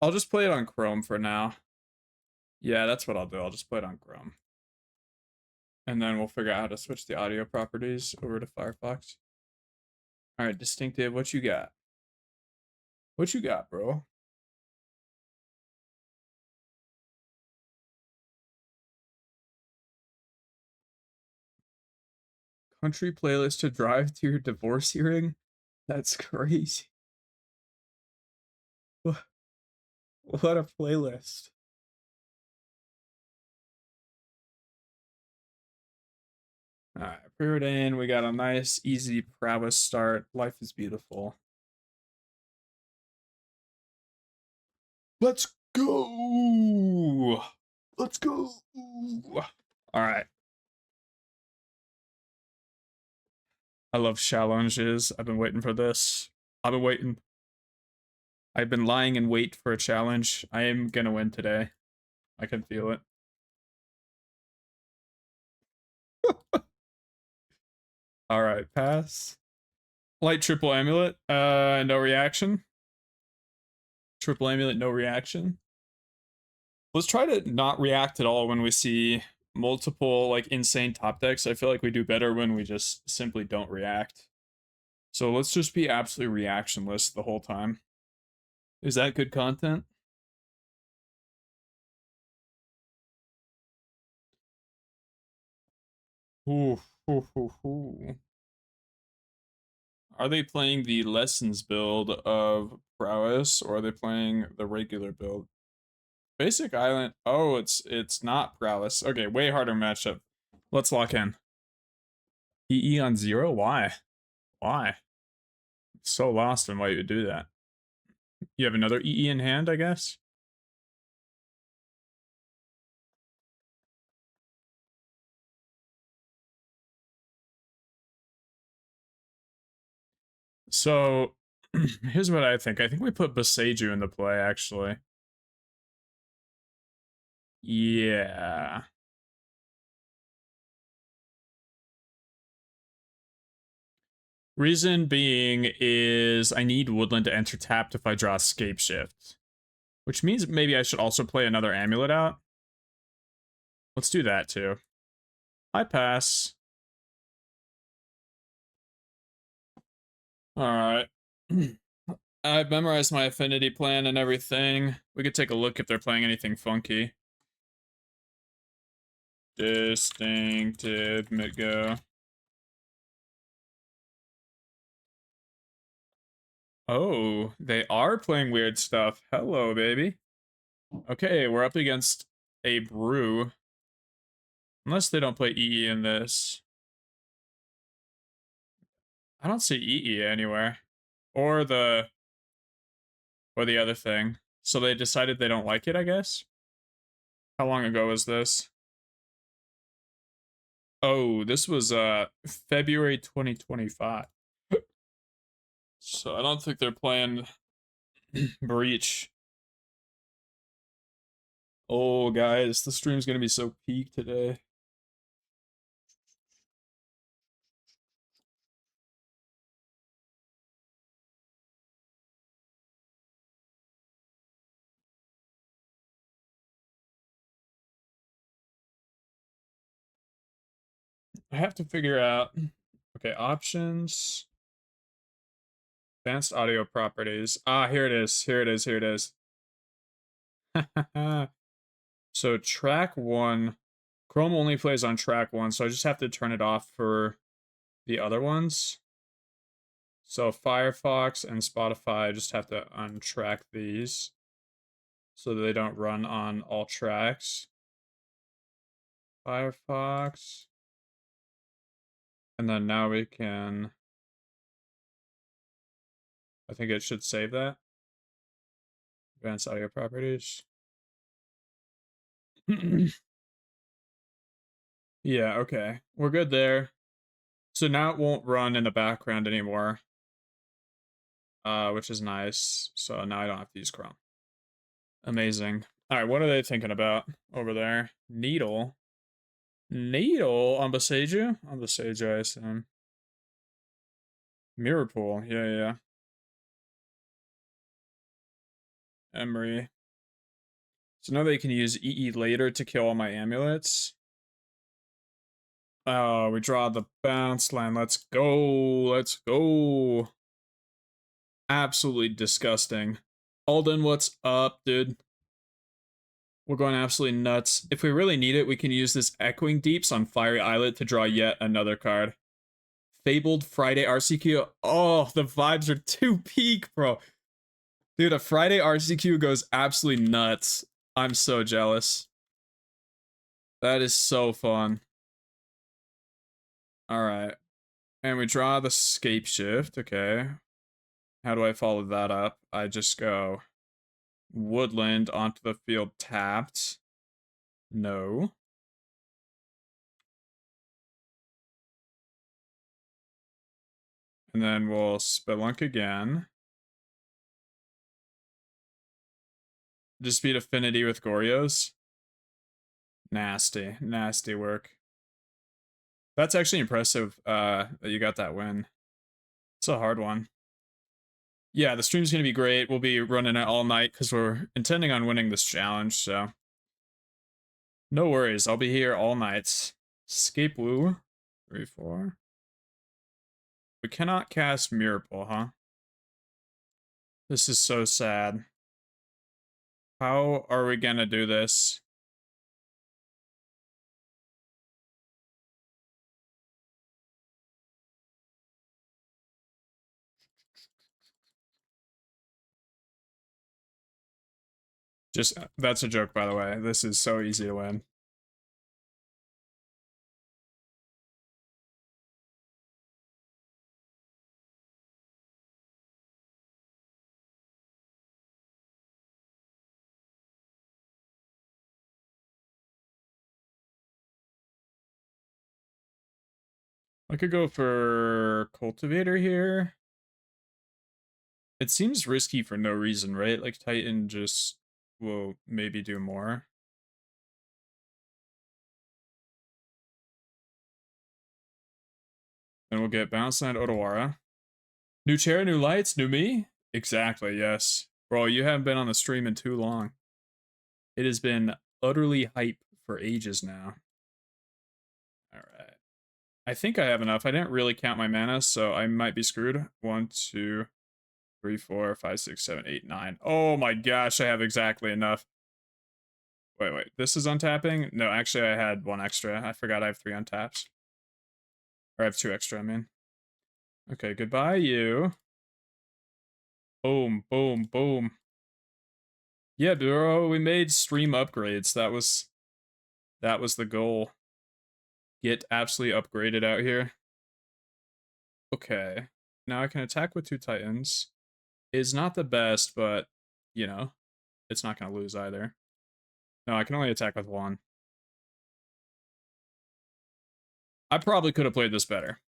I'll just play it on Chrome for now. Yeah, that's what I'll do. I'll just play it on Chrome. And then we'll figure out how to switch the audio properties over to Firefox. All right, Distinctive, what you got? What you got, bro? Country playlist to drive to your divorce hearing? That's crazy. What a playlist. All right, preordained. We got a nice, easy prowess start. Life is beautiful. Let's go. Let's go. All right. I love challenges. I've been waiting for this. I've been waiting. I've been lying in wait for a challenge. I am gonna win today. I can feel it. All right, pass. Light triple amulet. No reaction. Triple amulet, no reaction. Let's try to not react at all when we see multiple like insane top decks. I feel like we do better when we just simply don't react. So let's just be absolutely reactionless the whole time. Is that good content? Ooh, ooh, ooh, ooh. Are they playing the lessons build of prowess, or are they playing the regular build? Basic island. Oh, it's not prowess. Okay, way harder matchup. Let's lock in. EE on 0? Why? Why? So lost in why you would do that. You have another EE in hand, I guess? So, here's what I think. I think we put Boseiju into play, actually. Yeah. Reason being is I need Woodland to enter tapped if I draw Scape Shift. Which means maybe I should also play another Amulet out. Let's do that, too. I pass. Alright. I've memorized my Affinity plan and everything. We could take a look if they're playing anything funky. Distinctive mid-go. Oh, they are playing weird stuff. Hello, baby. Okay, we're up against a brew. Unless they don't play EE in this. I don't see EE anywhere. Or the other thing. So they decided they don't like it, I guess? How long ago was this? Oh, this was February 2025. So I don't think they're playing Breach. Oh, guys, the stream's gonna be so peak today. I have to figure out. Okay, options. Advanced audio properties. Ah, here it is. Here it is. Here it is. So track 1. Chrome only plays on track 1, so I just have to turn it off for the other ones. So Firefox and Spotify, I just have to untrack these so that they don't run on all tracks. Firefox. And then now we can... I think it should save that. Advanced audio properties. Yeah, okay. We're good there. So now it won't run in the background anymore. Which is nice. So now I don't have to use Chrome. Amazing. Alright, what are they thinking about over there? Needle. Needle on Boseiju? On Boseiju, I assume. Mirror pool. Yeah, yeah. Emery. So now they can use EE later to kill all my amulets. Oh, we draw the bounce line. Let's go. Let's go. Absolutely disgusting. Alden, what's up, dude? We're going absolutely nuts. If we really need it, we can use this Echoing Deeps on Fiery Islet to draw yet another card. Fabled Friday RCQ. Oh, the vibes are too peak, bro. Dude, a Friday RCQ goes absolutely nuts. I'm so jealous. That is so fun. Alright. And we draw the Scape Shift. Okay. How do I follow that up? I just go Woodland onto the field tapped. No. And then we'll Spelunk again. Just beat Affinity with Goryo's. Nasty. Nasty work. That's actually impressive that you got that win. It's a hard one. Yeah, the stream's going to be great. We'll be running it all night because we're intending on winning this challenge, so... No worries, I'll be here all night. Escape Woo. 3-4. We cannot cast Mirror Pull, huh? This is so sad. How are we gonna do this? Just, that's a joke, by the way. This is so easy to win. I could go for Cultivator here. It seems risky for no reason, right? Like, Titan just will maybe do more. And we'll get Bounce Land Otawara. New chair, new lights, new me? Exactly, yes. Bro, you haven't been on the stream in too long. It has been utterly hype for ages now. Alright. I think I have enough. I didn't really count my mana, so I might be screwed. 1, 2, 3, 4, 5, 6, 7, 8, 9. Oh my gosh, I have exactly enough. Wait. This is untapping? No, actually I had 1 extra. I forgot I have 3 untaps. Or I have 2 extra, I mean. Okay, goodbye, you. Boom, boom, boom. Yeah, bro, we made stream upgrades. That was the goal. Get absolutely upgraded out here. Okay. Now I can attack with 2 Titans. Is not the best, but, you know, it's not going to lose either. No, I can only attack with 1. I probably could have played this better.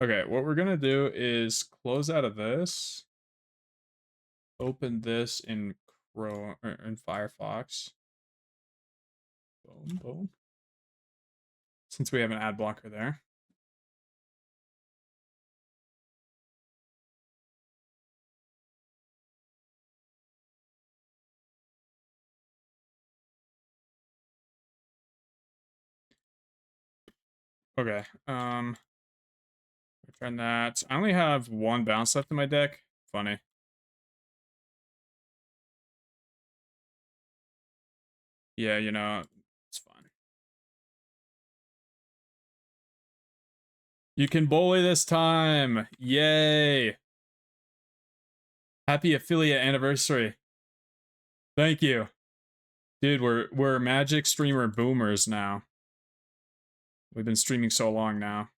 Okay, what we're going to do is close out of this. Open this in Chrome or in Firefox. Boom, boom. Since we have an ad blocker there. Okay, return that. I only have 1 bounce left in my deck. Funny. Yeah, you know, it's fine. You can bully this time! Yay! Happy affiliate anniversary. Thank you. Dude, we're Magic streamer boomers now. We've been streaming so long now.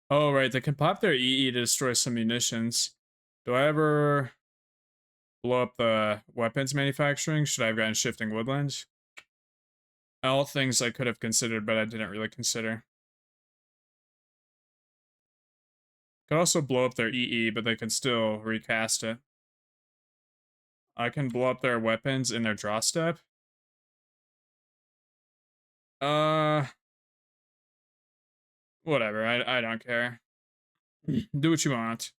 Oh, right, they can pop their EE to destroy some munitions. Do I ever blow up the weapons manufacturing? Should I have gotten Shifting Woodlands? All things I could have considered, but I didn't really consider. Could also blow up their EE, but they can still recast it. I can blow up their weapons in their draw step. Whatever, I don't care. Do what you want.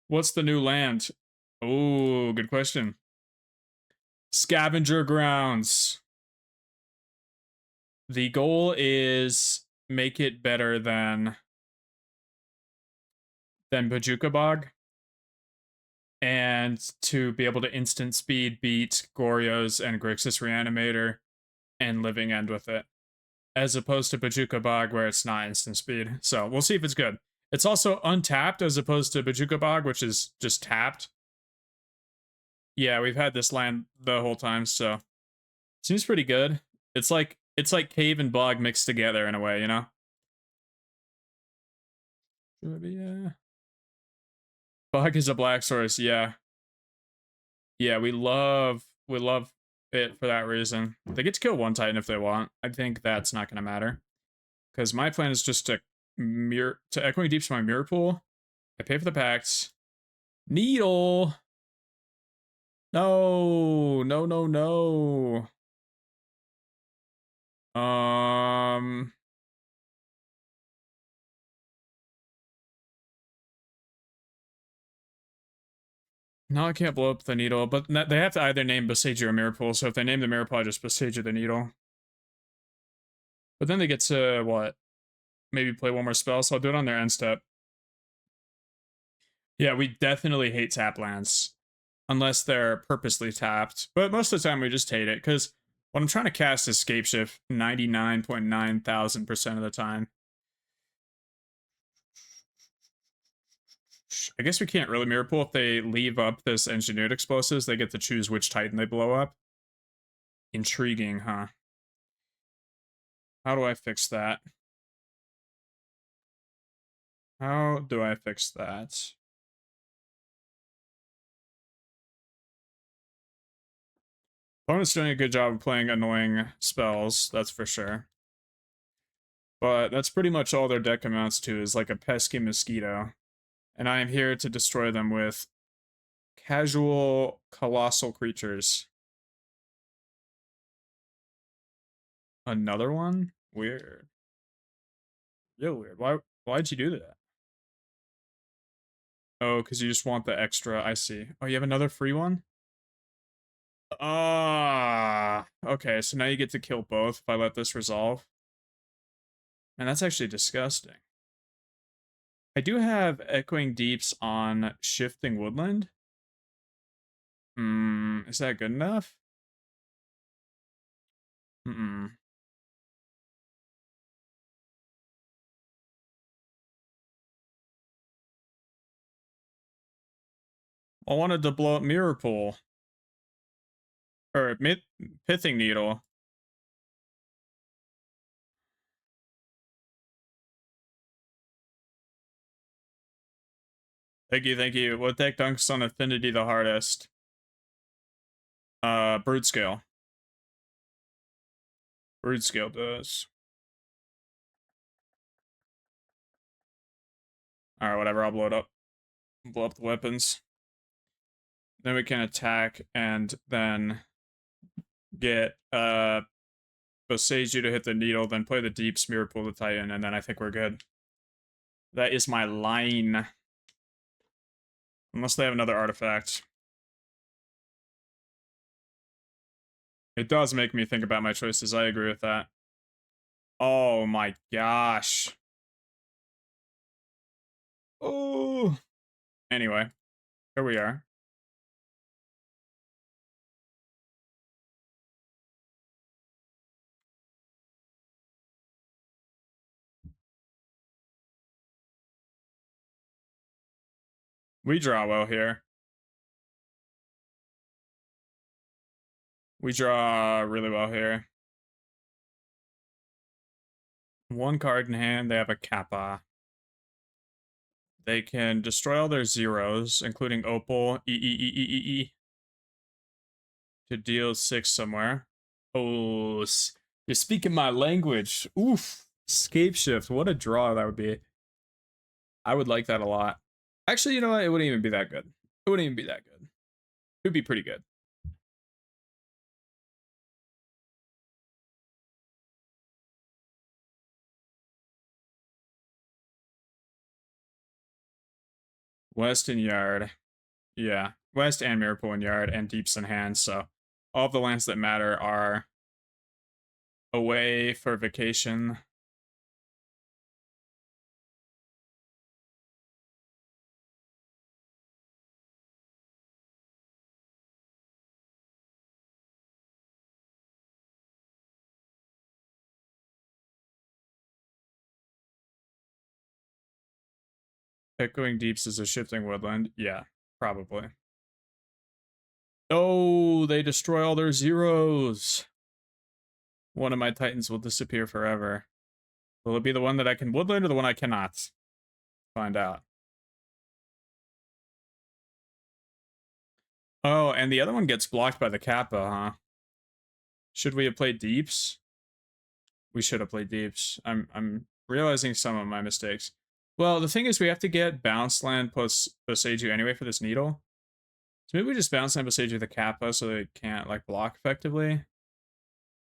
What's the new land? Oh, good question. Scavenger grounds. The goal is make it better than Bojuka Bog, and to be able to instant speed beat Goryo's and Grixis Reanimator and Living End with it, as opposed to Bojuka Bog where it's not instant speed. So we'll see if it's good. It's also untapped as opposed to Bojuka Bog, which is just tapped. Yeah, we've had this land the whole time, so seems pretty good. It's like cave and bog mixed together in a way, you know? Yeah. Bog is a black source, yeah. Yeah, we love it for that reason. They get to kill one Titan if they want. I think that's not gonna matter. Because my plan is just to Echoing Deeps my mirror pool. I pay for the packs. Needle. No, no, no, no. No, I can't blow up the needle, but they have to either name Besage or Mirror Pool, so if they name the Mirror Pool, I just Besage the needle. But then they get to, what? Maybe play one more spell, so I'll do it on their end step. Yeah, we definitely hate tap lands. Unless they're purposely tapped. But most of the time we just hate it, because when I'm trying to cast Escape Shift 99.9,000% of the time. I guess we can't really Mirror Pool. If they leave up this Engineered Explosives, they get to choose which Titan they blow up. Intriguing, huh? How do I fix that? How do I fix that? Opponent's doing a good job of playing annoying spells, that's for sure. But that's pretty much all their deck amounts to, is like a pesky mosquito. And I am here to destroy them with casual colossal creatures. Another one? Weird. Real weird. Why'd you do that? Oh, because you just want the extra. I see. Oh, you have another free one? Ah, okay, so now you get to kill both if I let this resolve. And that's actually disgusting. I do have Echoing Deeps on Shifting Woodland. Is that good enough? Mm-mm. I wanted to blow up Mirror Pool. Or Pithing Needle. Thank you, thank you. What deck dunks on Affinity the hardest? Broodscale. Broodscale does. Alright, whatever, I'll blow it up. Blow up the weapons. Then we can attack and then get Boseiju to hit the needle, then play the deep Mirror Pool the Titan, and then I think we're good. That is my line. Unless they have another artifact. It does make me think about my choices, I agree with that. Oh my gosh. Oh. Anyway, here we are. We draw well here. We draw really well here. One card in hand, they have a Kappa. They can destroy all their zeros, including Opal, to deal 6 somewhere. Oh, you're speaking my language. Oof. Escape Shift, what a draw that would be. I would like that a lot. Actually, you know what? It wouldn't even be that good. It wouldn't even be that good. It would be pretty good. Weston Yard. Yeah. West and Mirror Pool and Yard and Deeps in hand, so all of the lands that matter are away for vacation. Echoing Deeps is a shifting woodland. Yeah, probably. Oh, they destroy all their zeros. One of my Titans will disappear forever. Will it be the one that I can woodland or the one I cannot? Find out. Oh, and the other one gets blocked by the Kappa, huh? Should we have played Deeps? We should have played Deeps. I'm realizing some of my mistakes. Well, the thing is we have to get Bounce Land plus Boseiju anyway for this Needle. So maybe we just Bounce Land Boseiju the Kappa so they can't like block effectively.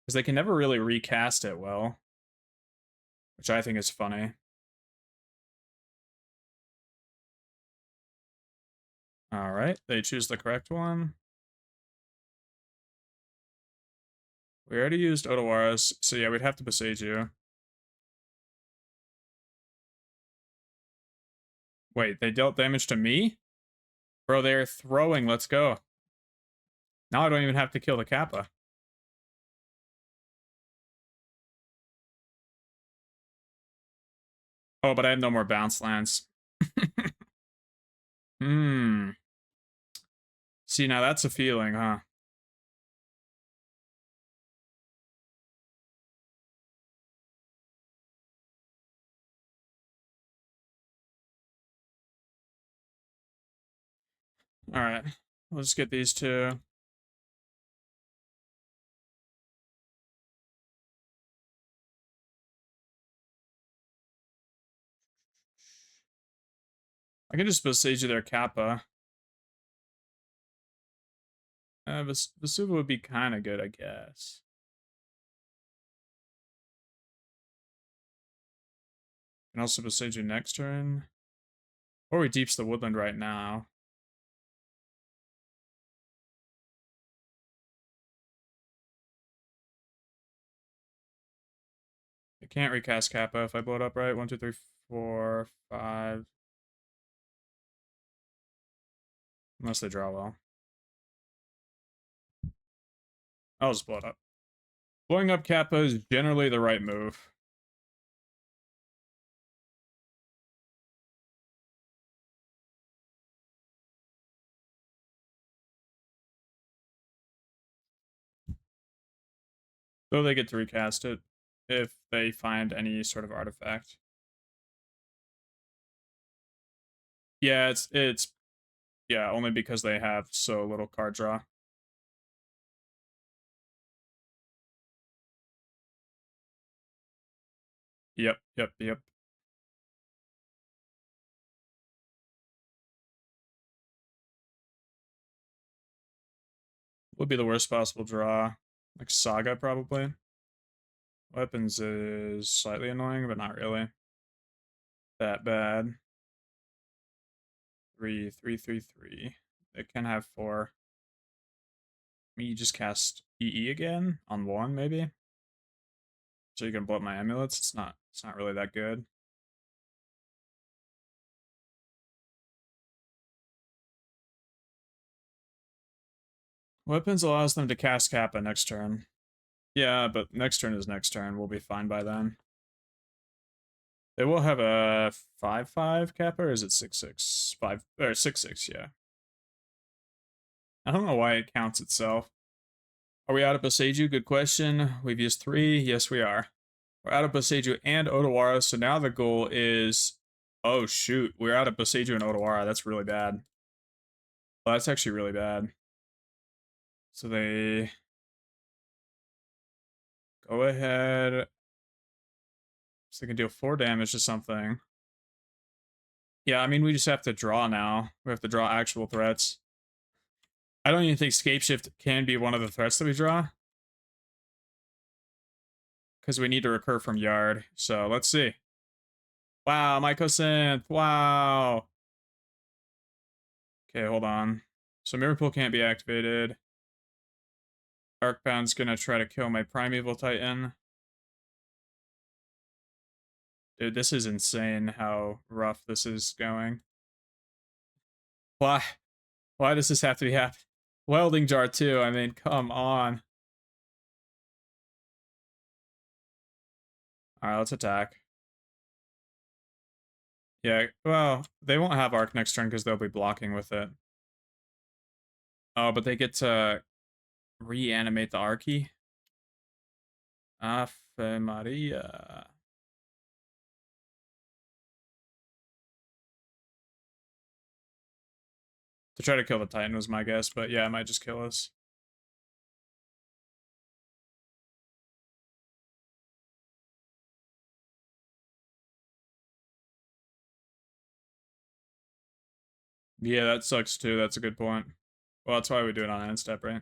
Because they can never really recast it well. Which I think is funny. Alright, they choose the correct one. We already used Odawaras, so yeah, we'd have to Boseiju. Wait, they dealt damage to me? Bro, they're throwing, let's go. Now I don't even have to kill the Kappa. Oh, but I have no more bounce lands. Hmm. See, now that's a feeling, huh? Alright. Let's get these two. I can just Boseiju their Kappa. Vesuva would be kind of good, I guess. And also Boseiju next turn. Or we Deeps the Woodland right now. I can't recast Kappa if I blow it up right. 1, 2, 3, 4, 5. Unless they draw well. I'll just blow it up. Blowing up Kappa is generally the right move. Though they get to recast it if they find any sort of artifact. Yeah, it's yeah, only because they have so little card draw. Yep. Would be the worst possible draw. Like Saga, probably. Weapons is slightly annoying, but not really that bad. 3, 3, 3, 3. It can have 4. I mean, you just cast EE again on 1, maybe. So you can blow up my amulets. It's not really that good. Weapons allows them to cast Kappa next turn. Yeah, but next turn is next turn. We'll be fine by then. They will have a 5/5 Kappa, or is it 6/6? 5 or 6/6, yeah. I don't know why it counts itself. Are we out of Boseiju? Good question. We've used 3. Yes, we are. We're out of Boseiju and Odawara, so now the goal is... Oh, shoot. We're out of Boseiju and Odawara. That's really bad. Well, that's actually really bad. So they... Go ahead. So they can deal 4 damage to something. Yeah, I mean, we just have to draw now. We have to draw actual threats. I don't even think Scapeshift can be one of the threats that we draw. Because we need to recur from Yard. So, let's see. Wow, Mycosynth. Wow. Okay, hold on. So Mirror Pool can't be activated. Arcbound's gonna try to kill my Primeval Titan. Dude, this is insane how rough this is going. Why? Why does this have to be happening? Welding Jar too, I mean, come on. Alright, let's attack. Yeah, well, they won't have Arc next turn because they'll be blocking with it. Oh, but they get to reanimate the Archie. Ave Maria. To try to kill the Titan was my guess, but yeah, it might just kill us. Yeah, that sucks too. That's a good point. Well, that's why we do it on end step, right?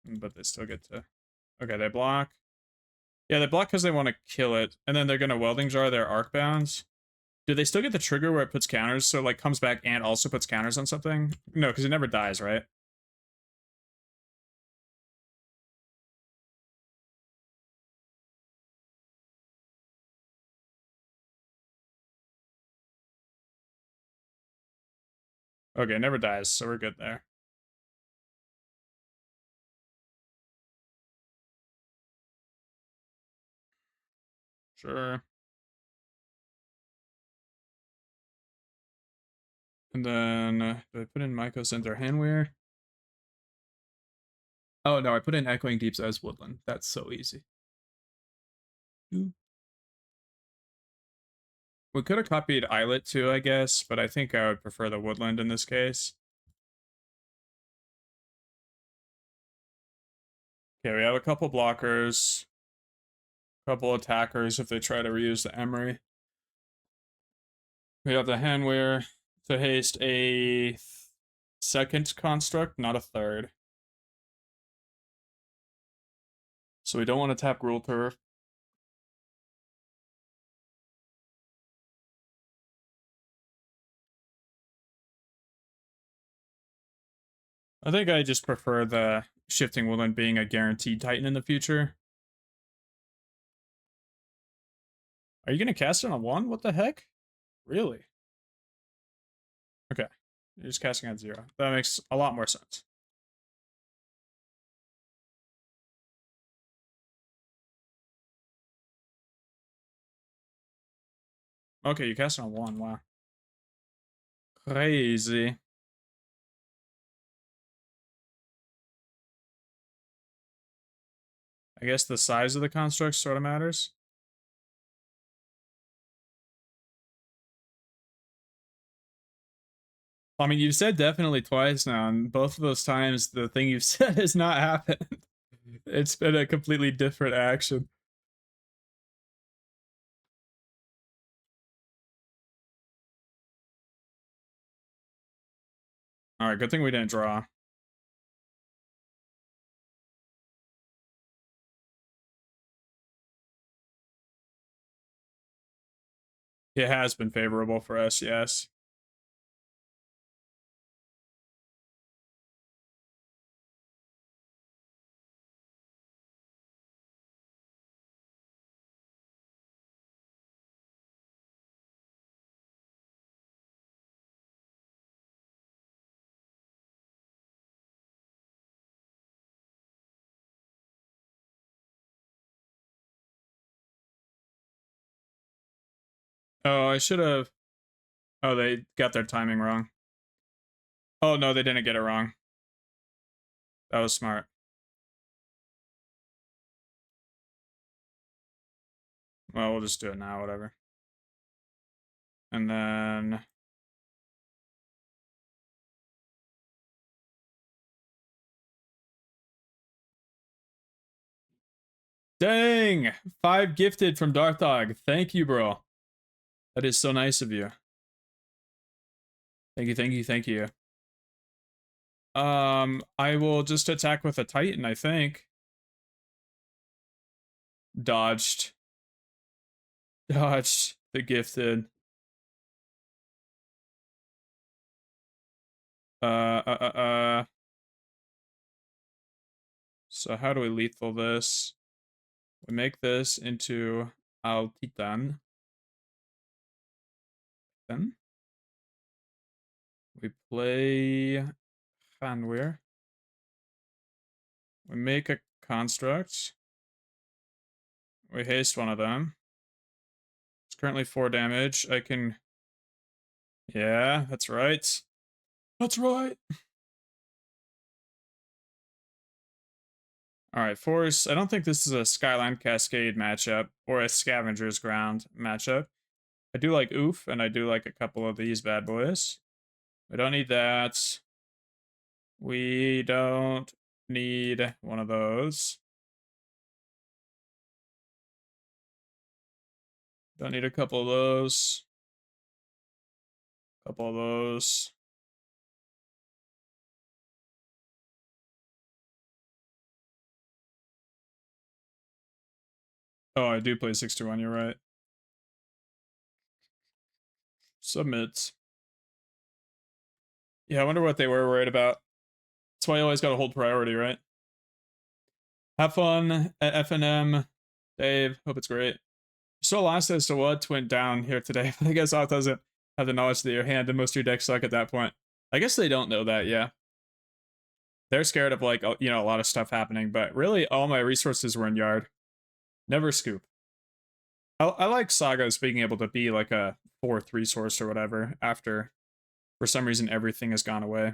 But they still get to... Okay, they block. Yeah, they block because they want to kill it. And then they're going to Welding Jar their Arcbounds. Do they still get the trigger where it puts counters? So, like, comes back and also puts counters on something? No, because it never dies, right? Okay, it never dies, so we're good there. Sure. And then, do I put in Mycos Enter Handwear? Oh, no, I put in Echoing Deeps as Woodland. That's so easy. We could have copied Islet too, I guess, but I think I would prefer the Woodland in this case. Okay, we have a couple blockers. Couple attackers if they try to reuse the Emery. We have the Handwear to haste a second construct, not a third. So we don't want to tap Gruul Turf. I think I just prefer the Shifting Woodland being a guaranteed Titan in the future. Are you going to cast it on 1? What the heck? Really? Okay. You're just casting on 0. That makes a lot more sense. Okay, you cast it on 1. Wow. Crazy. I guess the size of the construct sort of matters. I mean, you've said definitely twice now, and both of those times the thing you've said has not happened. It's been a completely different action. Alright, good thing we didn't draw. It has been favorable for us, yes. Oh, I should have... Oh, they got their timing wrong. Oh, no, they didn't get it wrong. That was smart. Well, we'll just do it now, whatever. And then... Dang! 5 gifted from Darthog. Thank you, bro. That is so nice of you. Thank you, thank you, thank you. I will just attack with a Titan, I think. Dodged. Dodged the gifted. So how do we lethal this? We make this into Altitan. Then we play Fanwir. We make a construct. We haste one of them. It's currently 4 damage. I can... Yeah, that's right. That's right. Alright, Force. I don't think this is a Skyline Cascade matchup or a Scavenger's Ground matchup. I do like Oof, and I do like a couple of these bad boys. We don't need that. We don't need one of those. Don't need a couple of those. Couple of those. Oh, I do play 6-1, you're right. Submit. Yeah, I wonder what they were worried about. That's why you always gotta hold priority, right? Have fun at FNM, Dave. Hope it's great. So lost as to what went down here today, but I guess Off doesn't have the knowledge that your hand and most of your decks suck at that point. I guess they don't know that, yeah. They're scared of, like, you know, a lot of stuff happening, but really all my resources were in yard. Never scoop. I like Sagas being able to be like a 4th resource or whatever after, for some reason, everything has gone away.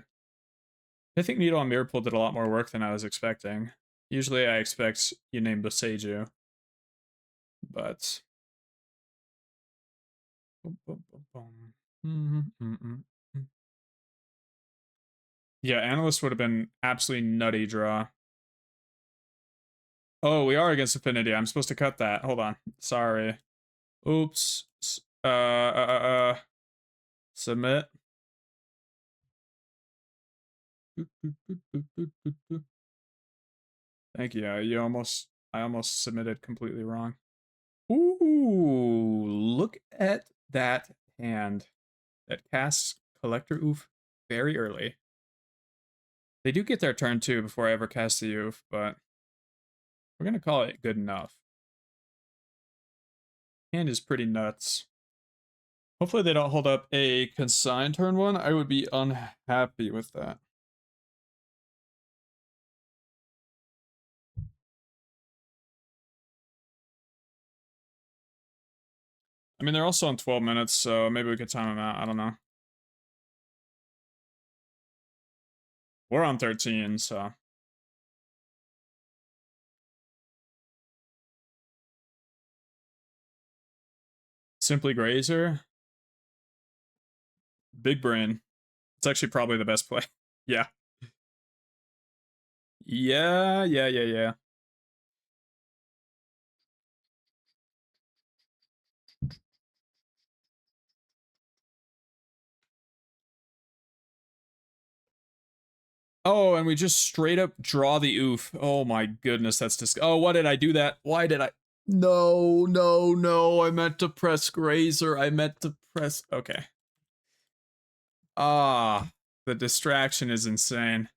I think Needle and Mirrorpool did a lot more work than I was expecting. Usually I expect you name Boseiju, but... Yeah, Analyst would have been absolutely nutty draw. Oh, we are against Affinity. I'm supposed to cut that. Hold on. Sorry. Oops. Submit. Thank you. I almost submitted completely wrong. Ooh, look at that hand that casts Collector Oof very early. They do get their turn too before I ever cast the Oof, but we're gonna call it good enough. Hand is pretty nuts. Hopefully they don't hold up a consign turn 1. I would be unhappy with that. I mean, they're also on 12 minutes, so maybe we could time them out. I don't know. We're on 13, so... Simply Grazer. Big brain. It's actually probably the best play. Yeah. Yeah. Oh, and we just straight up draw the oof. Oh my goodness, that's disgusting. Oh, why did I do that? Why did I? No. I meant to press Grazer. I meant to press... Okay. Ah, the distraction is insane.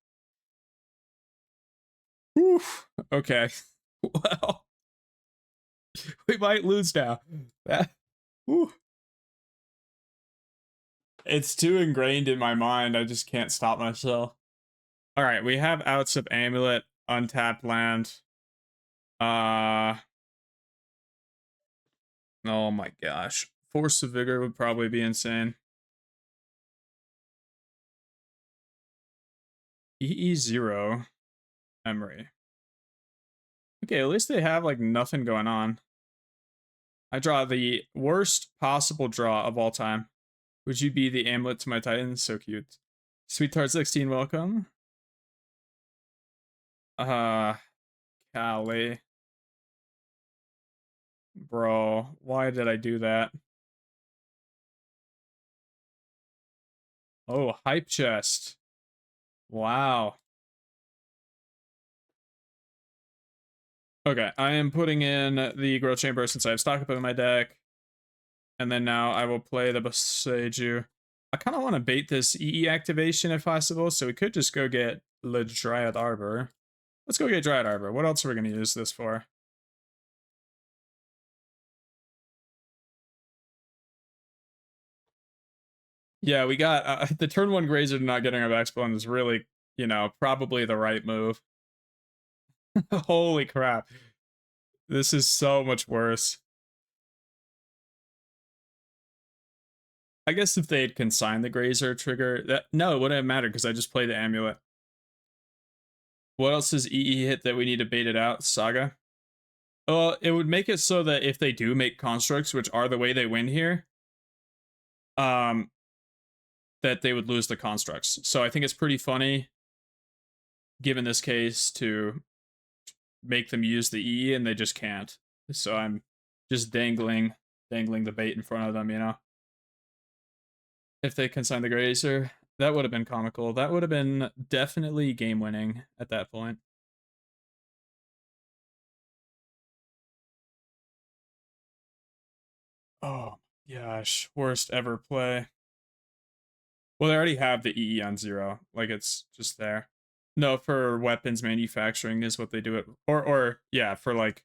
Oof. Okay. Well, we might lose now. It's too ingrained in my mind. I just can't stop myself. All right, we have outs of Amulet, untapped land. Oh my gosh. Force of Vigor would probably be insane. EE0. Emery. Okay, at least they have, like, nothing going on. I draw the worst possible draw of all time. Would you be the amulet to my Titans? So cute. Sweet Tart 16, welcome. Callie. Bro, why did I do that? Oh, hype chest. Wow. Okay, I am putting in the Growth Chamber since I have stock up in my deck. And then now I will play the Boseiju. I kind of want to bait this EE activation if possible, so we could just go get Le Dryad Arbor. Let's go get Dryad Arbor. What else are we going to use this for? Yeah, we got the turn 1 Grazer not getting our backspin is really, you know, probably the right move. Holy crap. This is so much worse. I guess if they had consigned the Grazer trigger, that no, it wouldn't have mattered because I just played the amulet. What else is EE hit that we need to bait it out? Saga? Well, it would make it so that if they do make constructs, which are the way they win here, um, that they would lose the constructs. So I think it's pretty funny, given this case, to make them use the E and they just can't. So I'm just dangling the bait in front of them, you know? If they consign the Grazer, that would have been comical. That would have been definitely game winning at that point. Oh gosh, worst ever play. Well, they already have the EE on 0. Like, it's just there. No, for weapons manufacturing is what they do it. Or yeah, for like,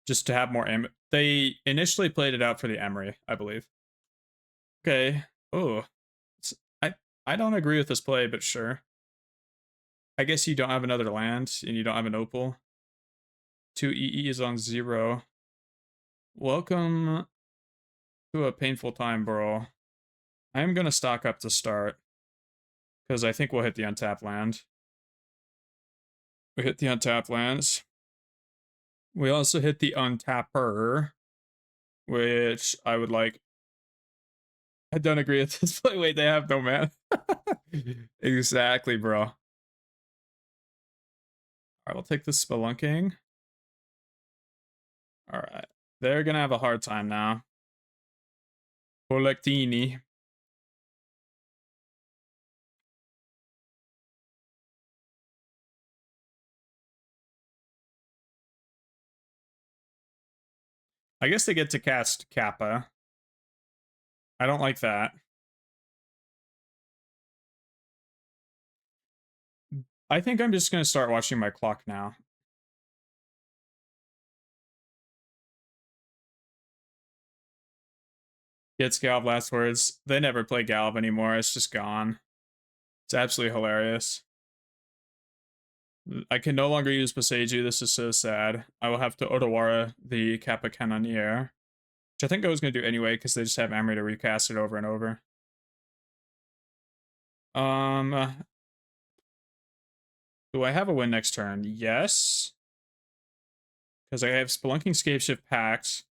just to have more they initially played it out for the Emery, I believe. Okay. Oh. I I don't agree with this play, but sure. I guess you don't have another land, and you don't have an opal. 2 EE is on 0. Welcome to a painful time, bro. I am gonna stock up to start, because I think we'll hit the untapped land. We hit the untapped lands. We also hit the untapper, which I would like. I don't agree with this play. Wait, they have no mana. Exactly, bro. All right, we'll take the Spelunking. All right. They're going to have a hard time now. Collectini. I guess they get to cast Kappa. I don't like that. I think I'm just going to start watching my clock now. Gets Galv last words. They never play Galv anymore. It's just gone. It's absolutely hilarious. I can no longer use Boseiju. This is so sad. I will have to Odawara the Kappa Cannoneer, which I think I was going to do anyway because they just have Emery to recast it over and over. Do I have a win next turn? Yes. Because I have Spelunking Scapeshift packed.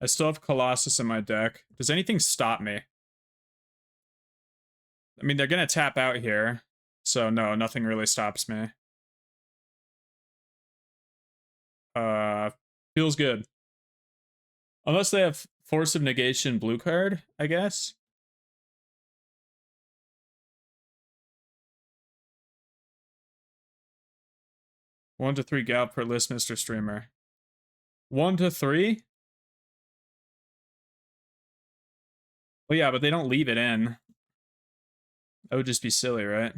I still have Colossus in my deck. Does anything stop me? I mean, they're going to tap out here. So no, nothing really stops me. Feels good. Unless they have Force of Negation blue card, I guess. One to 3 gal per list, Mr. Streamer. 1 to 3? Well, yeah, but they don't leave it in. That would just be silly, right?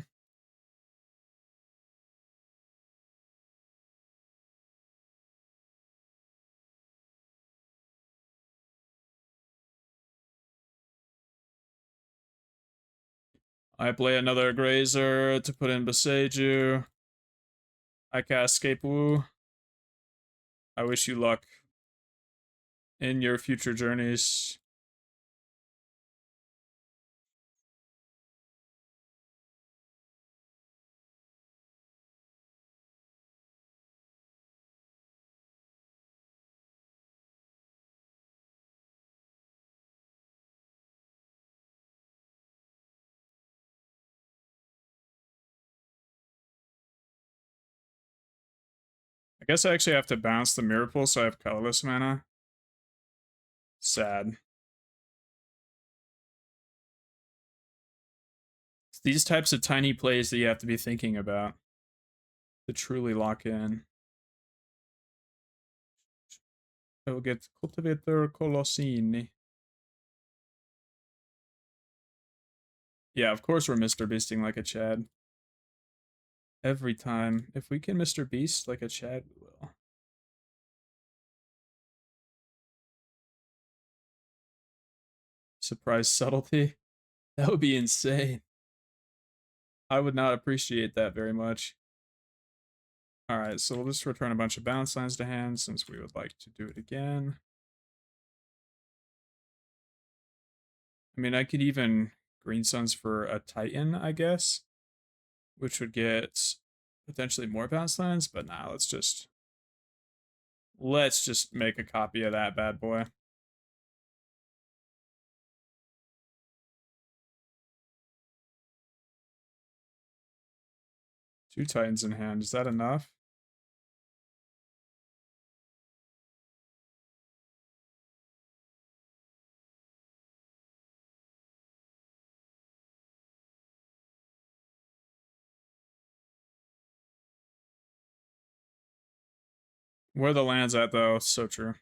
I play another Grazer to put in Boseiju. I cast Escape Woo. I wish you luck in your future journeys. I guess I actually have to bounce the Mirror Pool so I have colorless mana. Sad. It's these types of tiny plays that you have to be thinking about to truly lock in. I will get Cultivator Colossini. Yeah, of course we're Mr. Beasting like a Chad. Every time. If we can Mr. Beast like a Chad, we will. Surprise subtlety? That would be insane. I would not appreciate that very much. Alright, so we'll just return a bunch of bounce lines to hand since we would like to do it again. I mean, I could even Green Suns for a Titan, I guess, which would get potentially more bounce lines, but nah, let's just make a copy of that bad boy. Two Titans in hand, is that enough? Where the land's at, though, so true.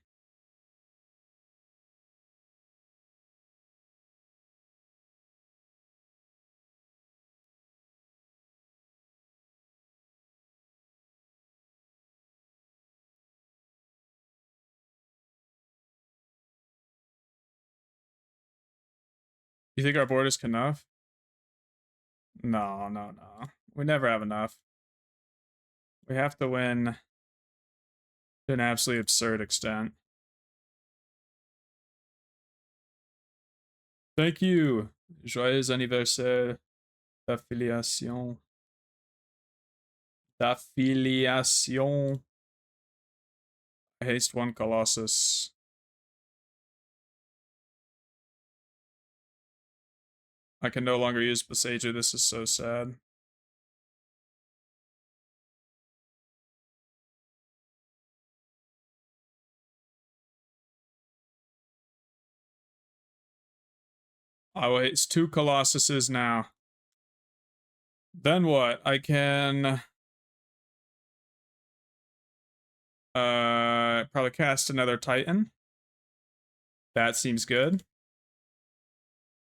You think our board is enough? No, no, no. We never have enough. We have to win to an absolutely absurd extent. Thank you. Joyeux anniversaire d'affiliation. D'affiliation. Haste one Colossus. I can no longer use Besieger. This is so sad. I will haste two Colossuses now. Then what? I can probably cast another Titan. That seems good.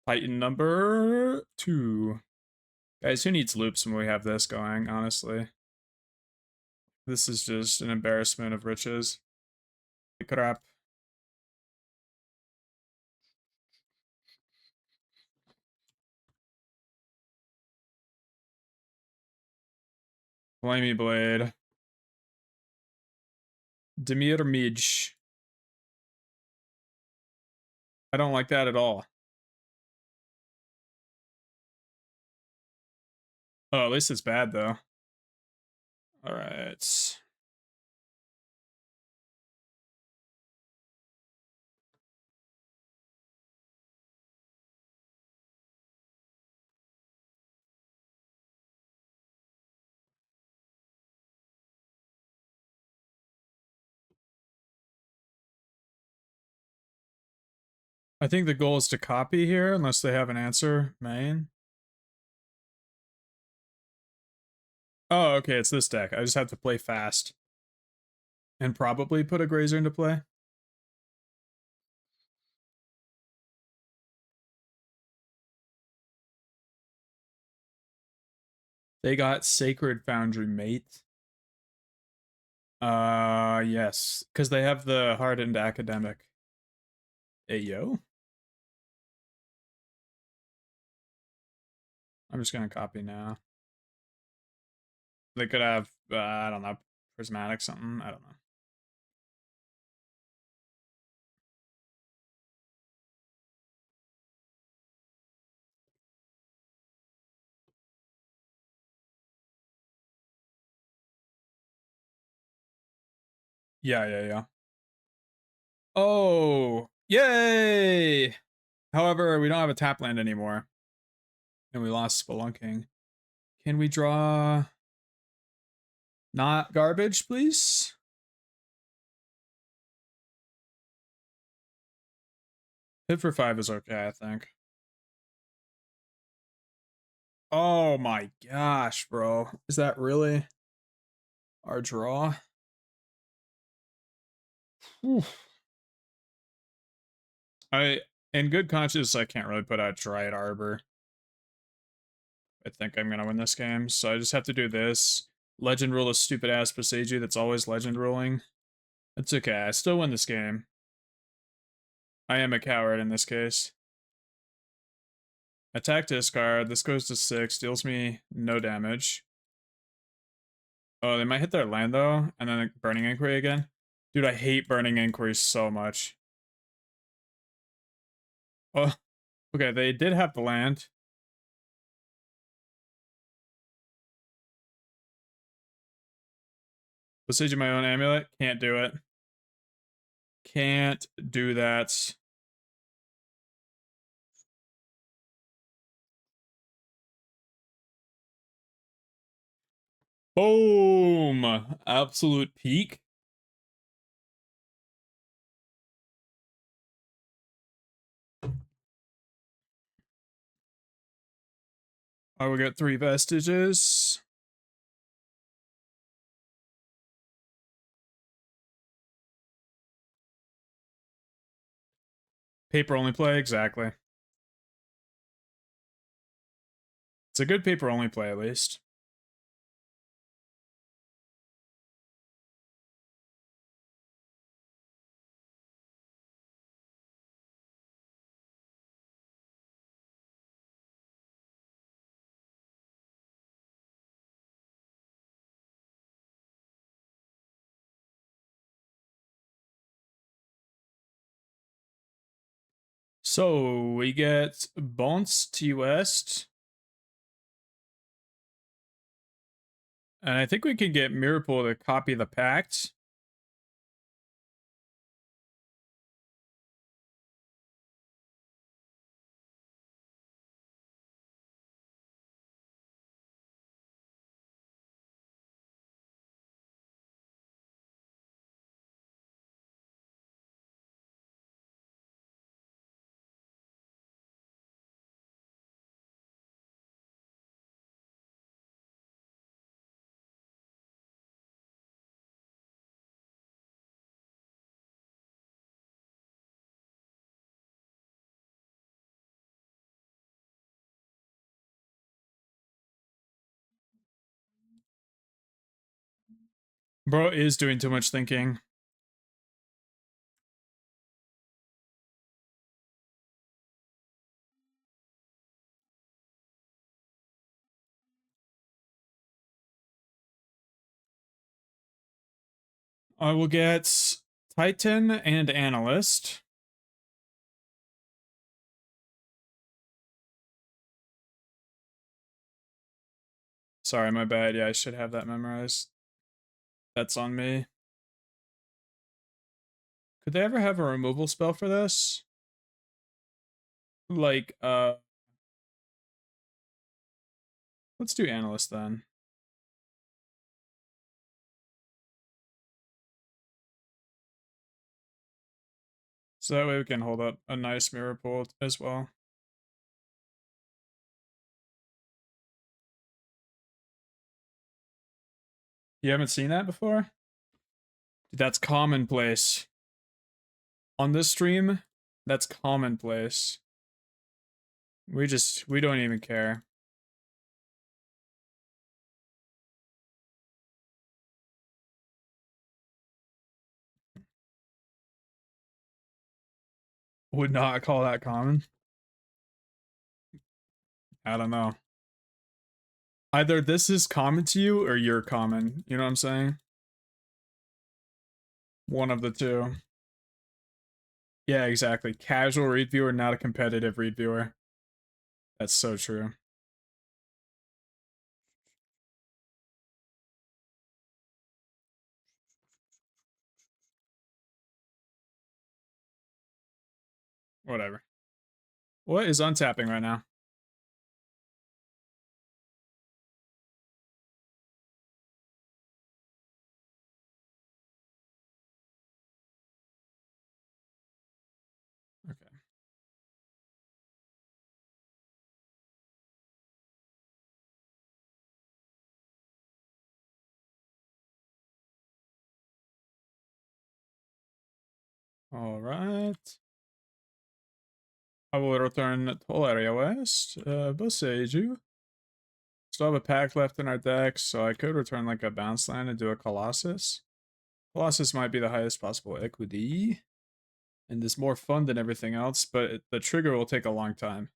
Titan number 2. Guys, who needs loops when we have this going, honestly? This is just an embarrassment of riches. Crap. Flamey Blade. Demir Midge. I don't like that at all. Oh, at least it's bad, though. Alright. I think the goal is to copy here, unless they have an answer main. Oh, okay, it's this deck. I just have to play fast. And probably put a Grazer into play. They got Sacred Foundry Mate. Yes. Because they have the Hardened Academic. Ayo. I'm just gonna copy now. They could have, I don't know, Prismatic something. I don't know. Yeah, yeah, yeah. Oh, yay! However, we don't have a tap land anymore. And we lost Spelunking. Can we draw not garbage, please? Hit for 5 is okay, I think. Oh my gosh, bro. Is that really our draw? Oof. In good conscience, I can't really put out Dryad Arbor. I think I'm gonna win this game, so I just have to do this. Legend rule a stupid ass Boseiju that's always legend ruling. It's okay, I still win this game. I am a coward in this case. Attack discard, this goes to 6, deals me no damage. Oh, they might hit their land though, and then Burning Inquiry again. Dude, I hate Burning Inquiry so much. Oh, okay, they did have the land. Besieging my own amulet, can't do it. Can't do that. Boom! Absolute peak. I will get 3 vestiges. Paper only play, exactly. It's a good paper only play at least. So we get Bounce to West. And I think we can get Miracle to copy the Pact. Bro is doing too much thinking. I will get Titan and Analyst. Sorry, my bad. Yeah, I should have that memorized. That's on me. Could they ever have a removal spell for this? Like, let's do Analyst then. So that way we can hold up a nice mirror pool as well. You haven't seen that before? Dude, that's commonplace. On this stream, that's commonplace. We don't even care. Would not call that common. I don't know. Either this is common to you or you're common. You know what I'm saying? One of the two. Yeah, exactly. Casual read viewer, not a competitive read viewer. That's so true. Whatever. What is untapping right now? Okay. All right. I will return Toll Area West. Boseiju. Still have a pack left in our deck, so I could return like a bounce land and do a Colossus. Colossus might be the highest possible equity, and is more fun than everything else, but the trigger will take a long time.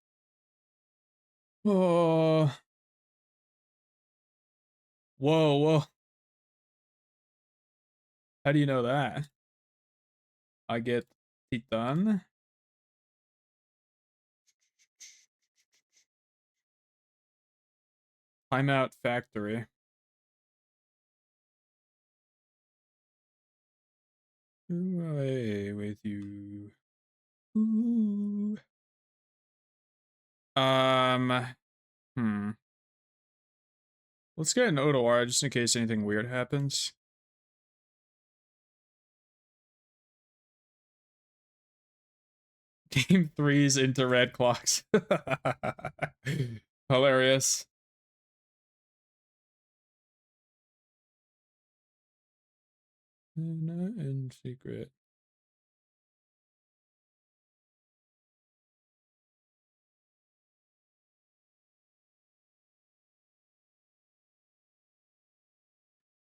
Oh. Whoa, whoa. How do you know that? I get it done. Timeout Factory. Away with you. Ooh. Hmm. Let's get an OR just in case anything weird happens. Game 3's into red clocks. Hilarious. Not in secret.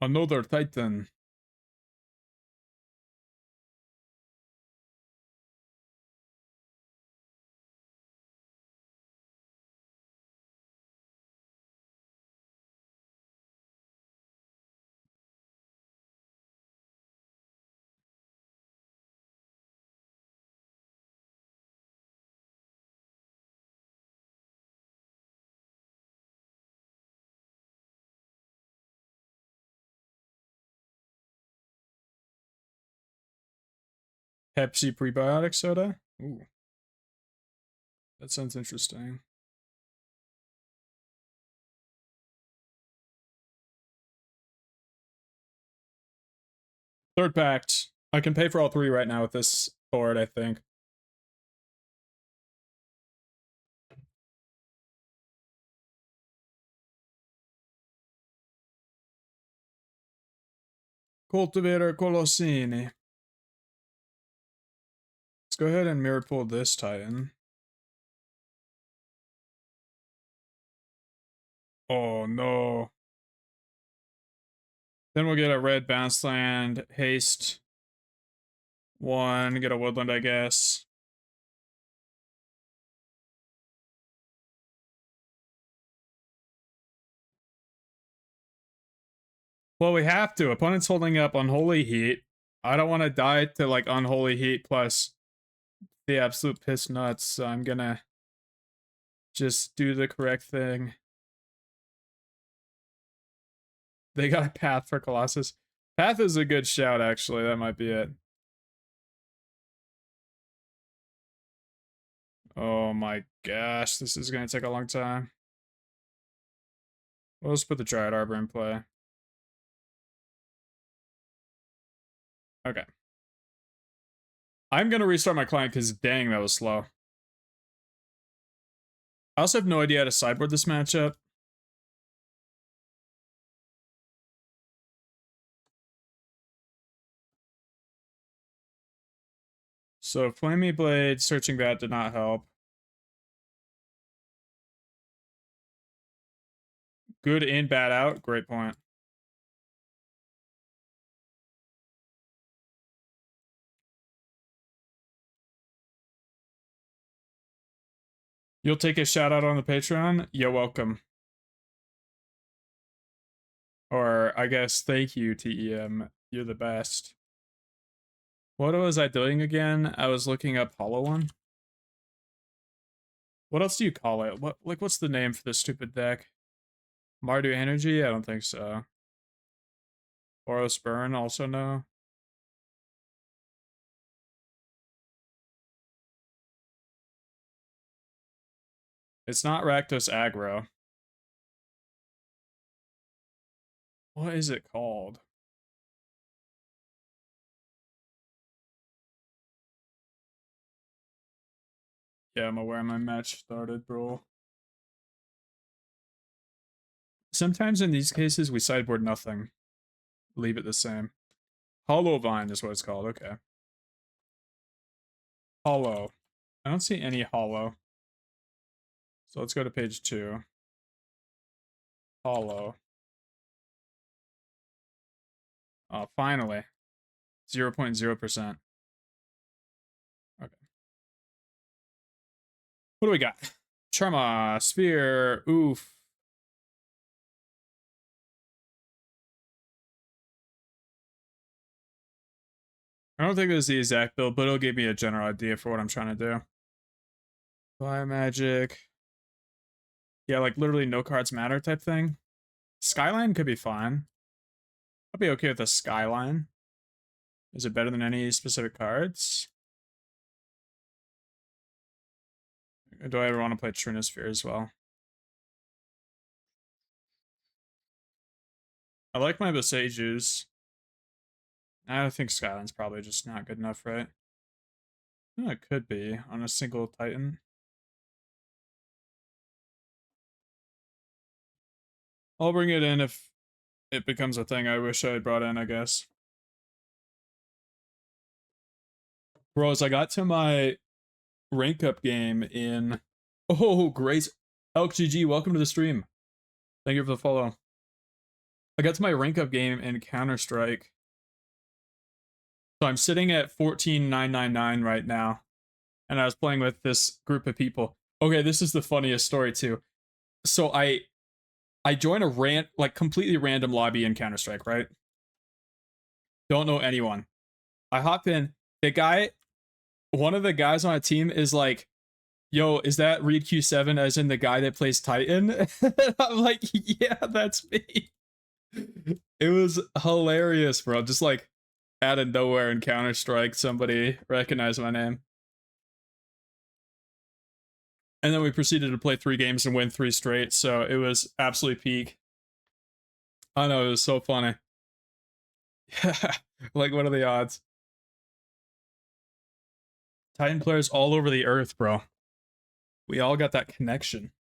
Another Titan. Pepsi prebiotic soda. Ooh. That sounds interesting. Third pact. I can pay for all three right now with this board, I think. Cultivator Colossini. Let's go ahead and mirror pull this Titan. Oh no. Then we'll get a red bounce land, haste. One, get a woodland, I guess. Well, we have to. Opponent's holding up Unholy Heat. I don't want to die to like Unholy Heat plus the absolute piss nuts, so I'm gonna just do the correct thing. They got a path for Colossus. Path is a good shout, actually. That might be it. Oh my gosh, this is gonna take a long time. Well, let's put the Dryad Arbor in play. Okay. I'm gonna restart my client because dang, that was slow. I also have no idea how to sideboard this matchup. So Flamey Blade, searching that did not help. Good in, bad out. Great point. You'll take a shout out on the Patreon? You're welcome. Or I guess thank you, TEM. You're the best. What was I doing again? I was looking up Hollow One. What else do you call it? What's the name for this stupid deck? Mardu Energy? I don't think so. Boros Burn, also no. It's not Rakdos Aggro. What is it called? Yeah, I'm aware my match started, bro. Sometimes in these cases, we sideboard nothing. Leave it the same. Hollow Vine is what it's called, okay. Hollow. I don't see any hollow. So let's go to page 2. Hollow. Oh, finally. 0.0%. Okay. What do we got? Charma, Sphere, oof. I don't think it was the exact build, but it'll give me a general idea for what I'm trying to do. Biomagic. Yeah, like literally no cards matter type thing. Skyline could be fine. I'll be okay with a Skyline. Is it better than any specific cards? Do I ever want to play Trinosphere as well? I like my Besejus. I think Skyline's probably just not good enough, right? Oh, it could be on a single Titan. I'll bring it in if it becomes a thing I wish I had brought in, I guess. Bros, I got to my rank up game in... Oh, great. Elk GG, welcome to the stream. Thank you for the follow. I got to my rank up game in Counter-Strike. So I'm sitting at 14,999 right now. And I was playing with this group of people. Okay, this is the funniest story too. So I join a completely random lobby in Counter-Strike, right? Don't know anyone. I hop in. One of the guys on a team is like, yo, is that Reed Q7 as in the guy that plays Titan? I'm like, yeah, that's me. It was hilarious, bro. Just like out of nowhere in Counter-Strike, somebody recognized my name. And then we proceeded to play 3 games and win 3 straight, so it was absolutely peak. I know, it was so funny. Yeah, like what are the odds? Titan players all over the earth, bro. We all got that connection.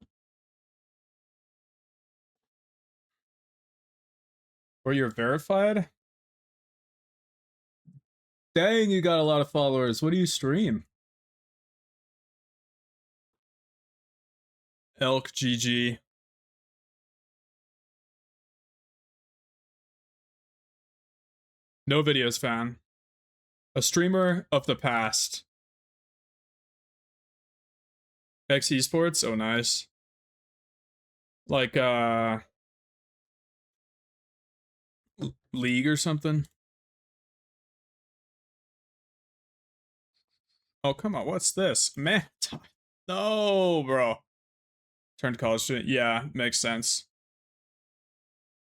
Or you're verified? Dang, you got a lot of followers. What do you stream? Elk GG. No videos found. A streamer of the past. X Esports? Oh, nice. Like, League or something? Oh, come on. What's this? Man. No, bro. Turned college student. Yeah, makes sense.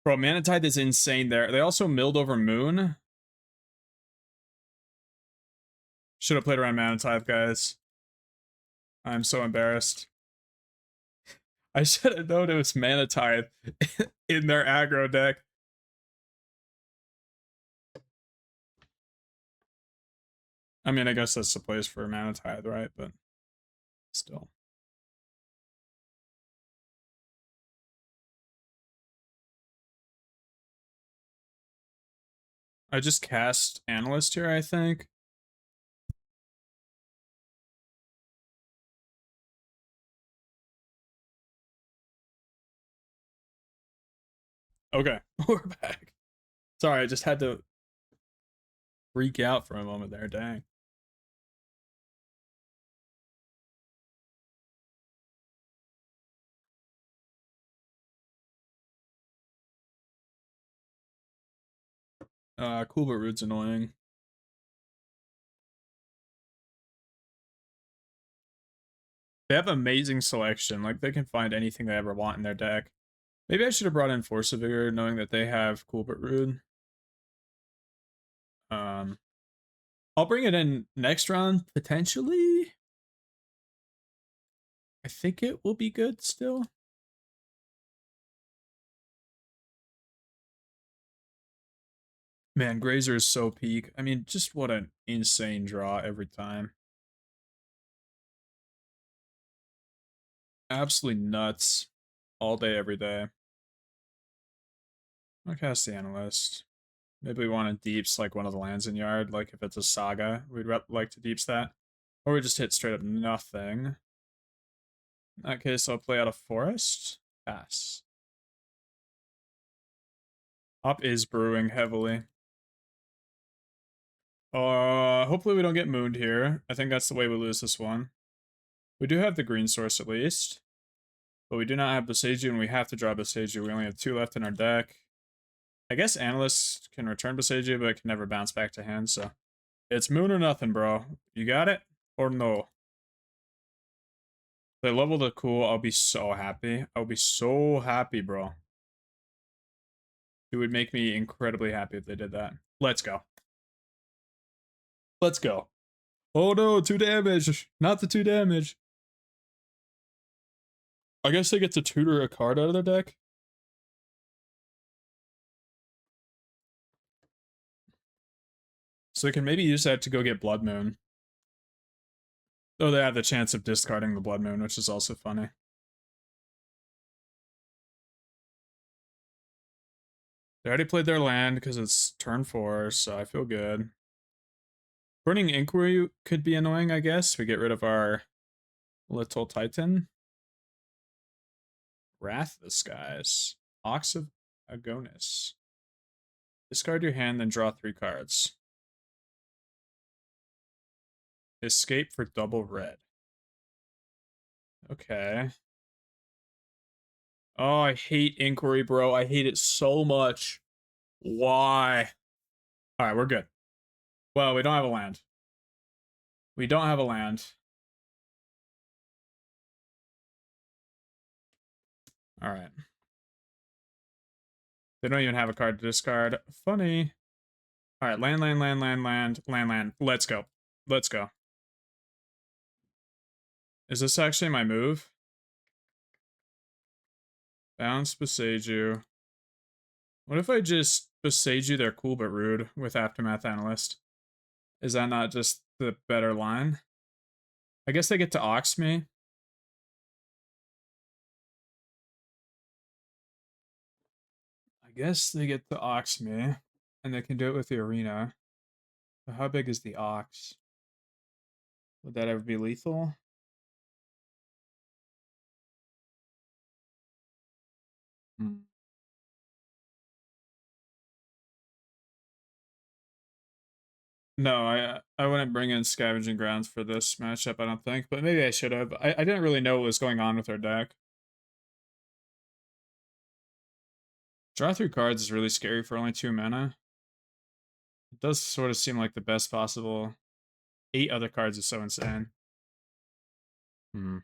Bro, Manatide is insane there. They also milled over Moon. Should have played around Manatide, guys. I'm so embarrassed. I should have known it was Manatide in their aggro deck. I mean, I guess that's the place for Manatide, right? But still. I just cast Analyst here, I think. Okay, we're back. Sorry, I just had to freak out for a moment there, dang. Cool, but Rude's annoying. They have amazing selection. Like, they can find anything they ever want in their deck. Maybe I should have brought in Force of Vigor, knowing that they have Cool but Rude. I'll bring it in next round, potentially. I think it will be good still. Man, Grazer is so peak. I mean, just what an insane draw every time. Absolutely nuts. All day, every day. I'll cast the Analyst. Maybe we want to deeps like one of the lands in yard. Like if it's a Saga, we'd like to deeps that. Or we just hit straight up nothing. In that case, I'll play out a Forest. Pass. Top is brewing heavily. Hopefully we don't get mooned here. I think that's the way we lose this one. We do have the green source at least. But we do not have Boseiju, and we have to draw Boseiju. We only have 2 left in our deck. I guess Analyst can return Boseiju, but it can never bounce back to hand, so... It's moon or nothing, bro. You got it? Or no? They level the cool, I'll be so happy. I'll be so happy, bro. It would make me incredibly happy if they did that. Let's go. Let's go. Oh no, 2 damage. Not the 2 damage. I guess they get to tutor a card out of their deck. So they can maybe use that to go get Blood Moon. Though they have the chance of discarding the Blood Moon, which is also funny. They already played their land because it's turn 4, so I feel good. Burning Inquiry could be annoying, I guess. We get rid of our Little Titan. Wrath of the Skies. Ox of Agonis. Discard your hand, then draw 3 cards. Escape for double red. Okay. Oh, I hate Inquiry, bro. I hate it so much. Why? Alright, we're good. Well, we don't have a land. We don't have a land. Alright. They don't even have a card to discard. Funny. Alright, land. Let's go. Let's go. Is this actually my move? Bounce Boseiju. What if I just Boseiju their cool but rude with Aftermath Analyst? Is that not just the better line? I guess they get to Ox me. I guess they get to Ox me. And they can do it with the Arena. But how big is the Ox? Would that ever be lethal? No, I wouldn't bring in Scavenging Grounds for this matchup, I don't think. But maybe I should have. I didn't really know what was going on with our deck. Draw 3 cards is really scary for only 2 mana. It does sort of seem like the best possible. 8 other cards is so insane. Hmm.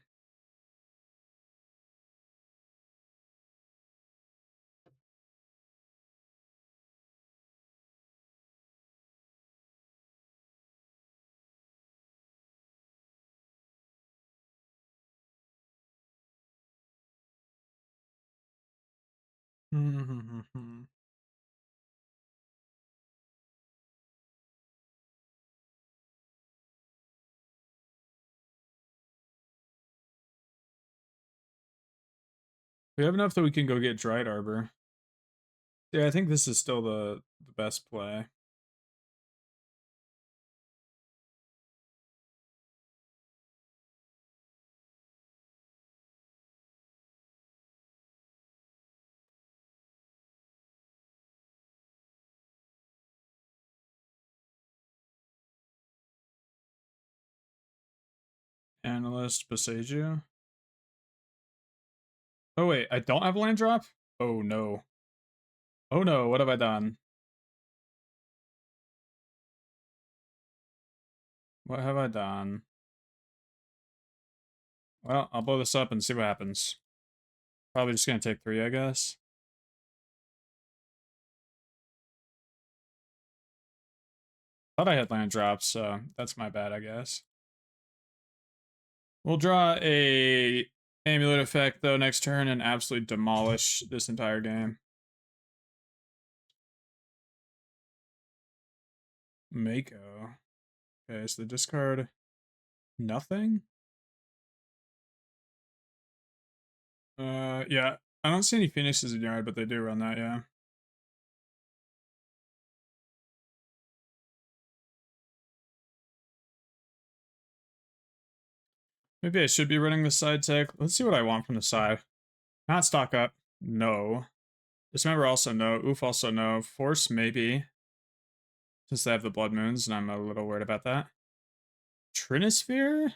We have enough that we can go get Dried Arbor. Yeah, I think this is still the best play. Analyst, Boseiju. Oh wait, I don't have a land drop? Oh no. Oh no, what have I done? What have I done? Well, I'll blow this up and see what happens. Probably just gonna take 3, I guess. Thought I had land drops, so that's my bad, I guess. We'll draw a Amulet effect, though, next turn and absolutely demolish this entire game. Mako. Okay, so the discard... Nothing? Yeah. I don't see any Phoenixes in yard, but they do run that, yeah. Maybe I should be running the side tech. Let's see what I want from the side. Not stock up. No. Dismember also no. Oof also no. Force maybe. Since they have the Blood Moons, and I'm a little worried about that. Trinisphere?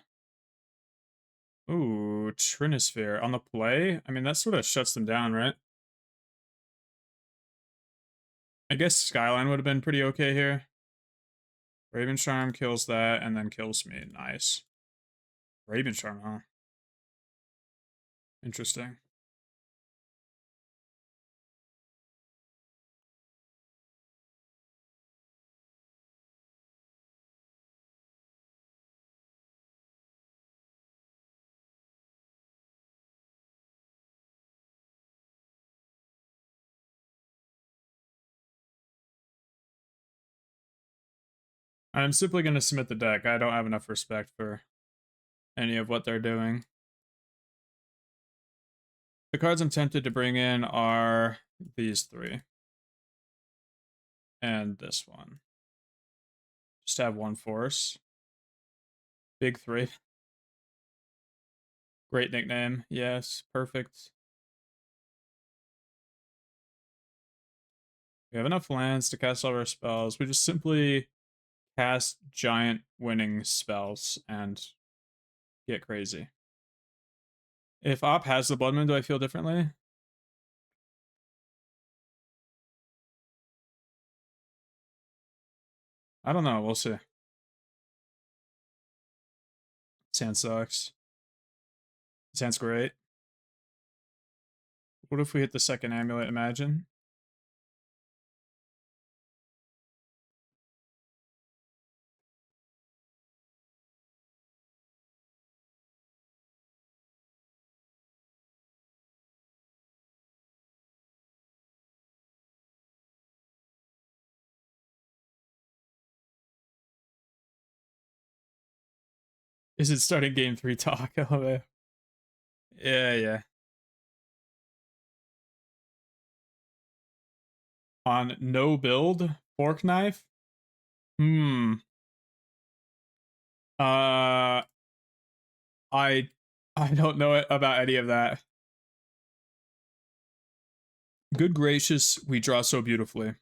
Ooh, Trinisphere. On the play? I mean, that sort of shuts them down, right? I guess Skyline would have been pretty okay here. Raven Charm kills that and then kills me. Nice. Raven Charm, huh? Interesting. I'm simply going to submit the deck. I don't have enough respect for any of what they're doing. The cards I'm tempted to bring in are these three. And this one. Just have one force. Big three. Great nickname. Yes, perfect. We have enough lands to cast all our spells. We just simply cast giant winning spells and get crazy. If Op has the Blood Moon, do I feel differently? I don't know. We'll see. Sand sucks. Sand's great. What if we hit the second amulet? Imagine. Is it starting game 3 talk? Yeah, yeah. On no build, fork knife. Hmm. Uh, I don't know about any of that. Good gracious, we draw so beautifully.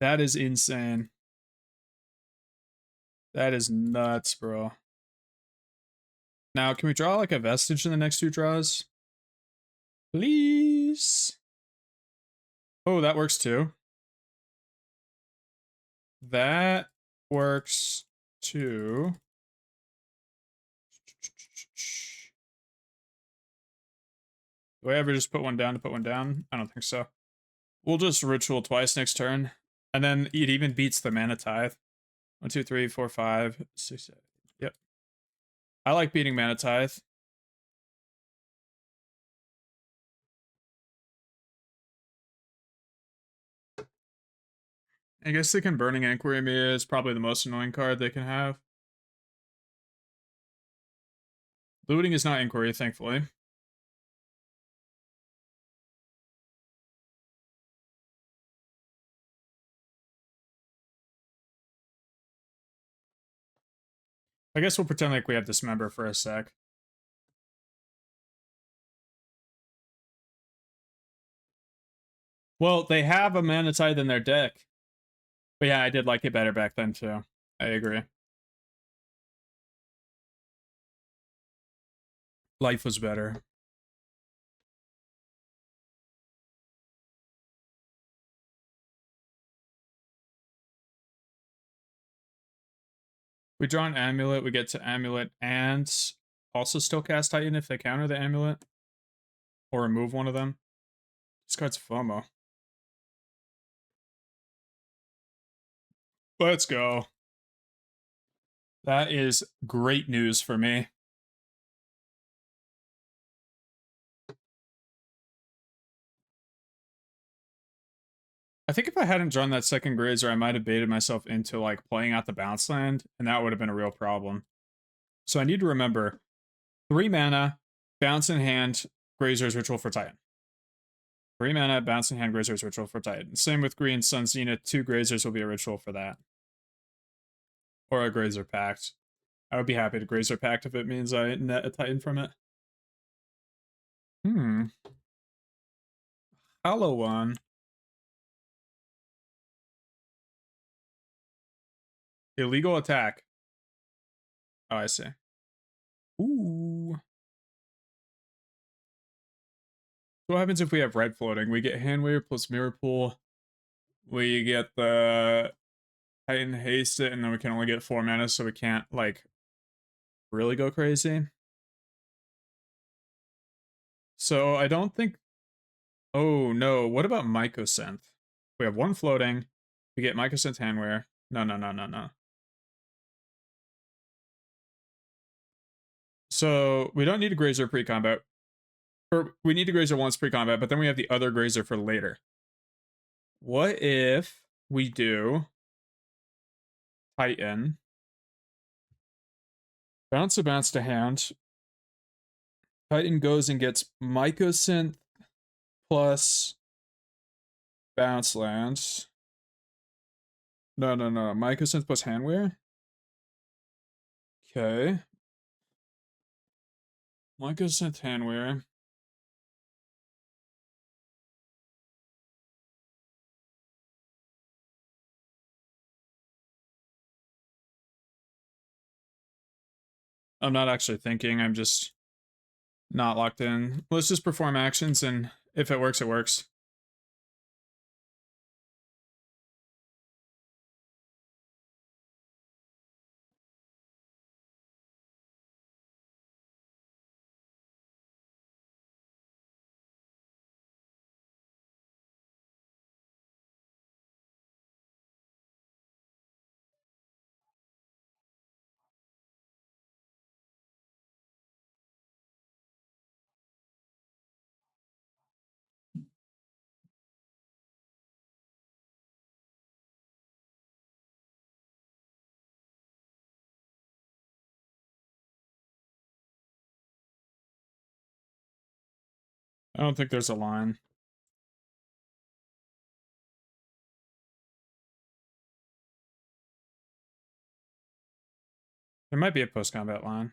That is insane. That is nuts, bro. Now, can we draw like a vestige in the next two draws? Please. Oh, that works too. That works too. Do I ever just put one down to put one down? I don't think so. We'll just ritual twice next turn. And then it even beats the mana tithe. 1, 2, 3, 4, 5, 6, 7. Yep. I like beating mana tithe. I guess they can Burning Inquiry me is probably the most annoying card they can have. Looting is not Inquiry, thankfully. I guess we'll pretend like we have Dismember for a sec. Well, they have a mana tithe in their deck. But yeah, I did like it better back then too. I agree. Life was better. We draw an amulet, we get to amulet and also still cast Titan if they counter the amulet. Or remove one of them. This card's FOMO. Let's go. That is great news for me. I think if I hadn't drawn that second Grazer, I might have baited myself into like playing out the bounce land, and that would have been a real problem. So I need to remember 3 mana, bounce in hand, Grazer's Ritual for Titan. 3 mana, bounce in hand, Grazer's Ritual for Titan. Same with Green Sun Zenith, 2 Grazers will be a ritual for that. Or a Grazer Pact. I would be happy to Grazer Pact if it means I net a Titan from it. hollow one. Illegal attack. Oh, I see. Ooh. What happens if we have red floating? We get hand wave plus mirror pool. We get the Titan haste it, and then we can only get 4 mana, so we can't like really go crazy. So I don't think. Oh no! What about Mycosynth? We have 1 floating. We get Mycosynth handwear. No, no, no, no, no. So we don't need a Grazer pre-combat. Or we need a Grazer once pre-combat, but then we have the other Grazer for later. What if we do Titan? Bounce a bounce to hand. Titan goes and gets Mycosynth plus bounce lands. No, no, no. Mycosynth plus handwear? Okay. Mycosynth handwear. I'm not actually thinking. I'm just not locked in. Let's just perform actions, and if it works, it works. I don't think there's a line. There might be a post-combat line.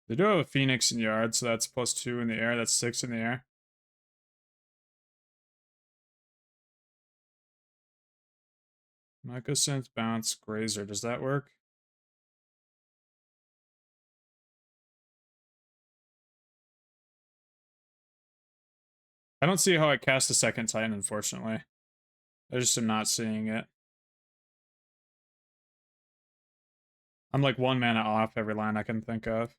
They do have a Phoenix in yard, so that's +2 in the air. That's 6 in the air. Mycosynth, bounce, Grazer. Does that work? I don't see how I cast a second Titan, unfortunately. I just am not seeing it. I'm like 1 mana off every line I can think of.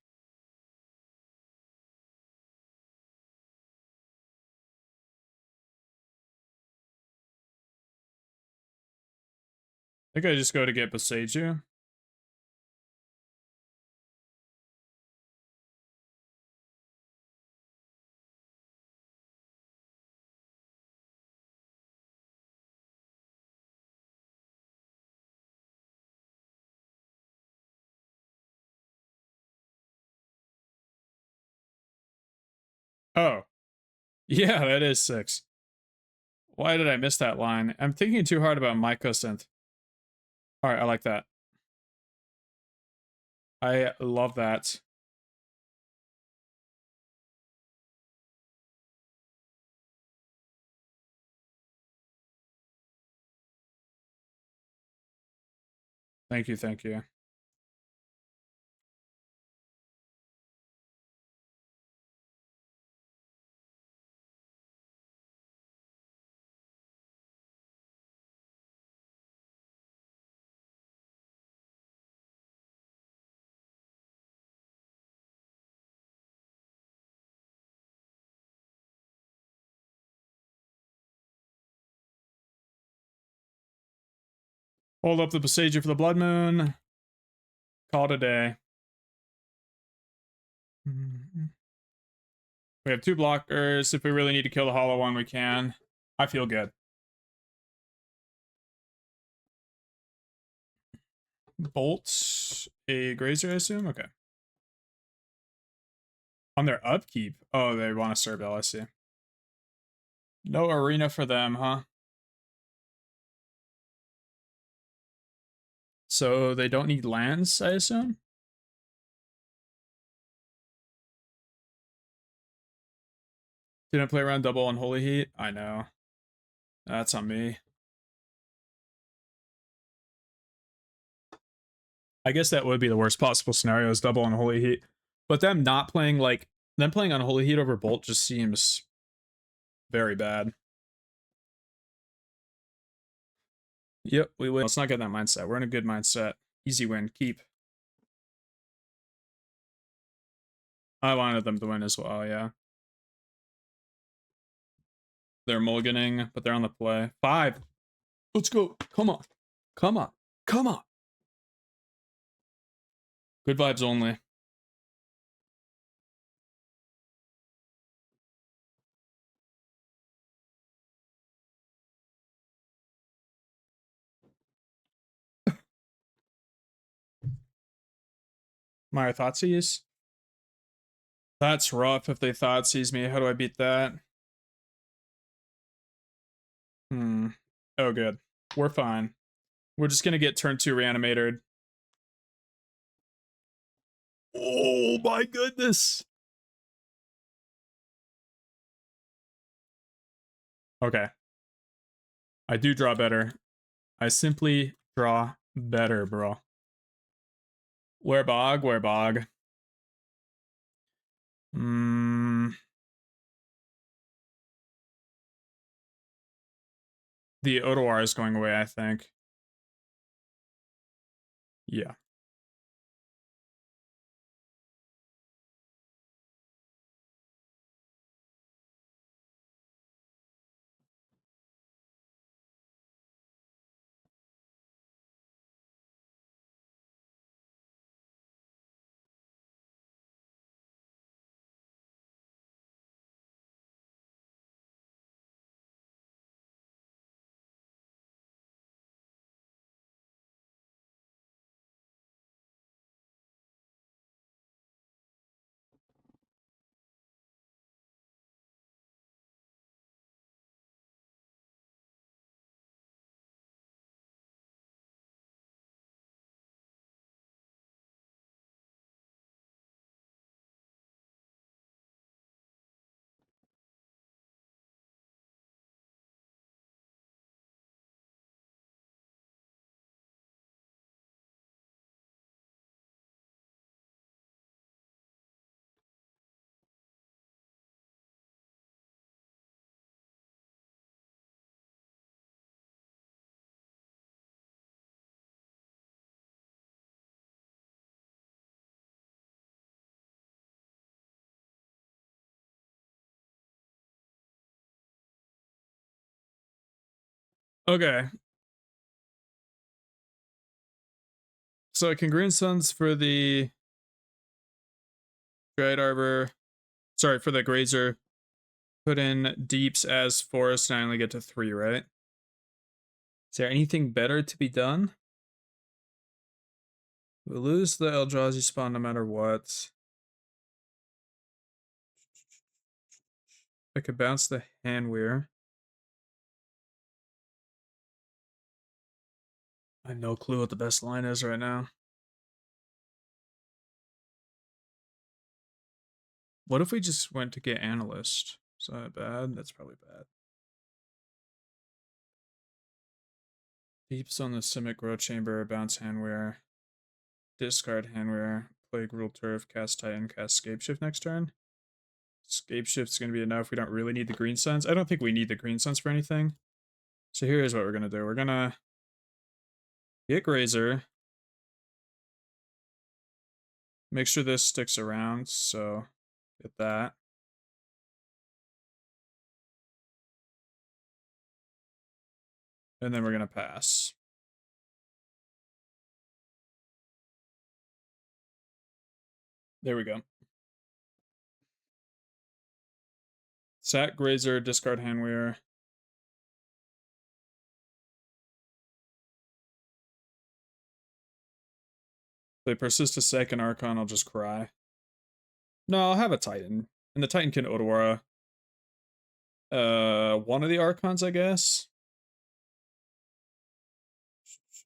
I think I just go to get Boseiju. Oh. Yeah, that is 6. Why did I miss that line? I'm thinking too hard about Mycosynth. Alright, I like that. I love that. Thank you, thank you. Hold up the Boseiju for the Blood Moon. Call it a day. We have 2 blockers. If we really need to kill the hollow one, we can. I feel good. Bolt a Grazer, I assume? Okay. On their upkeep? Oh, they want a Cerebell, I see. No arena for them, huh? So they don't need lands, I assume? Didn't play around double Unholy Heat? I know. That's on me. I guess that would be the worst possible scenario is double Unholy Heat. But them not playing, like, them playing Unholy Heat over Bolt just seems very bad. Yep, we win. Let's not get that mindset. We're in a good mindset. Easy win. Keep. I wanted them to win as well, yeah. They're mulliganing, but they're on the play. 5. Let's go. Come on. Come on. Come on. Good vibes only. My Thoughtseize? That's rough if they Thoughtseize me. How do I beat that? Oh, good. We're fine. We're just gonna get turn 2 reanimated. Oh my goodness. Okay. I do draw better. I simply draw better, bro. Where bog? Where bog? The Odoar is going away, I think. Yeah. Okay. So I can Green Suns for the Dread Arbor. Sorry, for the Grazer. Put in Deeps as Forest and I only get to 3, right? Is there anything better to be done? We'll lose the Eldrazi spawn no matter what. I could bounce the Handweir. I have no clue what the best line is right now. What if we just went to get Analyst? Is that bad? That's probably bad. Deeps on the Simic Grow Chamber, bounce Handweir. Discard Handweir. Play Gruul Turf, cast Titan, cast Scapeshift next turn. Scapeshift's going to be enough. We don't really need the Green Suns. I don't think we need the Green Suns for anything. So here's what we're going to do. We're going to get Grazer. Make sure this sticks around, so get that. And then we're going to pass. There we go. Sack Grazer, discard Handweir. If they persist a second Archon, I'll just cry. No, I'll have a Titan. And the Titan can Odawara. One of the Archons, I guess.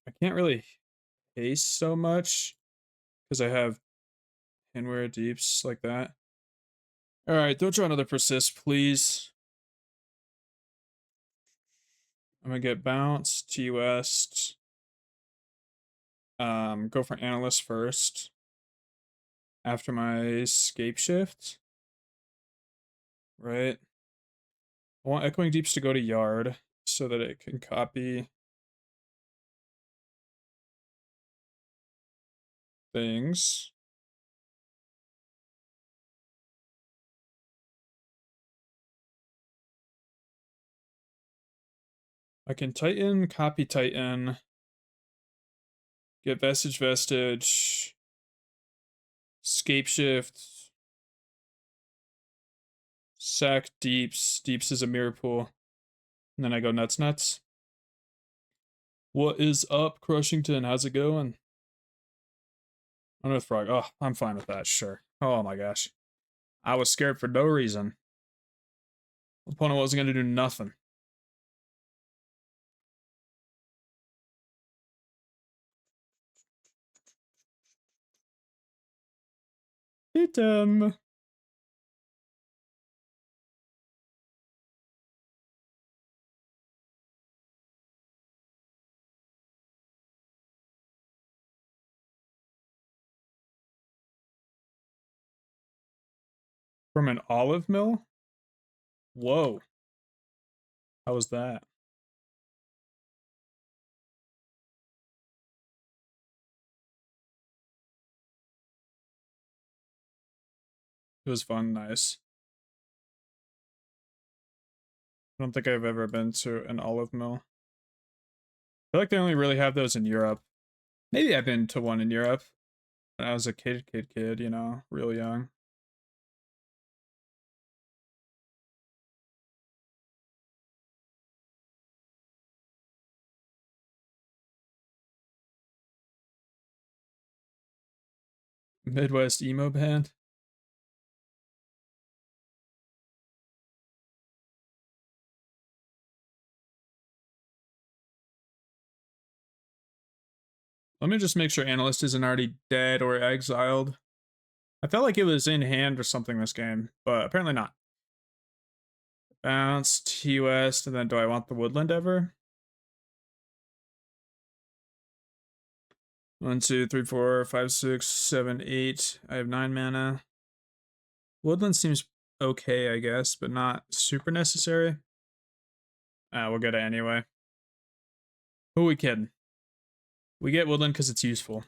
I can't really haste so much because I have handwear deeps like that. All right, don't draw another persist, please. I'm gonna get bounce, T West. Go for analyst first. After my scape shift. Right. I want echoing deeps to go to yard so that it can copy things. I can tighten, copy tighten, get vestige, scape shift, sack deeps. Deeps is a mirror pool. And then I go nuts. What is up, Crushington? How's it going? Unearth Frog. Oh, I'm fine with that, sure. Oh my gosh. I was scared for no reason. Opponent wasn't gonna do nothing. Hit him. From an olive mill? Whoa. How was that? It was fun, nice. I don't think I've ever been to an olive mill. I feel like they only really have those in Europe. Maybe I've been to one in Europe when I was a kid, you know, real young. Midwest emo band. Let me just make sure Analyst isn't already dead or exiled. I felt like it was in hand or something this game, but apparently not. Bounce, T-West, and then do I want the Woodland ever? 1, 2, 3, 4, 5, 6, 7, 8. I have 9 mana. Woodland seems okay, I guess, but not super necessary. We'll get it anyway. Who are we kidding? We get Woodland because it's useful.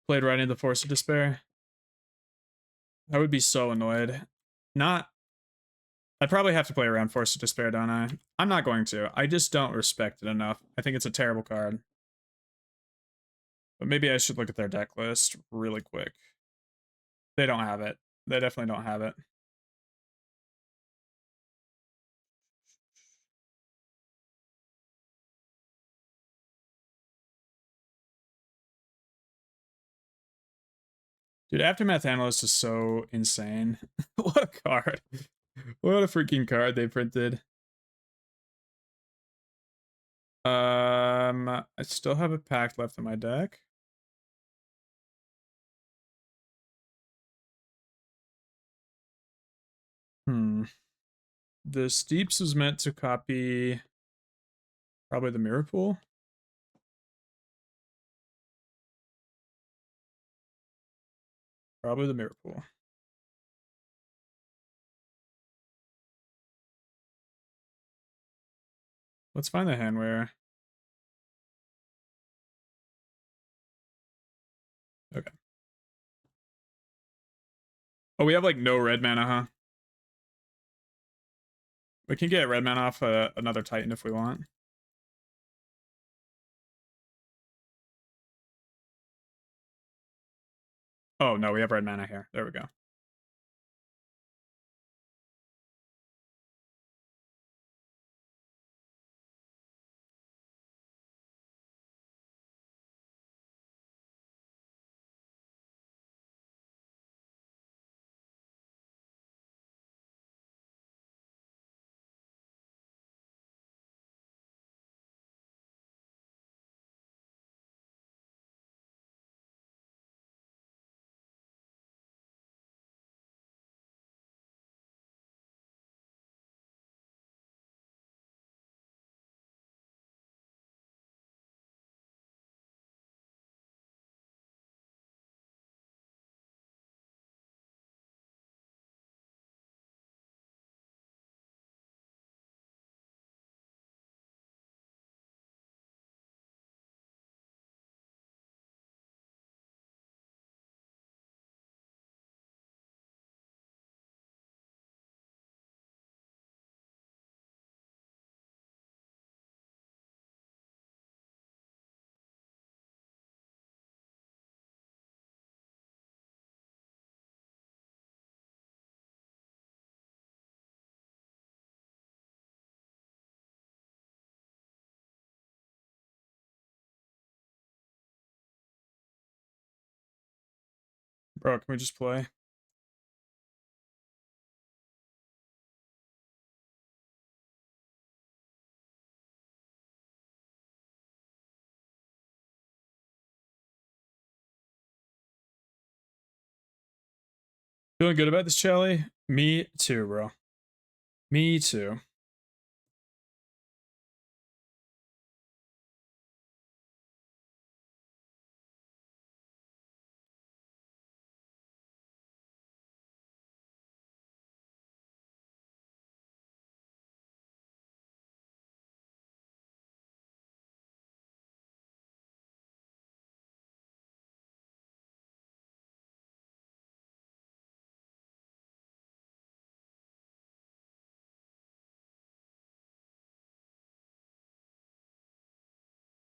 Played right into Force of Despair. I would be so annoyed. Not. I'd probably have to play around Force of Despair, don't I? I'm not going to. I just don't respect it enough. I think it's a terrible card. But maybe I should look at their deck list really quick. They don't have it. They definitely don't have it. Dude, Aftermath Analyst is so insane. What a card. What a freaking card they printed. I still have a pack left in my deck. The Steeps is meant to copy probably the Mirror Pool. Probably the Mirror Pool. Let's find the handwear. Okay. Oh, we have like no red mana, huh? We can get red mana off another Titan if we want. Oh, no, we have red mana here. There we go. Bro, can we just play? Feeling good about this, Charlie? Me too, bro. Me too.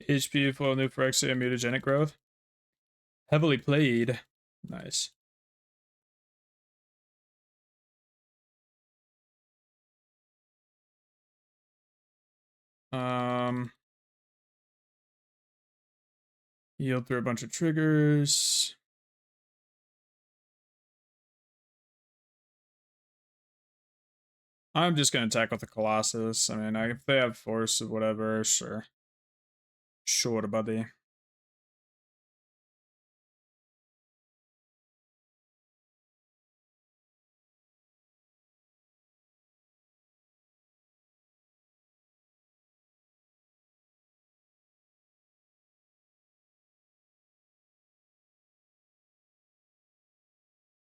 HP full new Phyrexia and mutagenic growth. Heavily played. Nice. Yield through a bunch of triggers. I'm just gonna attack with the Colossus. I mean, if they have force or whatever, sure. Sure, buddy.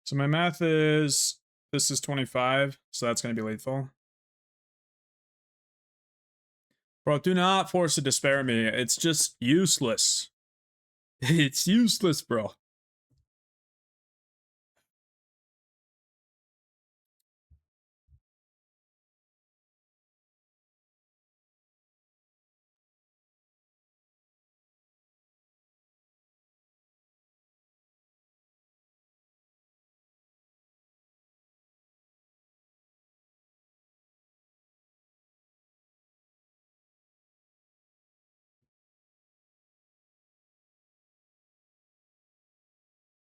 So my math is this is 25, so that's gonna be lethal. Bro, do not force a despair me. It's just useless. It's useless, bro.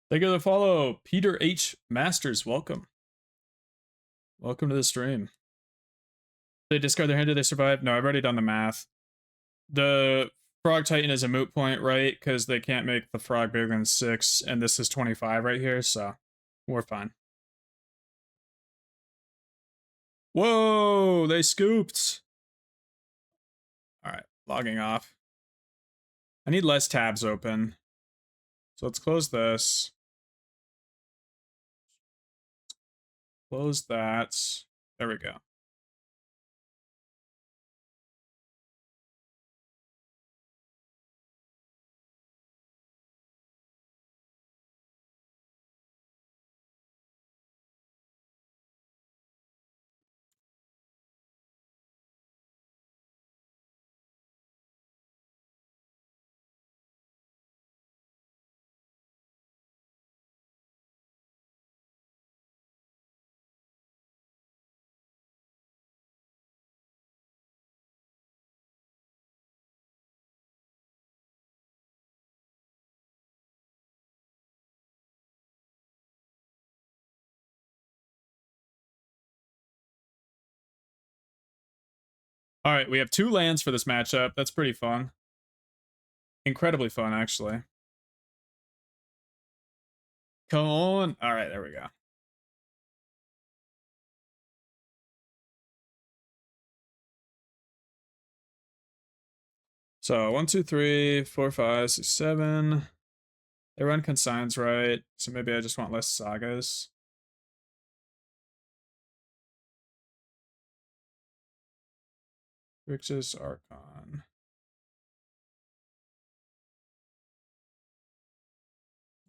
Thank you for the follow. Peter H. Masters, welcome. Welcome to the stream. They discard their hand, do they survive? No, I've already done the math. The Frog Titan is a moot point, right? Because they can't make the frog bigger than 6, and this is 25 right here, so we're fine. Whoa, they scooped. All right, logging off. I need less tabs open. So let's close this. Close that. There we go. All right, we have 2 lands for this matchup. That's pretty fun. Incredibly fun, actually. Come on. All right, there we go. So 1, 2, 3, 4, 5, 6, 7. They run consigns right, so maybe I just want less sagas. Grixis, Archon.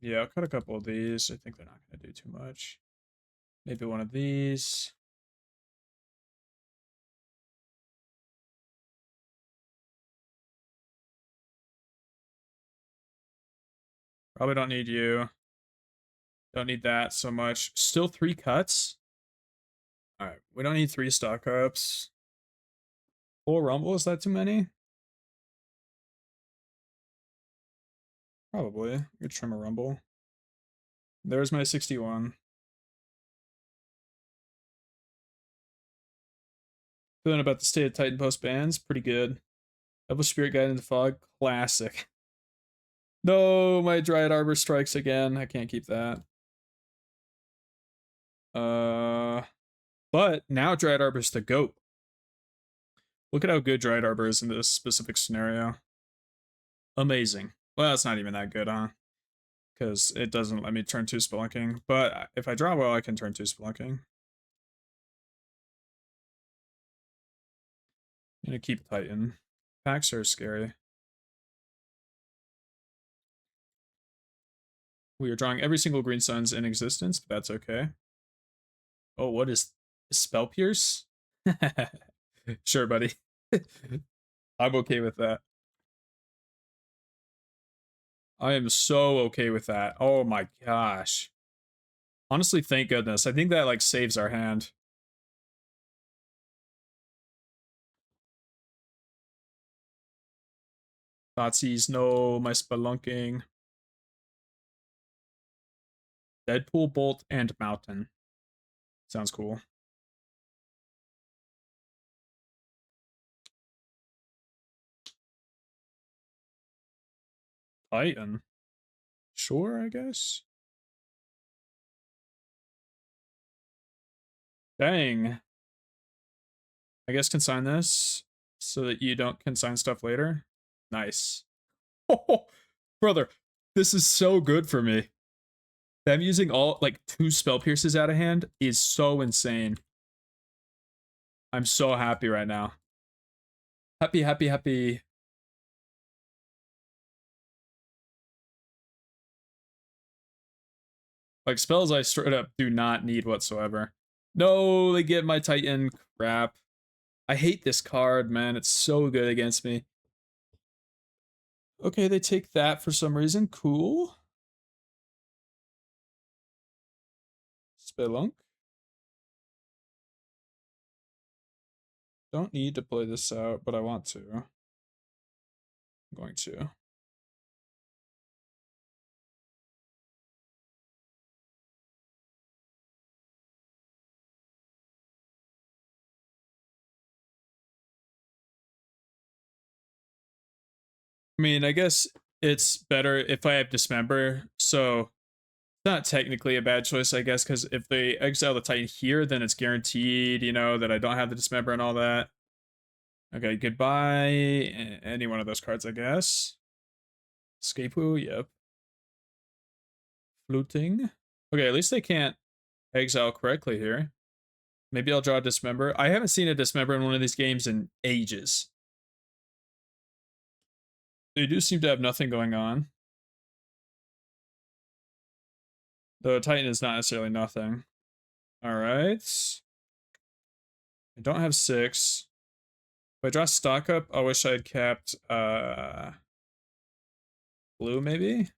Yeah, I'll cut a couple of these. I think they're not going to do too much. Maybe one of these. Probably don't need you. Don't need that so much. Still 3 cuts? Alright, we don't need 3 stock ups. 4 rumble, is that too many? Probably. We could trim a rumble. There's my 61. Feeling about the state of Titan post bans? Pretty good. Double Spirit Guide in the Fog? Classic. No, my Dryad Arbor strikes again. I can't keep that. But now Dryad Arbor's the GOAT. Look at how good Dryad Arbor is in this specific scenario. Amazing. Well, it's not even that good, huh? Because it doesn't let me turn 2 Spelunking. But if I draw well, I can turn 2 Spelunking. I'm gonna keep Titan. Packs are scary. We are drawing every single green suns in existence, but that's okay. Oh, what is Spell Pierce? Sure, buddy. I'm okay with that. I am so okay with that. Oh my gosh. Honestly, thank goodness. I think that like saves our hand. Nazis, no, my Spelunking. Deadpool, Bolt, and Mountain. Sounds cool. Titan. Sure, I guess. Dang. I guess consign this so that you don't consign stuff later. Nice. Oh, brother, this is so good for me. Them using all like 2 spell pierces out of hand is so insane. I'm so happy right now. Happy, happy, happy. Like spells I straight up do not need whatsoever. No, they get my Titan. Crap. I hate this card, man. It's so good against me. Okay, they take that for some reason. Cool. Spelunk. Don't need to play this out, but I want to. I'm going to. I mean, I guess it's better if I have Dismember, so it's not technically a bad choice, I guess, because if they exile the Titan here, then it's guaranteed, you know, that I don't have the Dismember and all that. Okay, goodbye. Any one of those cards, I guess. Scapu, yep. Fluting. Okay, at least they can't exile correctly here. Maybe I'll draw a Dismember. I haven't seen a Dismember in one of these games in ages. They do seem to have nothing going on. The Titan is not necessarily nothing. Alright. I don't have 6. If I draw stock up, I wish I had kept blue maybe?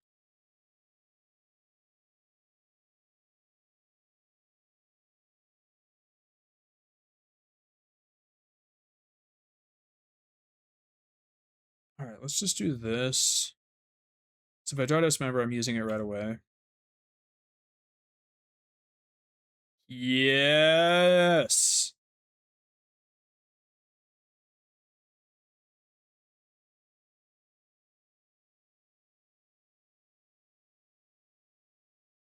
Alright, let's just do this. So if I draw Dismember, I'm using it right away. Yes!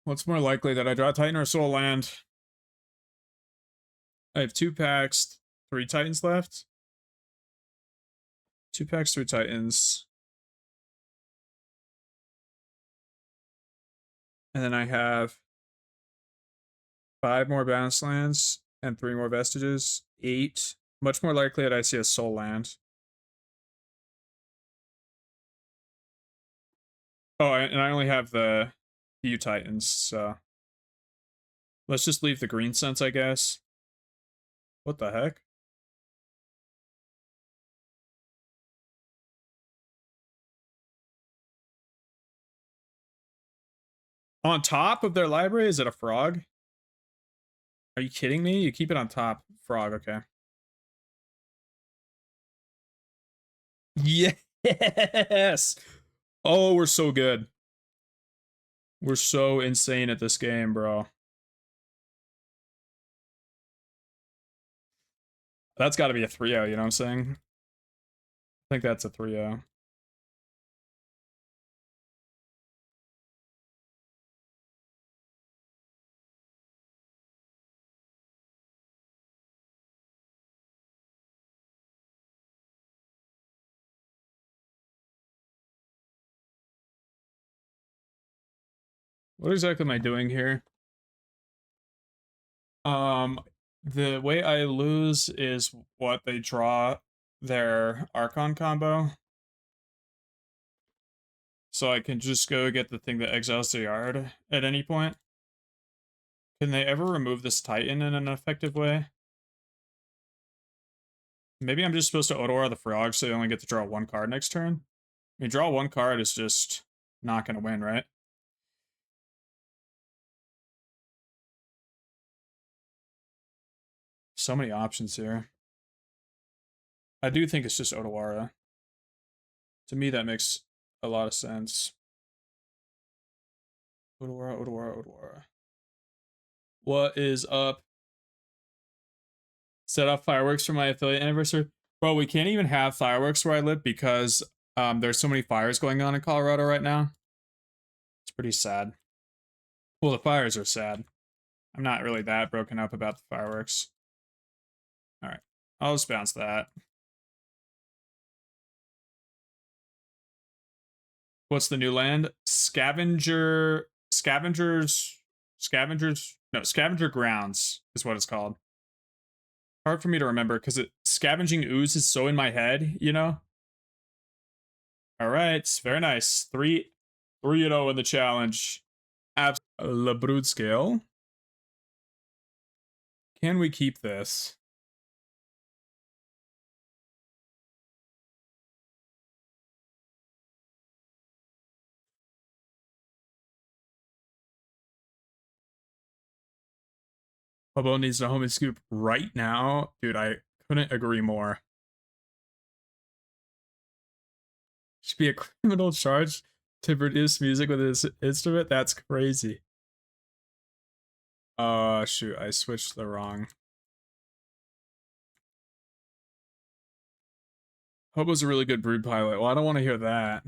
What's more likely, that I draw Titan or Soul Land? I have 2 packs, 3 Titans left. 2 packs, 3 Titans. And then I have 5 more Bounce Lands and 3 more Vestiges. 8. Much more likely that I see a Soul Land. Oh, and I only have the few Titans, so let's just leave the green sense, I guess. What the heck? On top of their library? Is it a frog? Are you kidding me? You keep it on top. Frog, okay. Yes! Oh, we're so good. We're so insane at this game, bro. That's got to be a 3-0, you know what I'm saying? I think that's a 3-0. What exactly am I doing here? The way I lose is what they draw their Archon combo. So I can just go get the thing that exiles the yard at any point. Can they ever remove this Titan in an effective way? Maybe I'm just supposed to Odor the Frog so they only get to draw one card next turn? I mean, draw one card is just not going to win, right? So many options here. I do think it's just Odawara. To me, that makes a lot of sense. Odawara, Odawara, Odawara. What is up? Set off fireworks for my affiliate anniversary. Bro, we can't even have fireworks where I live because there's so many fires going on in Colorado right now. It's pretty sad. Well, the fires are sad. I'm not really that broken up about the fireworks. All right, I'll just bounce that. What's the new land? Scavenger Grounds is what it's called. Hard for me to remember because Scavenging Ooze is so in my head, you know? All right, very nice. 3-0 in the challenge. Le Broodscale. Can we keep this? Hobo needs a homing scoop right now. Dude, I couldn't agree more. Should be a criminal charge to produce music with this instrument? That's crazy. Shoot, I switched the wrong. Hobo's a really good brood pilot. Well, I don't want to hear that.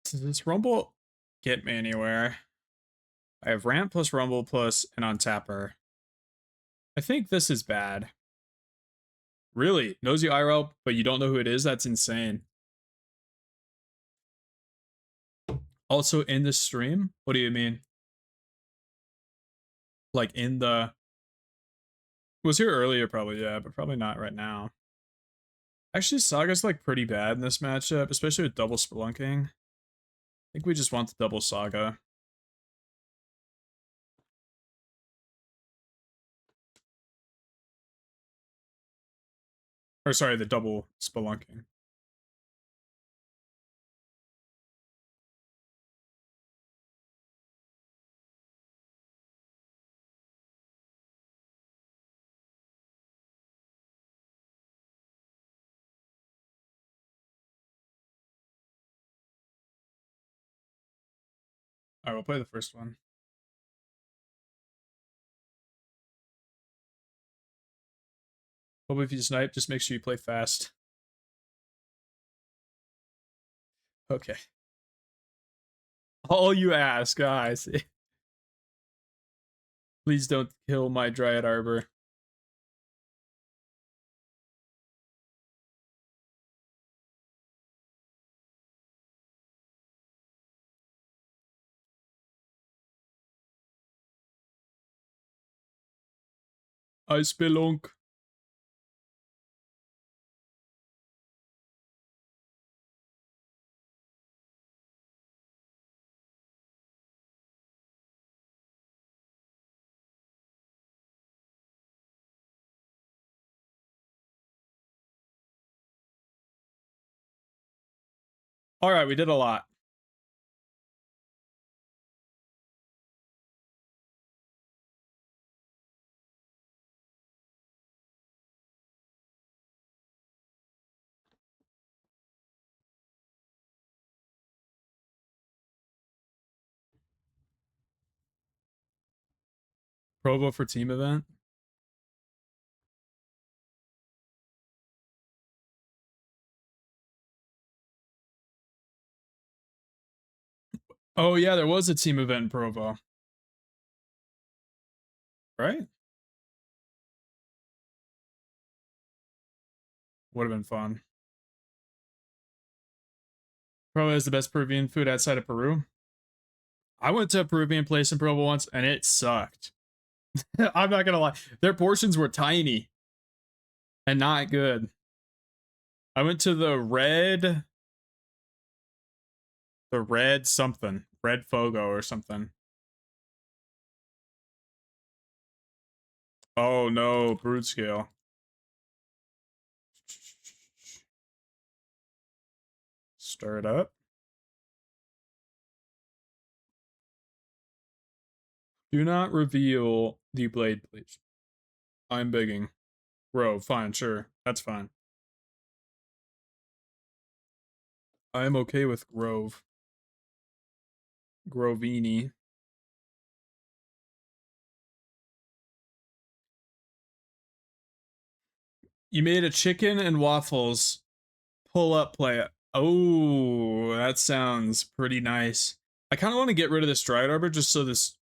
Does this Rumble get me anywhere? I have Ramp plus Rumble plus an Untapper. I think this is bad. Really? Nosy IRL, but you don't know who it is? That's insane. Also in the stream? What do you mean? Like in the... Was here earlier probably, yeah, but probably not right now. Actually, Saga's like pretty bad in this matchup, especially with double Spelunking. I think we just want the double Saga. Or sorry, the double Spelunking. Alright, we'll play the first one. Hope if you snipe, just make sure you play fast. Okay. All you ask, guys. Please don't kill my Dryad Arbor. I spelunk. Alright, we did a lot. Provo for team event. Oh yeah, there was a team event in Provo. Right? Would have been fun. Provo is the best Peruvian food outside of Peru. I went to a Peruvian place in Provo once and it sucked. I'm not gonna lie. Their portions were tiny and not good. I went to the red something, red Fogo or something. Oh no, Broodscale. Stir it up. Do not reveal the blade, please. I'm begging. Bro, fine, sure. That's fine. I am okay with Grove. Grovini. You made a chicken and waffles pull up play. Oh, that sounds pretty nice. I kind of want to get rid of this Dryad Arbor just so this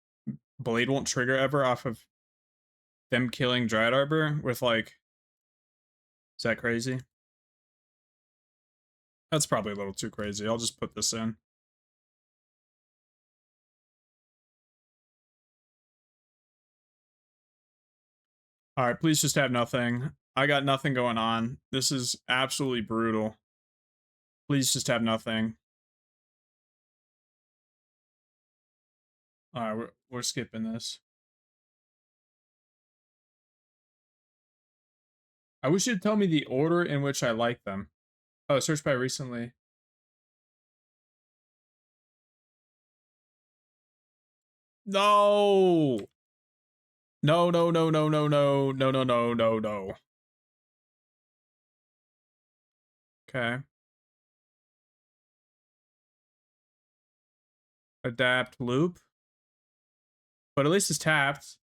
blade won't trigger ever off of them killing Dryad Arbor with like... Is that crazy? That's probably a little too crazy. I'll just put this in. Alright, please just have nothing. I got nothing going on. This is absolutely brutal. Please just have nothing. Alright, we're skipping this. I wish you'd tell me the order in which I like them. Oh, search by recently. No! No, no, no, no, no, no, no, no, no, no, no. Okay. Adapt loop. But at least it's tapped.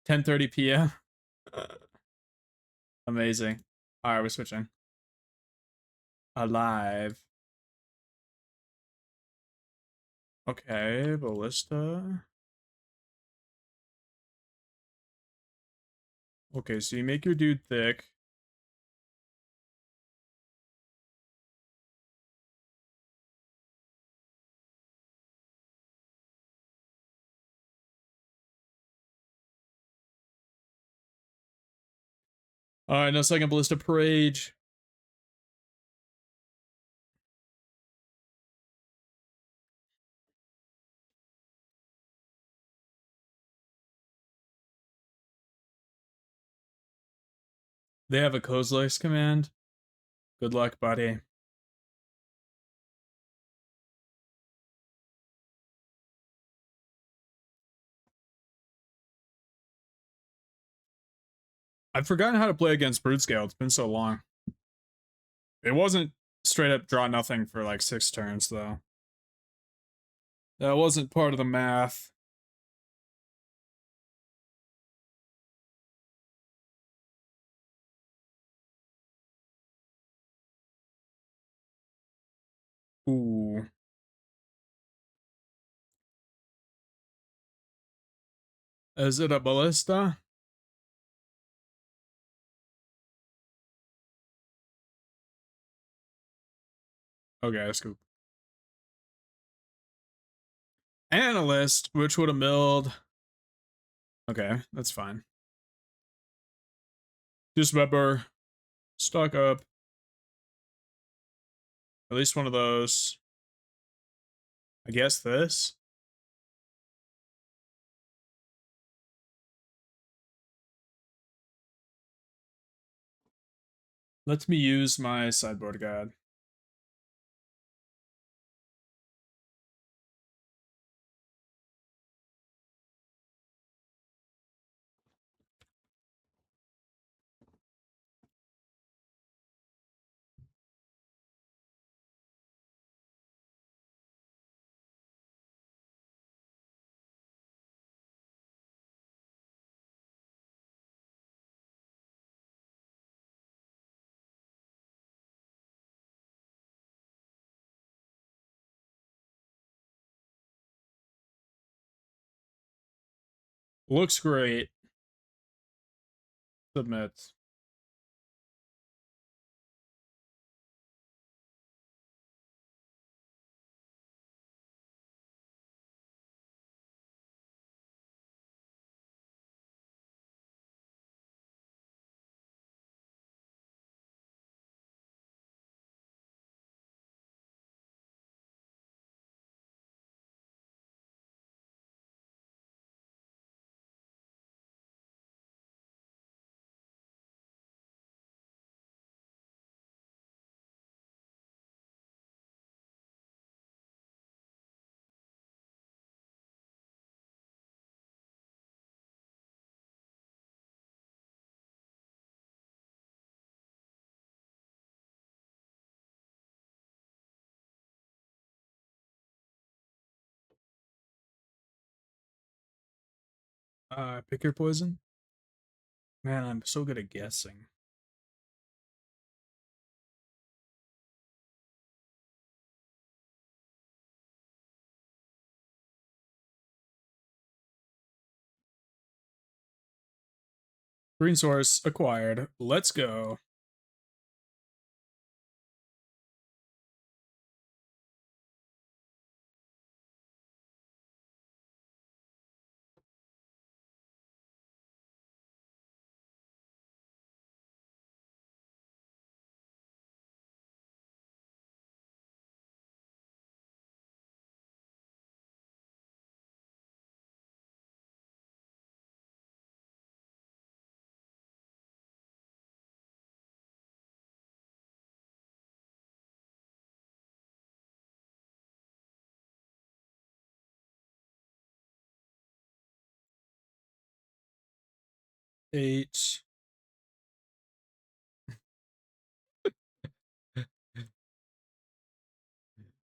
10:30 p.m. Amazing. Alright, we're switching. Alive. Okay, ballista. Okay, so you make your dude thick. Alright, no second ballista parade. They have a Kozlex command. Good luck, buddy. I've forgotten how to play against Broodscale. It's been so long. It wasn't straight up draw nothing for like 6 turns, though. That wasn't part of the math. Ooh. Is it a ballista? Okay, scoop. Analyst, which would have milled. Okay, that's fine. Dismember. Stock up. At least one of those. I guess this. Let me use my sideboard guide. Looks great. Submit. Pick your poison. Man, I'm so good at guessing. Green source acquired. Let's go. Eight.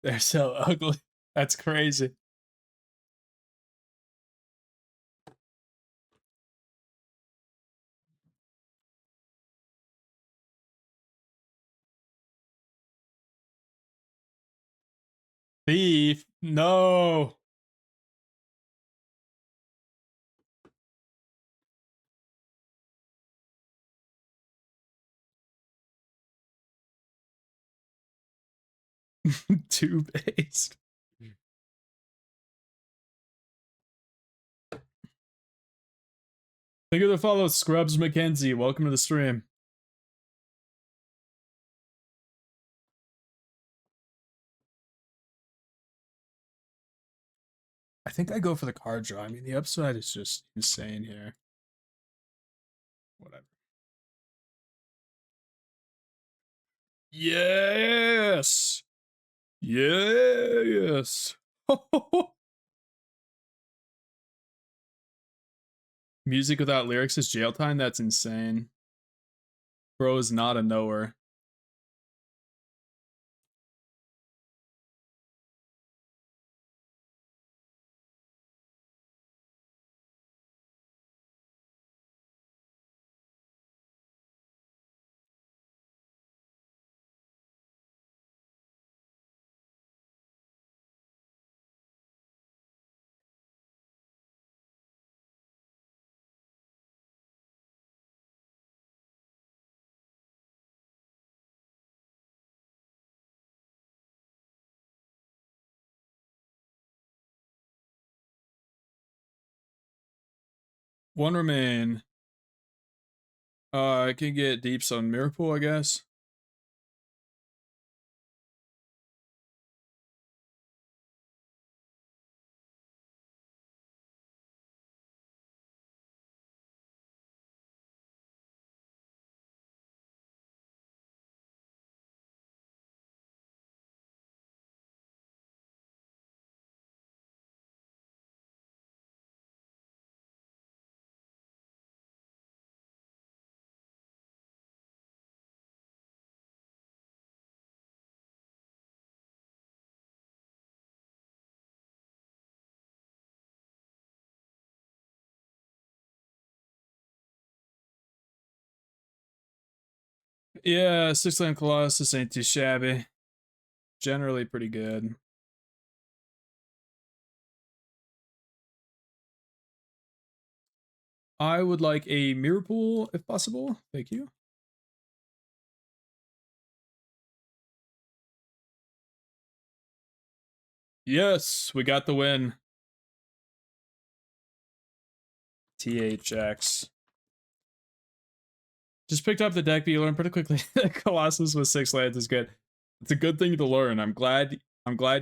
They're so ugly. That's crazy. Thief. No. Two based. Thank you for the follow, Scrubs McKenzie. Welcome to the stream. I think I go for the card draw. I mean, the upside is just insane here. Whatever. Yes. Yes. Music without lyrics is jail time? That's insane. Bro is not a knower. One remain. I can get deeps on Mirror Pool, I guess. Yeah, 6-land Colossus ain't too shabby. Generally pretty good. I would like a mirror pool if possible. Thank you. Yes, we got the win. THX. Just picked up the deck, but you learn pretty quickly that Colossus with 6 lands is good. It's a good thing to learn. I'm glad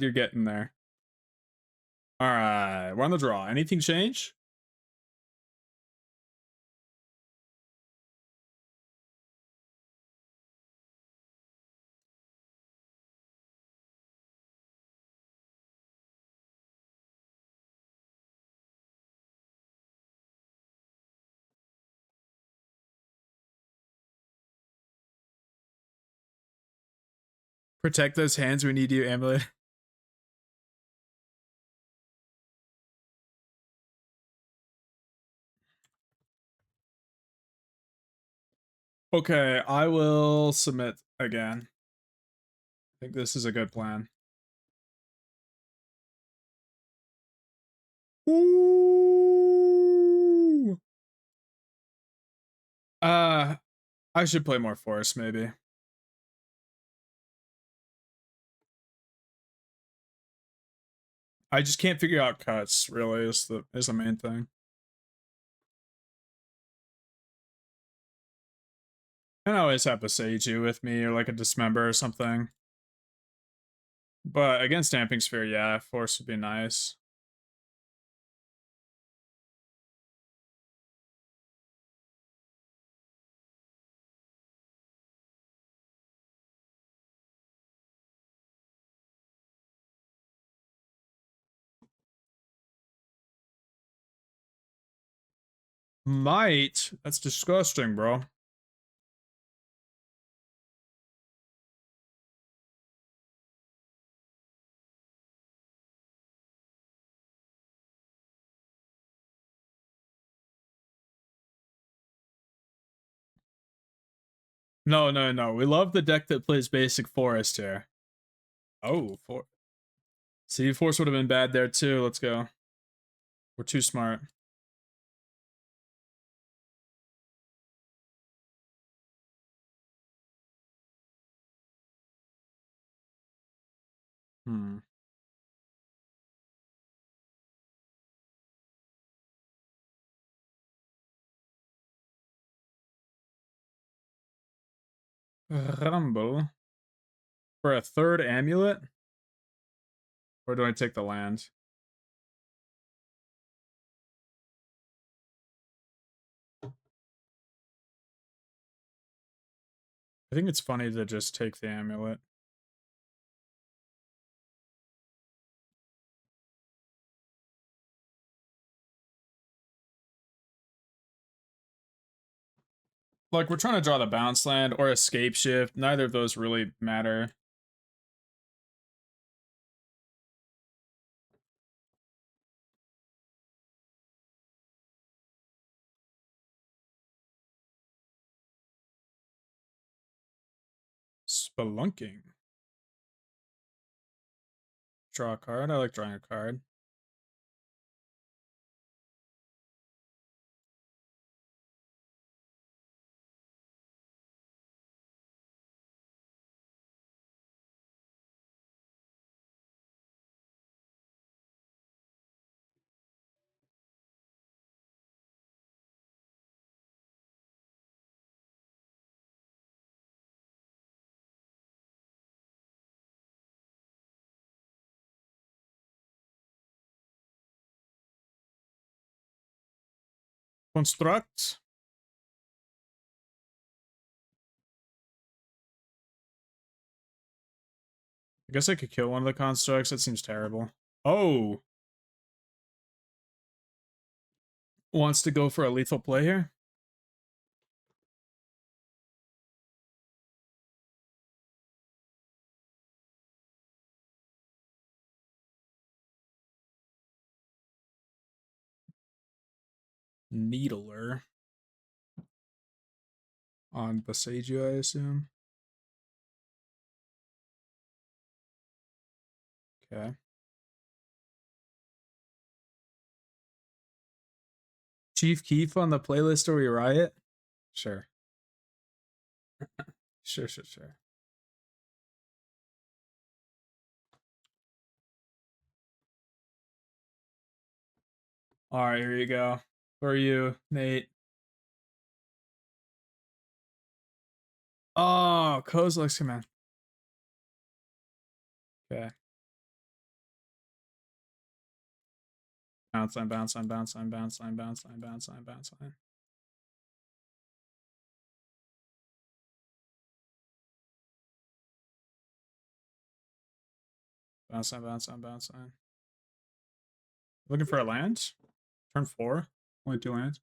you're getting there. Alright, we're on the draw. Anything change? Protect those hands, we need you, Amulet. Okay, I will submit again. I think this is a good plan. Ooh. I should play more force, maybe. I just can't figure out cuts, really, is the main thing. And I always have a Seiju with me, or like a Dismember or something. But against Stamping Sphere, yeah, force would be nice. Might? That's disgusting, bro. No, no, no. We love the deck that plays basic forest here. Oh, See, force would have been bad there too. Let's go. We're too smart. Hmm. Rumble. For a third amulet? Or do I take the land? I think it's funny to just take the amulet. Like, we're trying to draw the bounce land or escape shift. Neither of those really matter. Spelunking. Draw a card. I like drawing a card. Construct. I guess I could kill one of the constructs. That seems terrible. Oh! Wants to go for a lethal play here? Needler. On Boseiju, I assume. Okay. Chief Keef on the playlist or we riot? Sure. Sure. All right, here you go. For you, Nate. Oh, Kozilek's command. Okay. Bounce line. Bounce line. Bounce line. Bounce line. Bounce line. Bounce line. Bounce line. Bounce line. Bounce line. Bounce line. Looking for a land? Turn 4. Only 2 lands.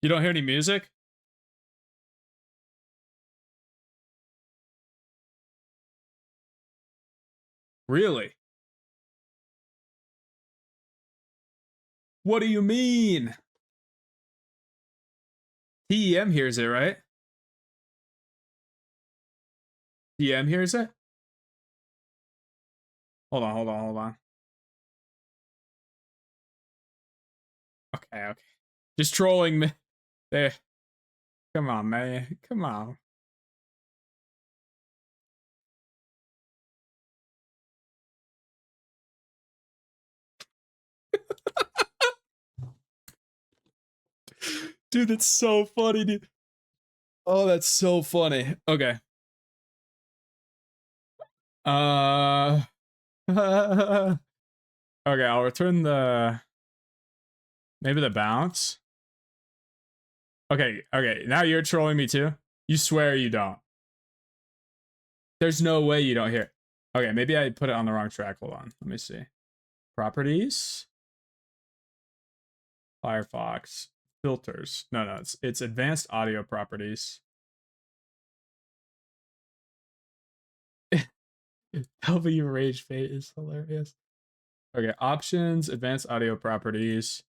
You don't hear any music? Really? What do you mean? TEM hears it, right? TEM hears it? Hold on. Okay. Just trolling me. There. Come on, man. Come on. Dude, that's so funny, dude. Oh, that's so funny. Okay. Okay, I'll return the maybe the bounce. Okay. Now you're trolling me too. You swear you don't. There's no way you don't hear. Okay, maybe I put it on the wrong track. Hold on. Let me see. Properties. Firefox. Filters. No, it's advanced audio properties. W Rage Fate is hilarious. Okay, options, advanced audio properties.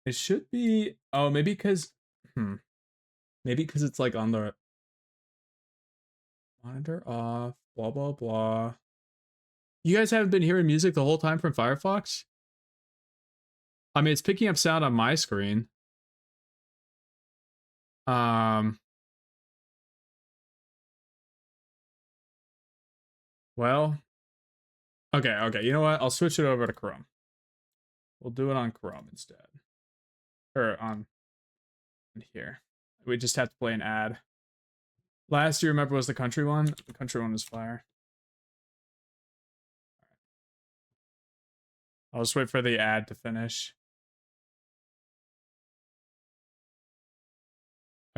It should be maybe because maybe because it's like on the monitor off, blah blah. You guys haven't been hearing music the whole time from Firefox? I mean, it's picking up sound on my screen. Well, okay. You know what? I'll switch it over to Chrome. We'll do it on Chrome instead. Or on here. We just have to play an ad. Last year, remember, was the country one? The country one was fire. I'll just wait for the ad to finish.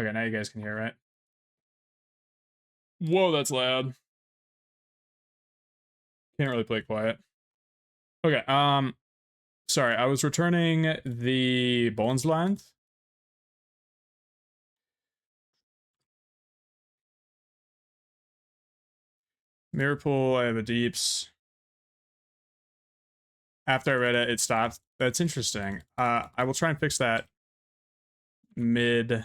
Okay, now you guys can hear, right? Whoa, that's loud. Can't really play quiet. Okay, sorry, I was returning the Bones land. Mirror pool, I have a deeps. After I read it, it stopped. That's interesting. I will try and fix that mid.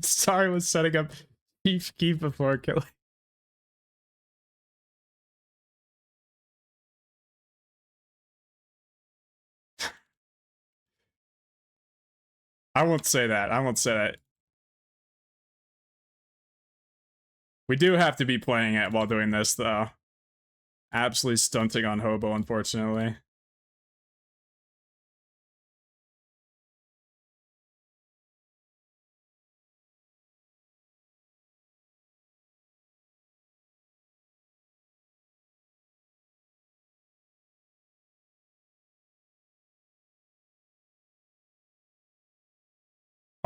Sorry, was setting up keep before killing. I won't say that. We do have to be playing it while doing this, though. Absolutely stunting on Hobo, unfortunately.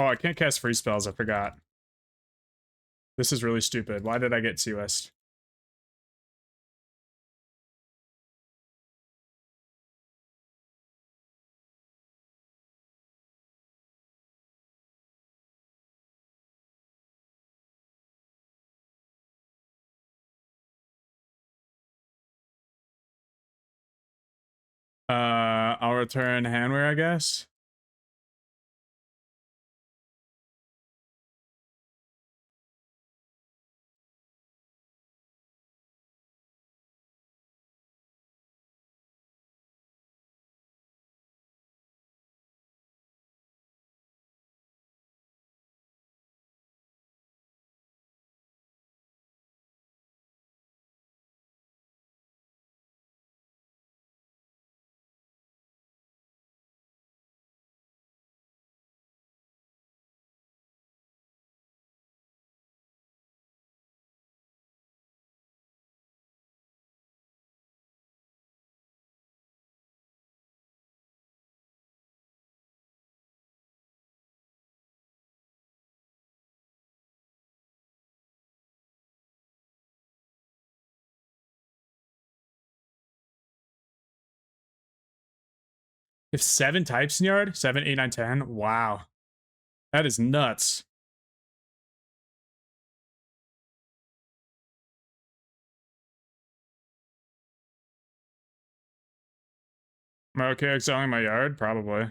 Oh, I can't cast free spells, I forgot. This is really stupid. Why did I get CUS? I'll return handwear, I guess. If 7 types in yard, 7, 8, 9, 10. Wow. That is nuts. Am I okay exiling my yard? Probably.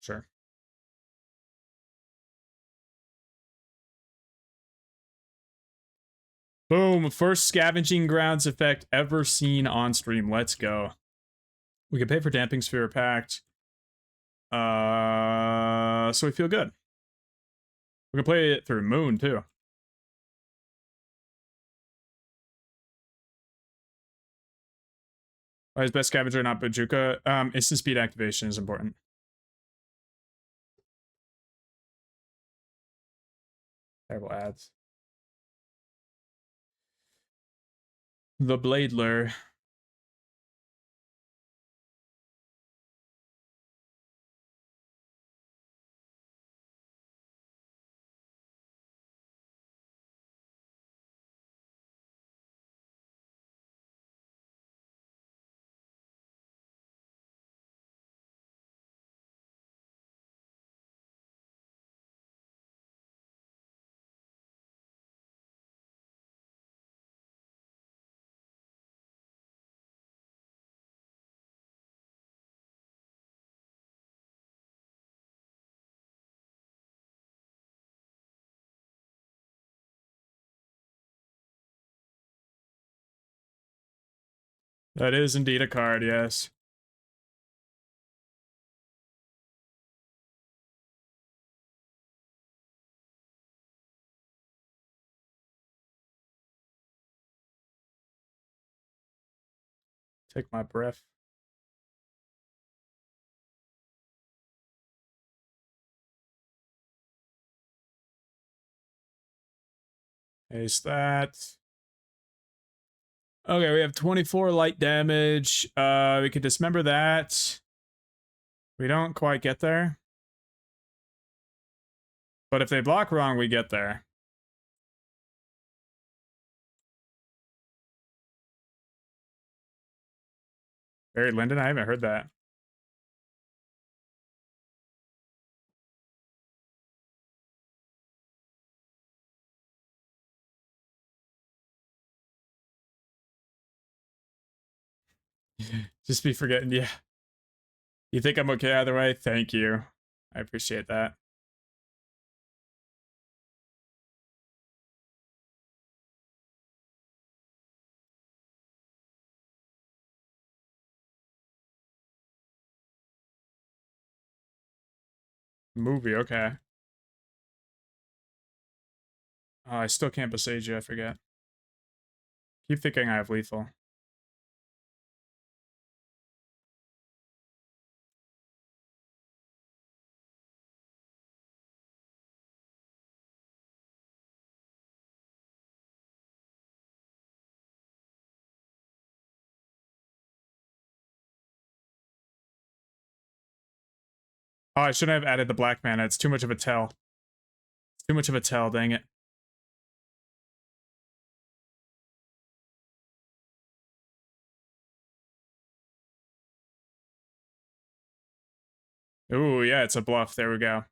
Sure. Boom. First scavenging grounds effect ever seen on stream. Let's go. We can pay for Damping Sphere Pact. So we feel good. We can play it through Moon, too. Why is best scavenger not Bajuka? Instant speed activation is important. Terrible ads. The Bladler. That is indeed a card, yes. Take my breath. Ace that. Okay, we have 24 light damage. We could dismember that. We don't quite get there. But if they block wrong, we get there. Barry Lyndon? I haven't heard that. Just be forgetting, yeah. You think I'm okay either way? Thank you. I appreciate that. Movie, okay. Oh, I still can't besage you, I forget. Keep thinking I have lethal. Oh, I shouldn't have added the black mana. It's too much of a tell. It's too much of a tell, dang it. Ooh, yeah, it's a bluff. There we go.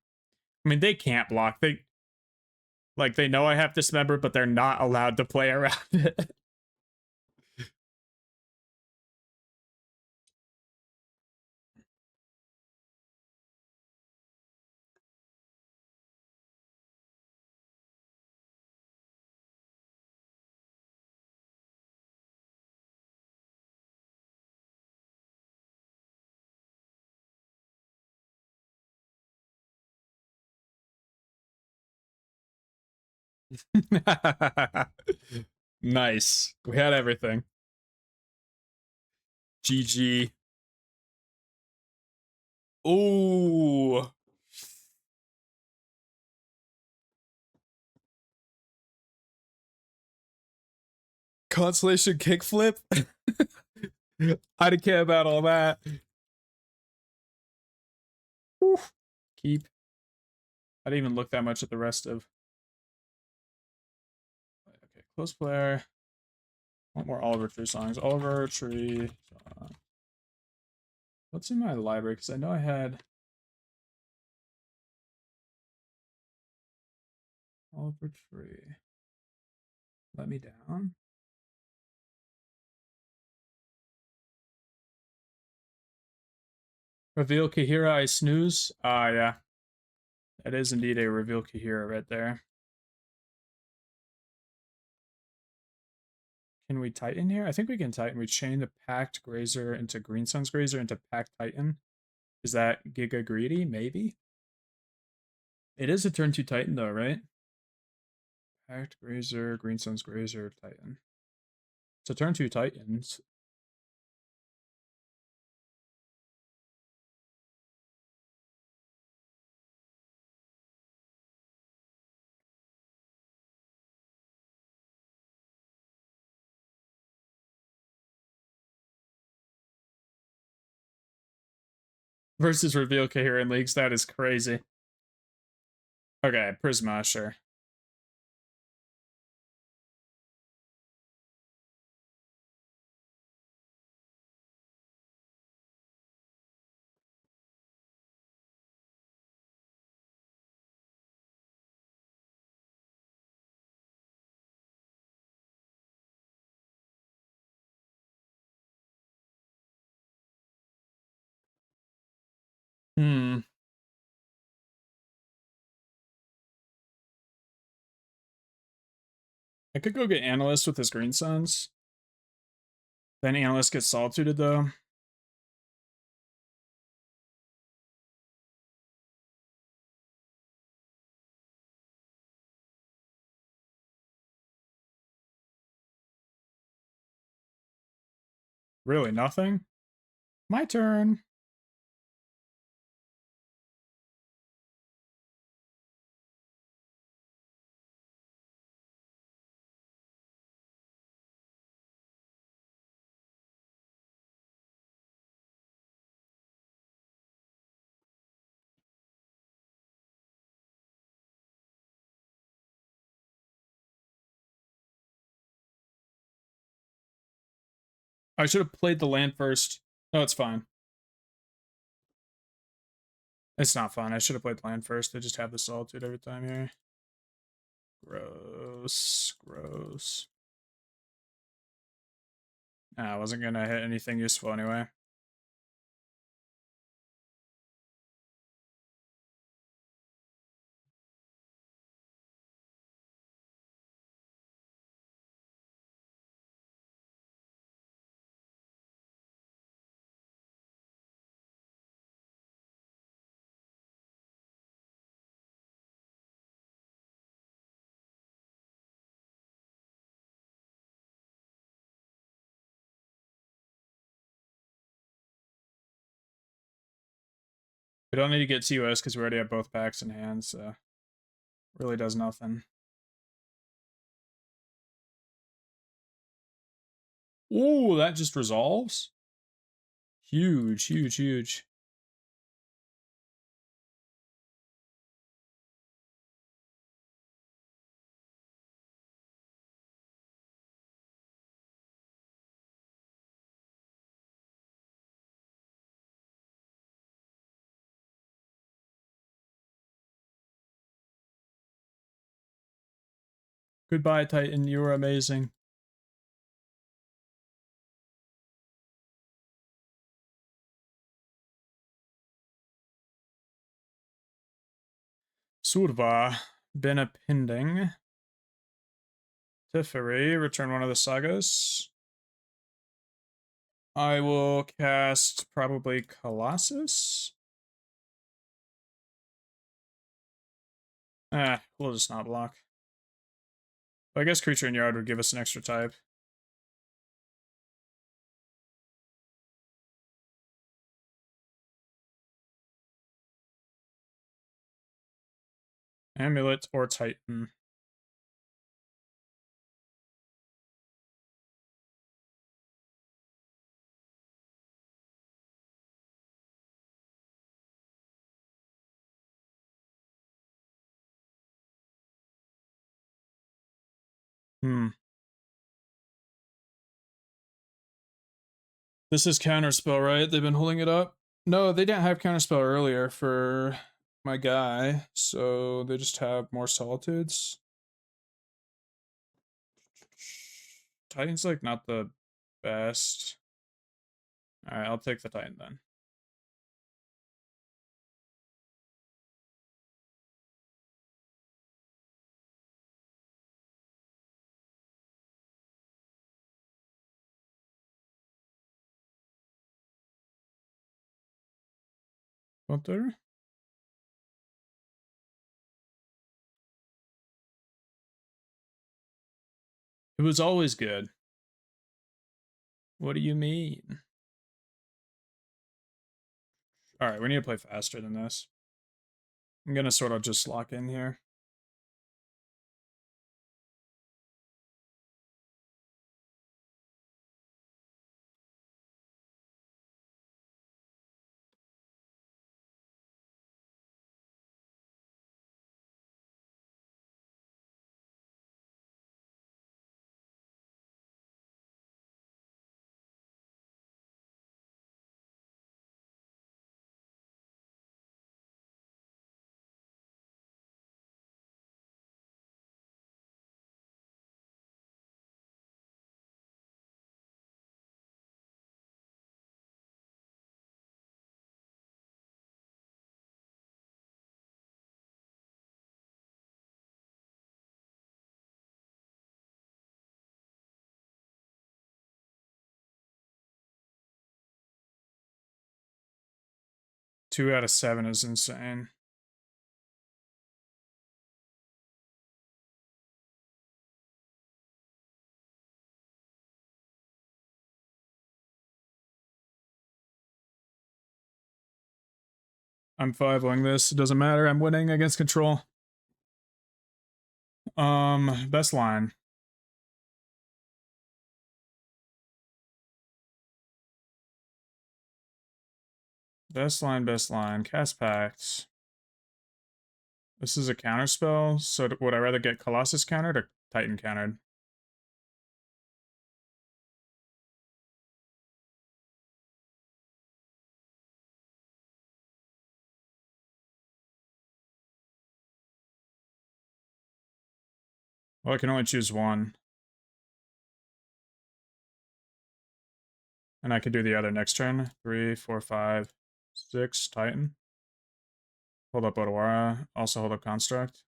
I mean, they can't block. They know I have Dismember, but they're not allowed to play around it. Nice. We had everything. GG. Ooh. Constellation kickflip? I didn't care about all that. Whew. Keep. I didn't even look that much at the rest of. Okay, close player. Want more Oliver Tree songs. Oliver Tree song. What's in my library? Because I know I had Oliver Tree. Let me down. Reveal Kahira, I snooze. Ah, yeah. That is indeed a Reveal Kahira right there. Can we Titan here? I think we can Titan. We chain the Pact Grazer into Green Sun's Grazer into Pact Titan. Is that Giga Greedy? Maybe? It is a turn 2 Titan though, right? Pact Grazer, Green Sun's Grazer, Titan. It's a turn 2 Titans. Versus Reveal Kahira in leagues. That is crazy. Okay, Prisma, sure. Hmm. I could go get Analyst with his Green Suns. Then Analyst gets Solitude though. Really nothing? My turn. I should have played the land first. No, it's fine. It's not fun. I should have played land first. They just have the Solitude every time here. Gross. Gross. I wasn't gonna hit anything useful anyway. We don't need to get TOS because we already have both packs in hand, so really does nothing. Ooh, that just resolves? Huge, huge, huge. Goodbye, Titan. You were amazing. Surva. Been appending. Teferi. Return one of the sagas. I will cast probably Colossus. We'll just not block. I guess creature in yard would give us an extra type. Amulet or Titan. This is counterspell, right? They've been holding it up. No, they didn't have counterspell earlier for my guy, so they just have more solitudes. Titan's like not the best. Alright, I'll take the Titan then. What there? It was always good. What do you mean? Alright, we need to play faster than this. I'm gonna sort of just lock in here. Two out of 7 is insane. I'm 5-0ing this. It doesn't matter. I'm winning against control. Best line. Best line. Cast Pact. This is a counter spell, so would I rather get Colossus countered or Titan countered? Well, I can only choose one. And I could do the other next turn. 3, 4, 5, 6, Titan. Hold up Otawara. Also hold up Construct.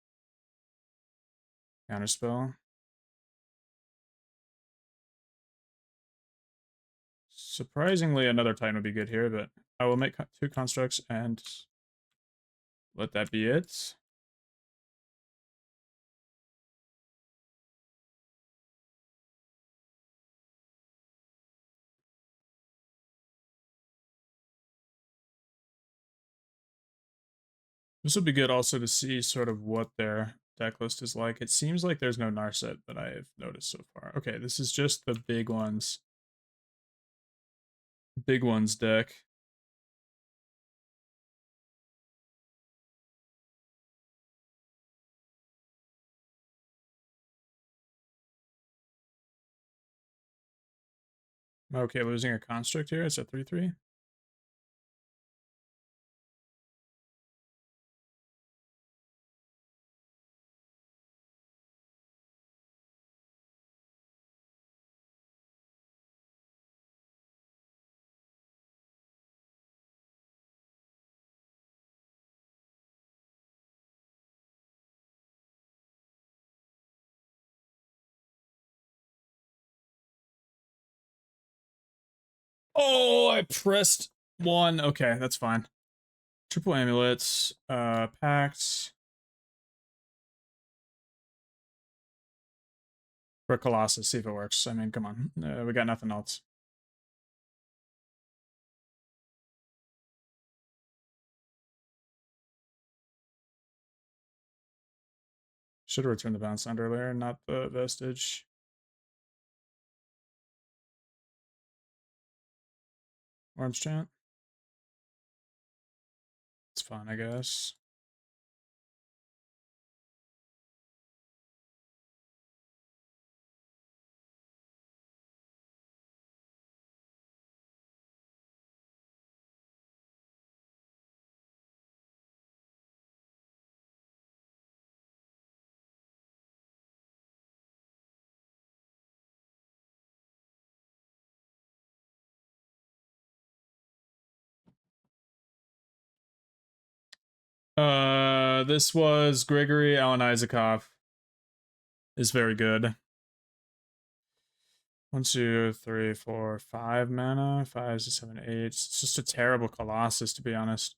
Counterspell. Surprisingly, another Titan would be good here, but I will make 2 constructs and let that be it. This would be good also to see sort of what their deck list is like. It seems like there's no Narset that I have noticed so far. Okay, this is just the big ones. Big ones deck. Okay, losing a construct here. It's a 3/3. Oh, I pressed one. Okay, that's fine. Triple amulets, packs. For Colossus, see if it works. I mean, come on. We got nothing else. Should have returned the bounce sound earlier, not the vestige. Orange chant. It's fine, I guess. This was Grigory Alan Isakov. Is very good. 1, 2, 3, 4, 5 mana. 5, 6, 7, 8. It's just a terrible Colossus, to be honest.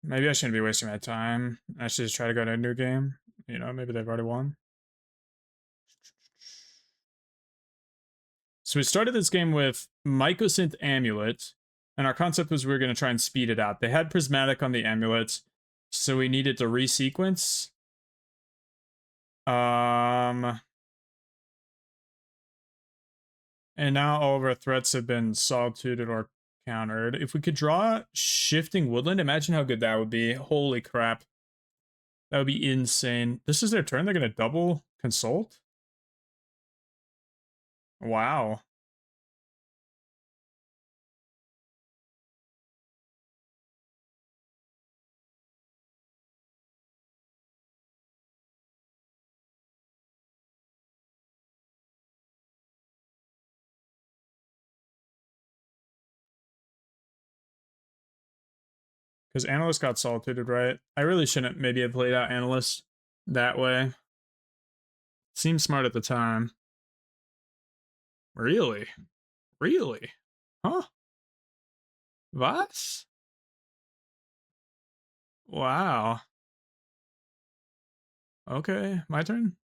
Maybe I shouldn't be wasting my time. I should just try to go to a new game. You know, maybe they've already won. So we started this game with Mycosynth Amulet, and our concept was we were going to try and speed it out. They had Prismatic on the amulet, so we needed to resequence. And now all of our threats have been solituted or countered. If we could draw Shifting Woodland, imagine how good that would be. Holy crap. That would be insane. This is their turn. They're going to double consult? Wow. Because Analyst got solituted, right? I really shouldn't maybe have played out Analyst that way. Seemed smart at the time. Really? Really? Huh? Was? Wow. Okay, my turn?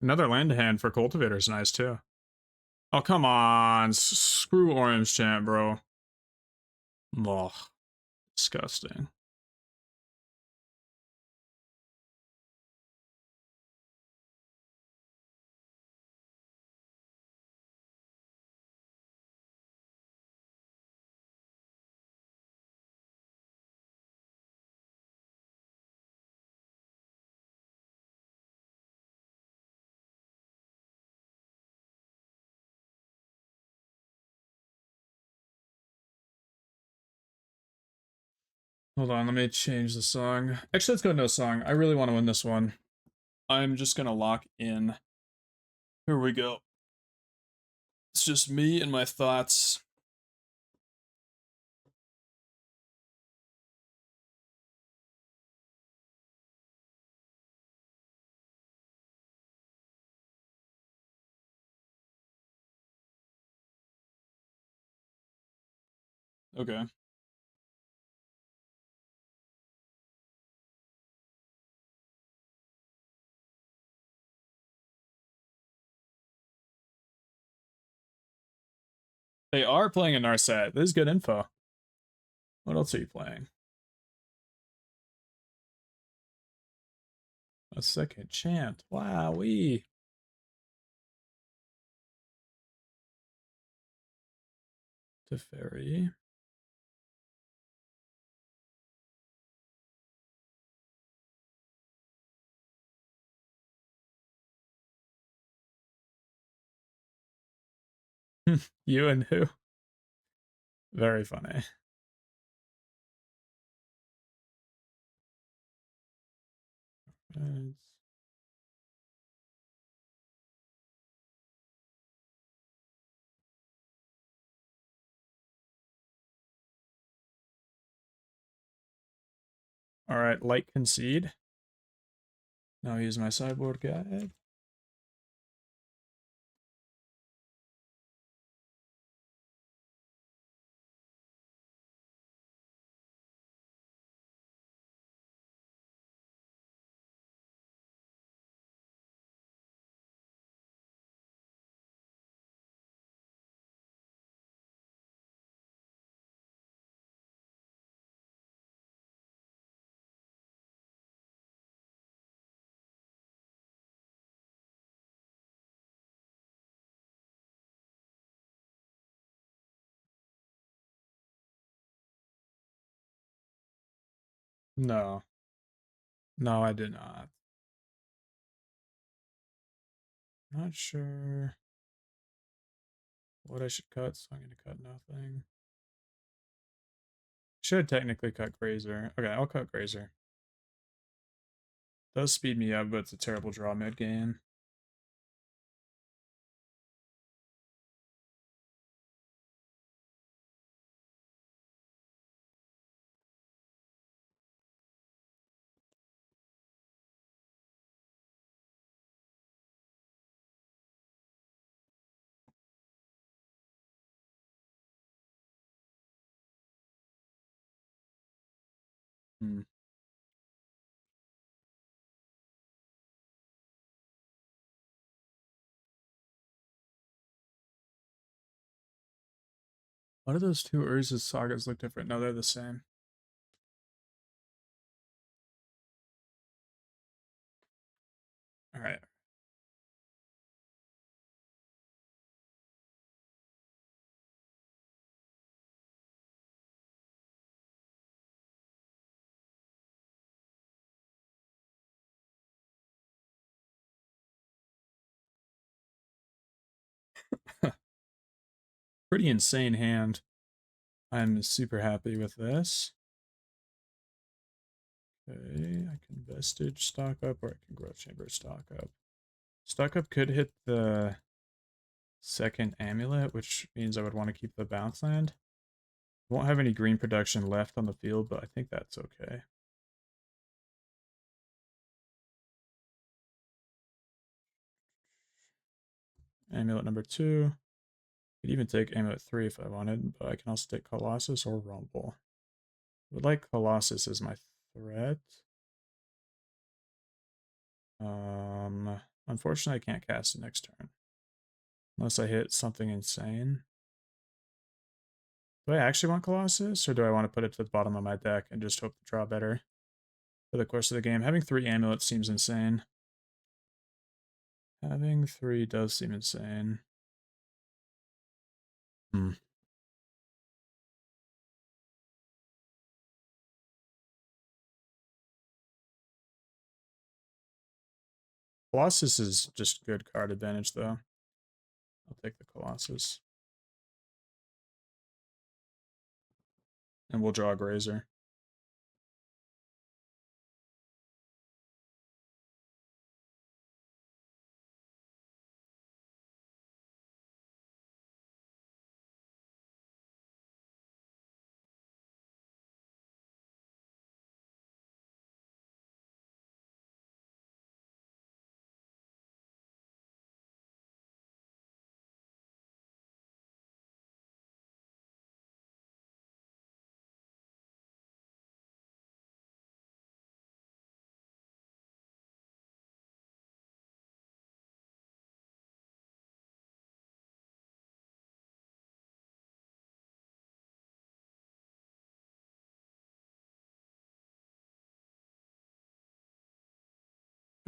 Another land hand for Cultivator is nice, too. Oh, come on. Screw Orange Champ, bro. Ugh. Disgusting. Hold on, let me change the song. Actually, let's go no song. I really want to win this one. I'm just gonna lock in. Here we go. It's just me and my thoughts. Okay. They are playing a Narset. This is good info. What else are you playing? A second chant. Wowee. Teferi. You and who? Very funny. All right, light concede. Now use my sideboard guide. No. No, I did not. Not sure what I should cut, so I'm going to cut nothing. Should technically cut Grazer. Okay, I'll cut Grazer. Does speed me up, but it's a terrible draw mid game. Hmm. Why do those two Urza's sagas look different? No, they're the same. All right. Pretty insane hand. I'm super happy with this. Okay, I can Vestige stock up, or I can Growth Chamber stock up. Stock up could hit the second amulet, which means I would want to keep the bounce land. Won't have any green production left on the field, but I think that's okay. Amulet number 2. Could even take Amulet 3 if I wanted, but I can also take Colossus or Rumble. Would like Colossus as my threat. Unfortunately, I can't cast it next turn. Unless I hit something insane. Do I actually want Colossus, or do I want to put it to the bottom of my deck and just hope to draw better for the course of the game? Having 3 amulets seems insane. Having 3 does seem insane. Hmm. Colossus is just good card advantage, though. I'll take the Colossus. And we'll draw a Grazer.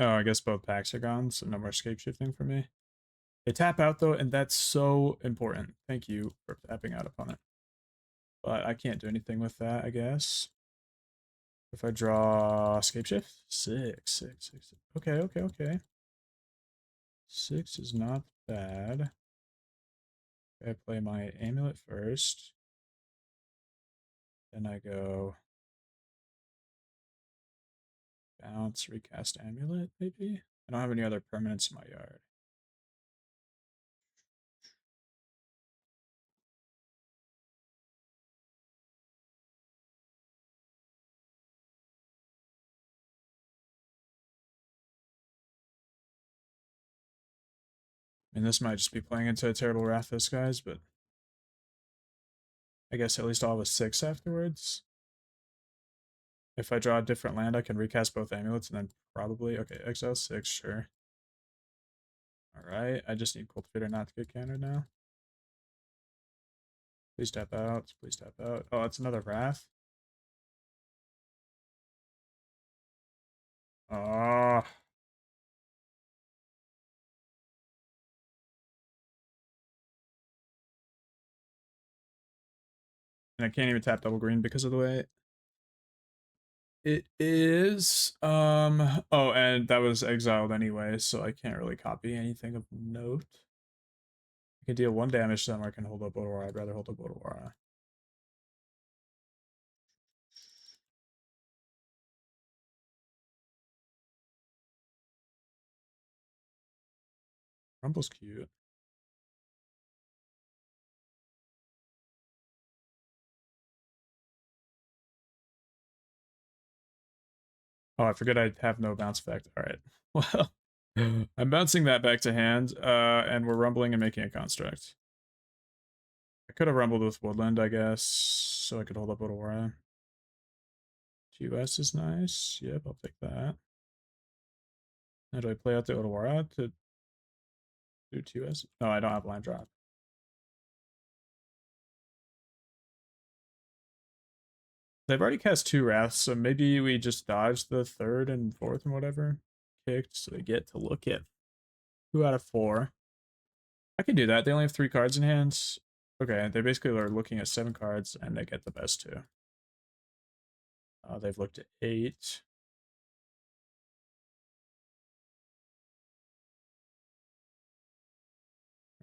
Oh, I guess both packs are gone, so no more scape shifting for me. They tap out, though, and that's so important. Thank you for tapping out, opponent. But I can't do anything with that, I guess. If I draw scape shift? 6. Okay, okay, okay. 6 is not bad. I play my amulet first. Then I go bounce, recast amulet, maybe? I don't have any other permanents in my yard. And this might just be playing into a terrible Wrath this guys, but I guess at least I'll have a 6 afterwards. If I draw a different land, I can recast both amulets and then probably... Okay, exile 6, sure. Alright, I just need Cultivator not to get countered now. Please tap out, please tap out. Oh, that's another Wrath. Ah. And I can't even tap double green because of the way it is. Oh, and that was exiled anyway, so I can't really copy anything of note. I can deal 1 damage to them, or I can hold up Odawara. I'd rather hold up Odawara. Rumble's cute. Oh, I forget I have no bounce effect. Alright. Well, I'm bouncing that back to hand, and we're rumbling and making a construct. I could have rumbled with Woodland, I guess, so I could hold up Odawara. 2S is nice. Yep, I'll take that. Now do I play out the Odawara to do 2S? No, I don't have line drop. They've already cast 2 Wraths, so maybe we just dodge the 3rd and 4th and whatever kicked, so they get to look at 2 out of 4. I can do that. They only have 3 cards in hands. Okay, they basically are looking at 7 cards, and they get the best 2. They've looked at 8.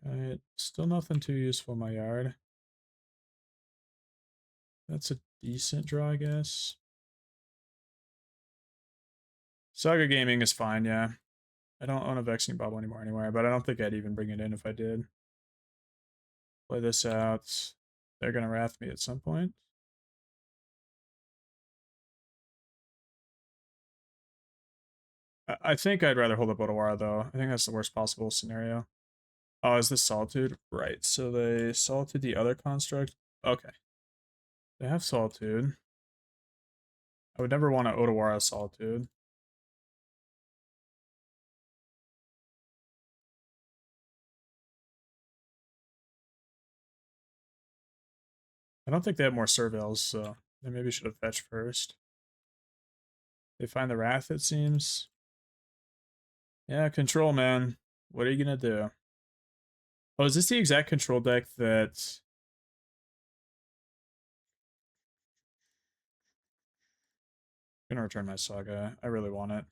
Right, still nothing too useful in my yard. That's a decent draw, I guess. Saga Gaming is fine, yeah. I don't own a Vexing Bubble anymore anyway, but I don't think I'd even bring it in if I did. Play this out. They're gonna Wrath me at some point. I think I'd rather hold up Odawara, though. I think that's the worst possible scenario. Oh, is this Solitude? Right, so they Solitude the other construct? Okay. They have Solitude. I would never want to Odawara Solitude. I don't think they have more Surveils, so they maybe should have fetched first. They find the Wrath, it seems. Yeah, control, man. What are you gonna do? Oh, is this the exact control deck that... I'm gonna return my Saga. I really want it.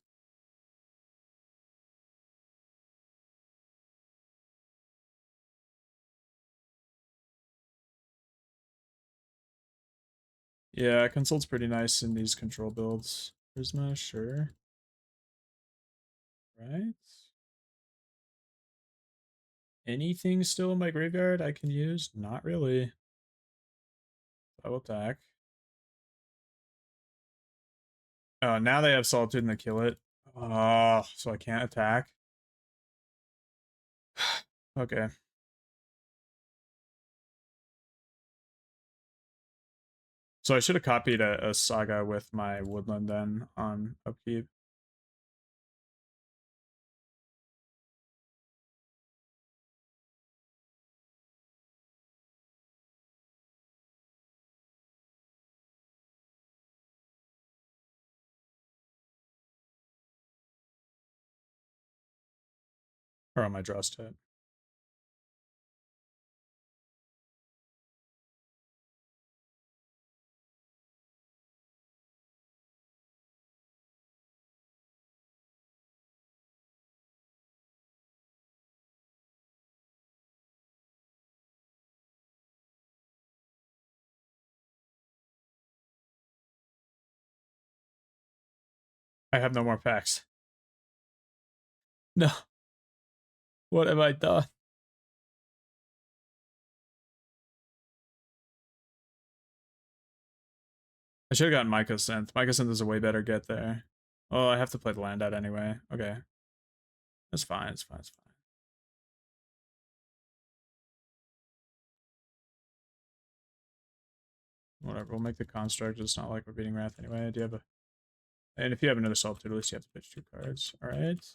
Yeah, Consult's pretty nice in these control builds. Prisma, sure. Right. Anything still in my graveyard I can use? Not really. Double attack. Oh, now they have Solitude and they kill it. Oh, so I can't attack. Okay. So I should have copied a Saga with my Woodland then on upkeep. Or on my draw step. I have no more packs. No. What have I done? I should have gotten Mycosynth. Mycosynth is a way better get there. Oh, I have to play the land out anyway. Okay. That's fine, it's fine, it's fine. Whatever, we'll make the construct. It's not like we're beating Wrath anyway. Do you have a... And if you have another Solitude, at least you have to pitch 2 cards. Alright.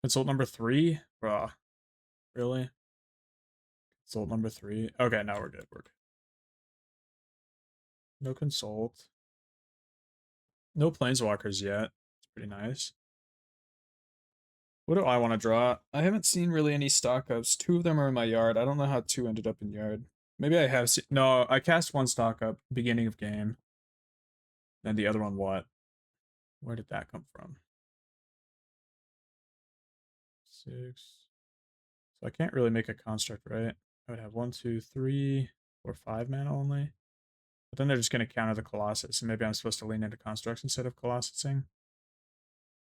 Consult number 3? Bruh. Really? Consult number 3? Okay, now we're good. We're good. No consult. No planeswalkers yet. It's pretty nice. What do I want to draw? I haven't seen really any stock ups. 2 of them are in my yard. I don't know how 2 ended up in yard. Maybe I have seen... No, I cast 1 stock up beginning of game. Then the other one what? Where did that come from? 6. So I can't really make a construct, right? I would have 1, 2, 3, or 5 mana only. But then they're just going to counter the Colossus, and maybe I'm supposed to lean into constructs instead of Colossusing.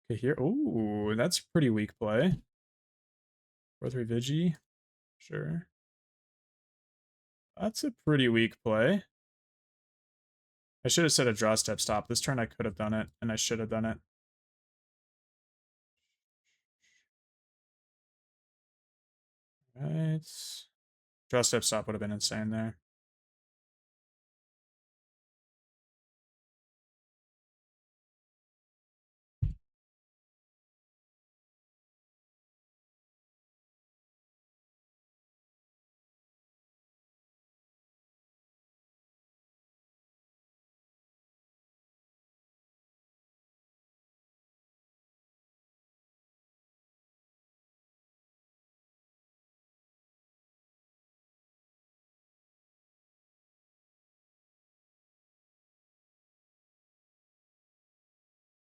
Okay, here. Ooh, that's pretty weak play. 4/3 Vigi. Sure. That's a pretty weak play. I should have said a draw step stop. This turn I could have done it, and I should have done it. Right. Draw step stop would have been insane there.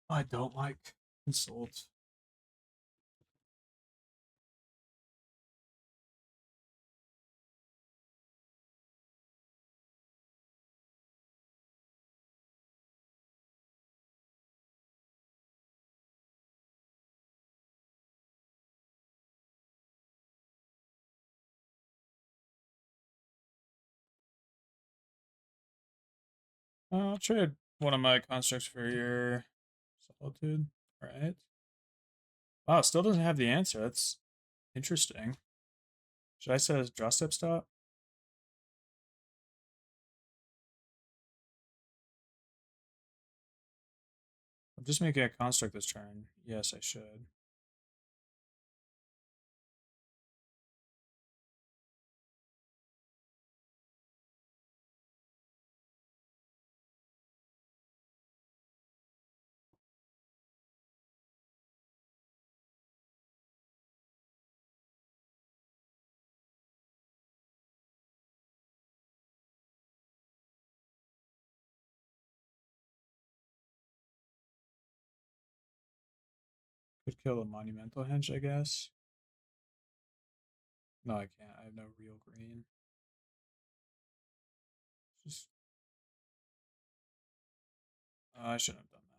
I don't like consult. I'll trade one of my constructs for your Solitude. Alright. Wow, still doesn't have the answer. That's interesting. Should I set a draw step stop? I'm just making a construct this turn. Yes, I should. Could kill a Monumental Henge, I guess. No, I can't. I have no real green. Just I shouldn't have done that.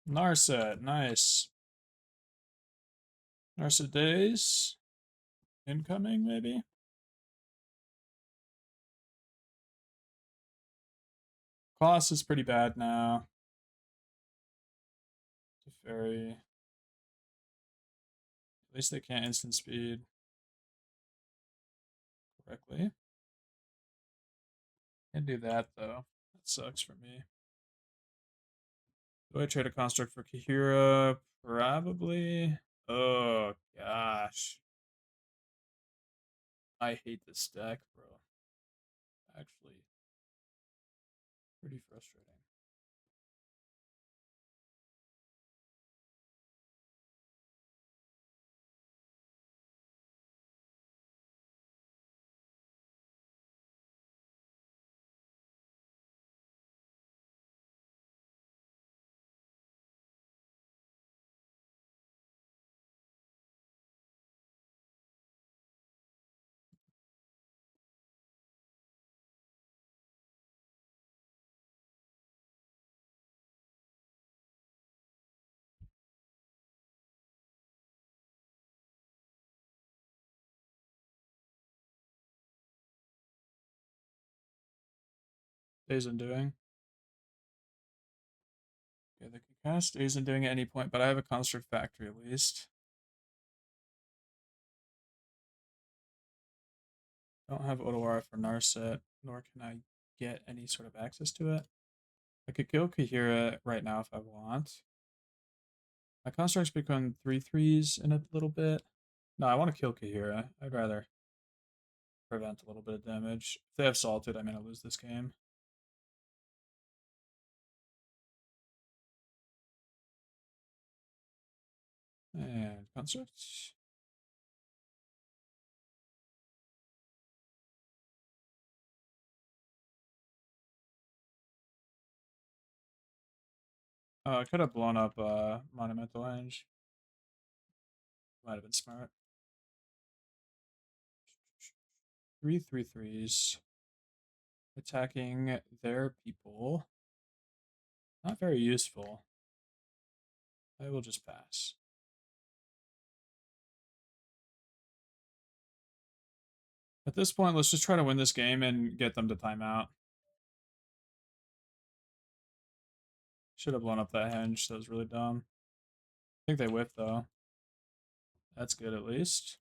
Narset, nice. Narset days. Incoming, maybe? Colossus is pretty bad now. Teferi. At least they can't instant speed correctly. Can't do that, though. That sucks for me. Do I trade a construct for Kahira? Probably. Oh, gosh. I hate this deck, bro. Actually, pretty frustrating. Days Undoing. Yeah, they can cast Days Undoing at any point, but I have a Construct Factory at least. I don't have Otawara for Narset, nor can I get any sort of access to it. I could kill Kahira right now if I want. My Constructs become 3/3s in a little bit. No, I want to kill Kahira. I'd rather prevent a little bit of damage. If they have Salted, I'm going to lose this game. And Constructs. I could have blown up Monumental Henge. Might have been smart. 3/3s. Attacking their people. Not very useful. I will just pass. At this point, let's just try to win this game and get them to timeout. Should have blown up that henge. That was really dumb. I think they whiffed, though. That's good, at least.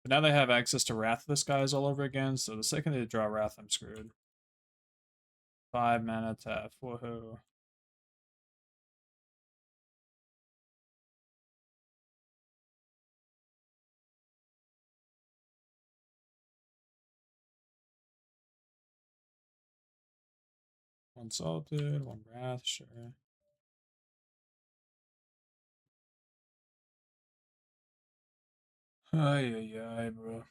But now they have access to Wrathless guys all over again, so the second they draw Wrath, I'm screwed. 5 mana tap. Woohoo. One Salted, one Wrath, sure. Ay, bro.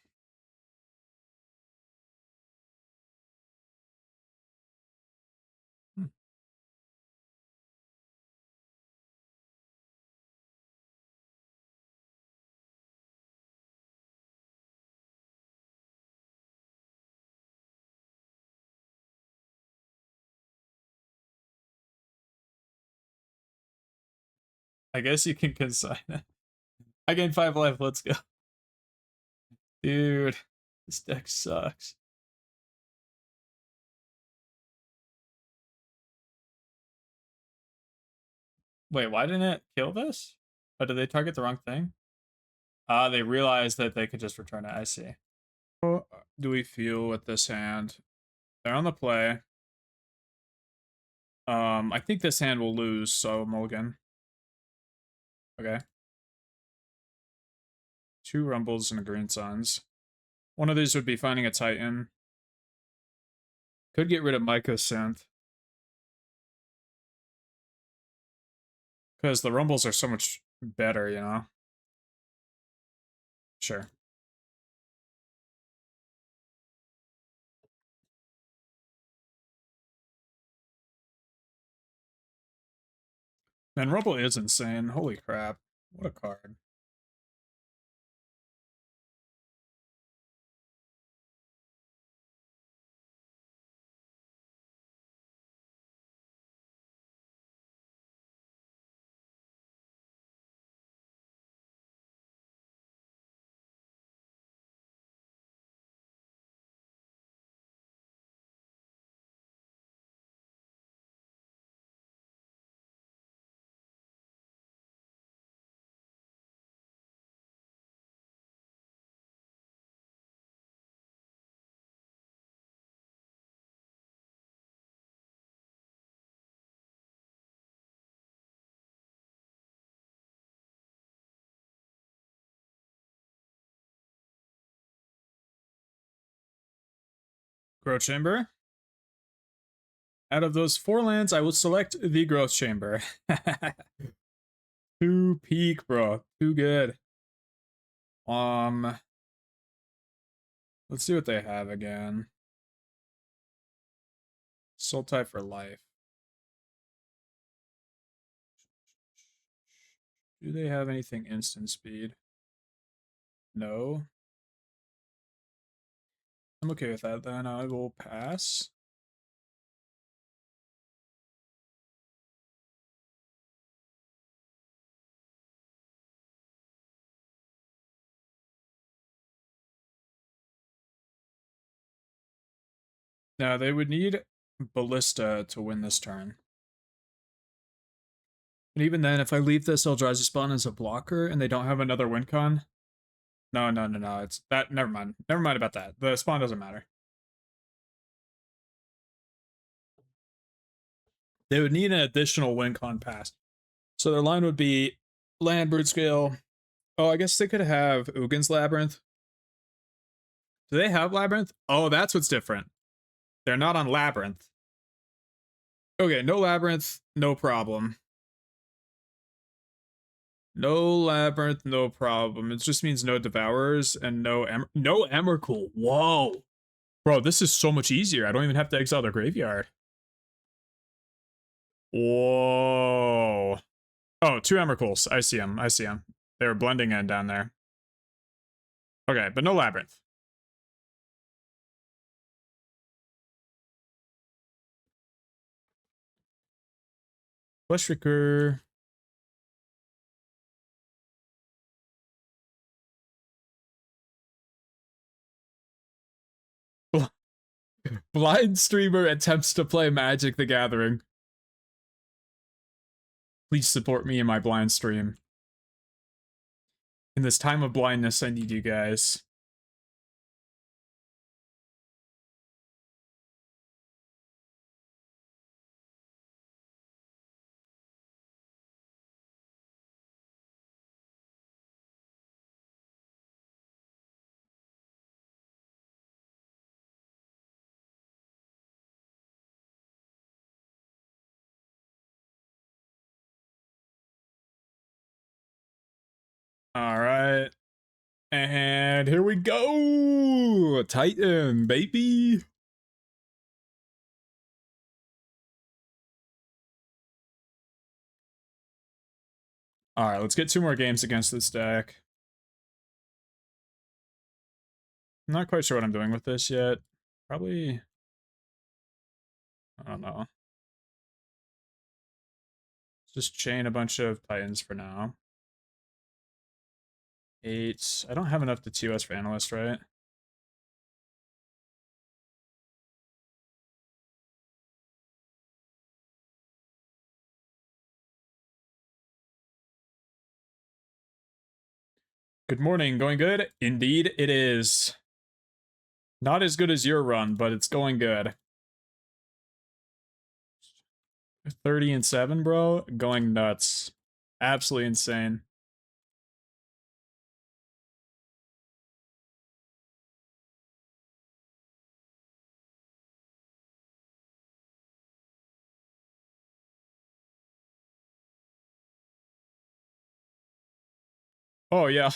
I guess you can consign it. I gained 5 life. Let's go. Dude, this deck sucks. Wait, why didn't it kill this? Oh, did they target the wrong thing? They realized that they could just return it. I see. How do we feel with this hand? They're on the play. I think this hand will lose, so mulligan. Okay. 2 Rumbles and a Green Suns. One of these would be finding a Titan. Could get rid of Mycosynth. Because the Rumbles are so much better, you know? Sure. Man, Rumble is insane. Holy crap. What a card. Growth Chamber. Out of those 4 lands, I will select the Growth Chamber. Too peak, bro. Too good. Let's see what they have again. Sultai for life. Do they have anything instant speed? No. I'm okay with that then. I will pass. Now they would need Ballista to win this turn. And even then, if I leave this Eldrazi spawn as a blocker and they don't have another win con, no, it's that. Never mind. Never mind about that. The spawn doesn't matter. They would need an additional win con pass. So their line would be land, Broodscale. Oh, I guess they could have Ugin's Labyrinth. Do they have Labyrinth? Oh, that's what's different. They're not on Labyrinth. Okay, no Labyrinth, no problem. No Labyrinth, no problem. It just means no Devourers and no Emrakul. Whoa. Bro, this is so much easier. I don't even have to exile their graveyard. Whoa. Oh, 2 Emrakuls. I see them. I see them. They were blending in down there. Okay, but no Labyrinth. Flesh Recur. Blind streamer attempts to play Magic the Gathering. Please support me in my blind stream. In this time of blindness, I need you guys. All right. And here we go. Titan, baby. All right, let's get 2 more games against this deck. I'm not quite sure what I'm doing with this yet. Probably, I don't know. Just chain a bunch of Titans for now. 8. I don't have enough to TOS for Analyst, right? Good morning. Going good? Indeed, it is. Not as good as your run, but it's going good. 30-7, bro. Going nuts. Absolutely insane. Oh, yeah.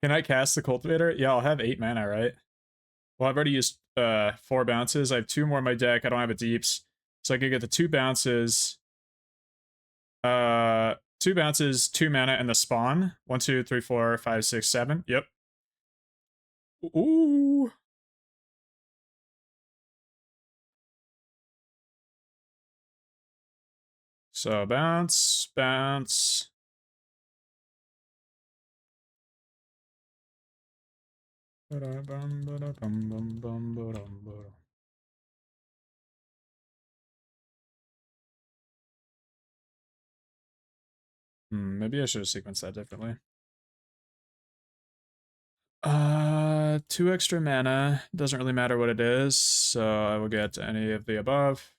Can I cast the Cultivator? Yeah, I'll have 8 mana, right? Well, I've already used 4 bounces. I have 2 more in my deck. I don't have a deeps. So I could get the 2 bounces. 2 bounces, 2 mana, and the spawn. 1, 2, 3, 4, 5, 6, 7. Yep. Ooh. So bounce, bounce. Maybe I should have sequenced that differently. 2 extra mana. Doesn't really matter what it is, so I will get any of the above.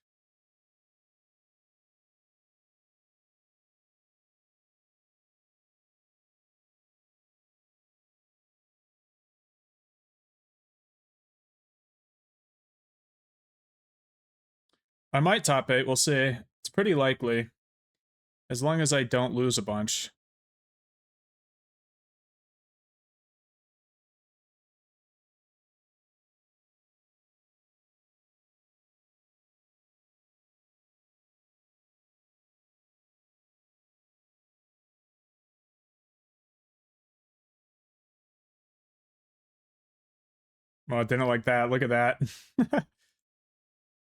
I might top 8, we'll see. It's pretty likely. As long as I don't lose a bunch. Well, I didn't like that. Look at that.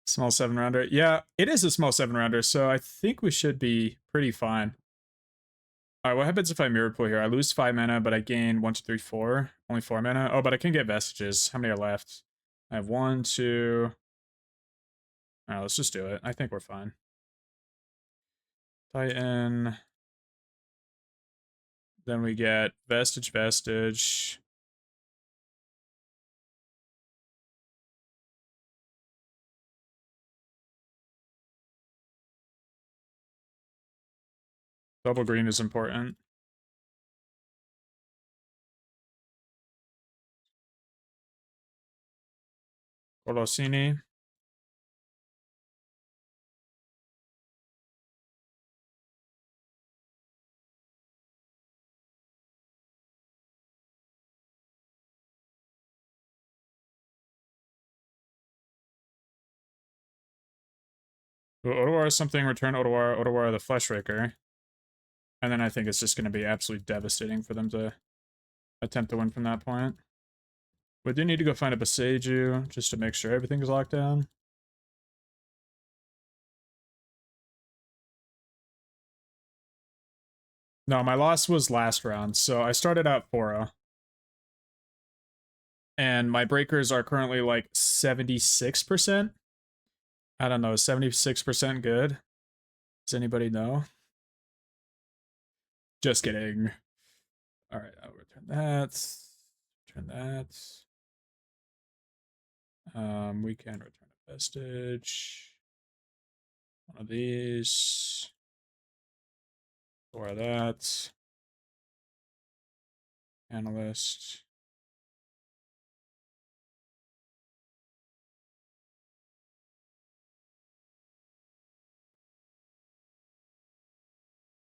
Small 7-rounder. Yeah, it is a small 7-rounder, so I think we should be pretty fine. Alright, what happens if I Mirror Pool here? I lose 5 mana, but I gain 1, 2, 3, 4. Only 4 mana. Oh, but I can get Vestiges. How many are left? I have 1, 2. All right, let's just do it. I think we're fine. Titan. Then we get Vestige, Vestige. Double green is important. Colosini. Otawar is something, return Otawar, Otawar the Fleshraker. And then I think it's just going to be absolutely devastating for them to attempt to win from that point. We do need to go find a Boseiju just to make sure everything's locked down. No, my loss was last round, so I started out 4-0. And my breakers are currently like 76%. I don't know, 76% good? Does anybody know? Just kidding. All right, I'll return that. Return that. We can return a vestige. One of these. Or that. Analyst.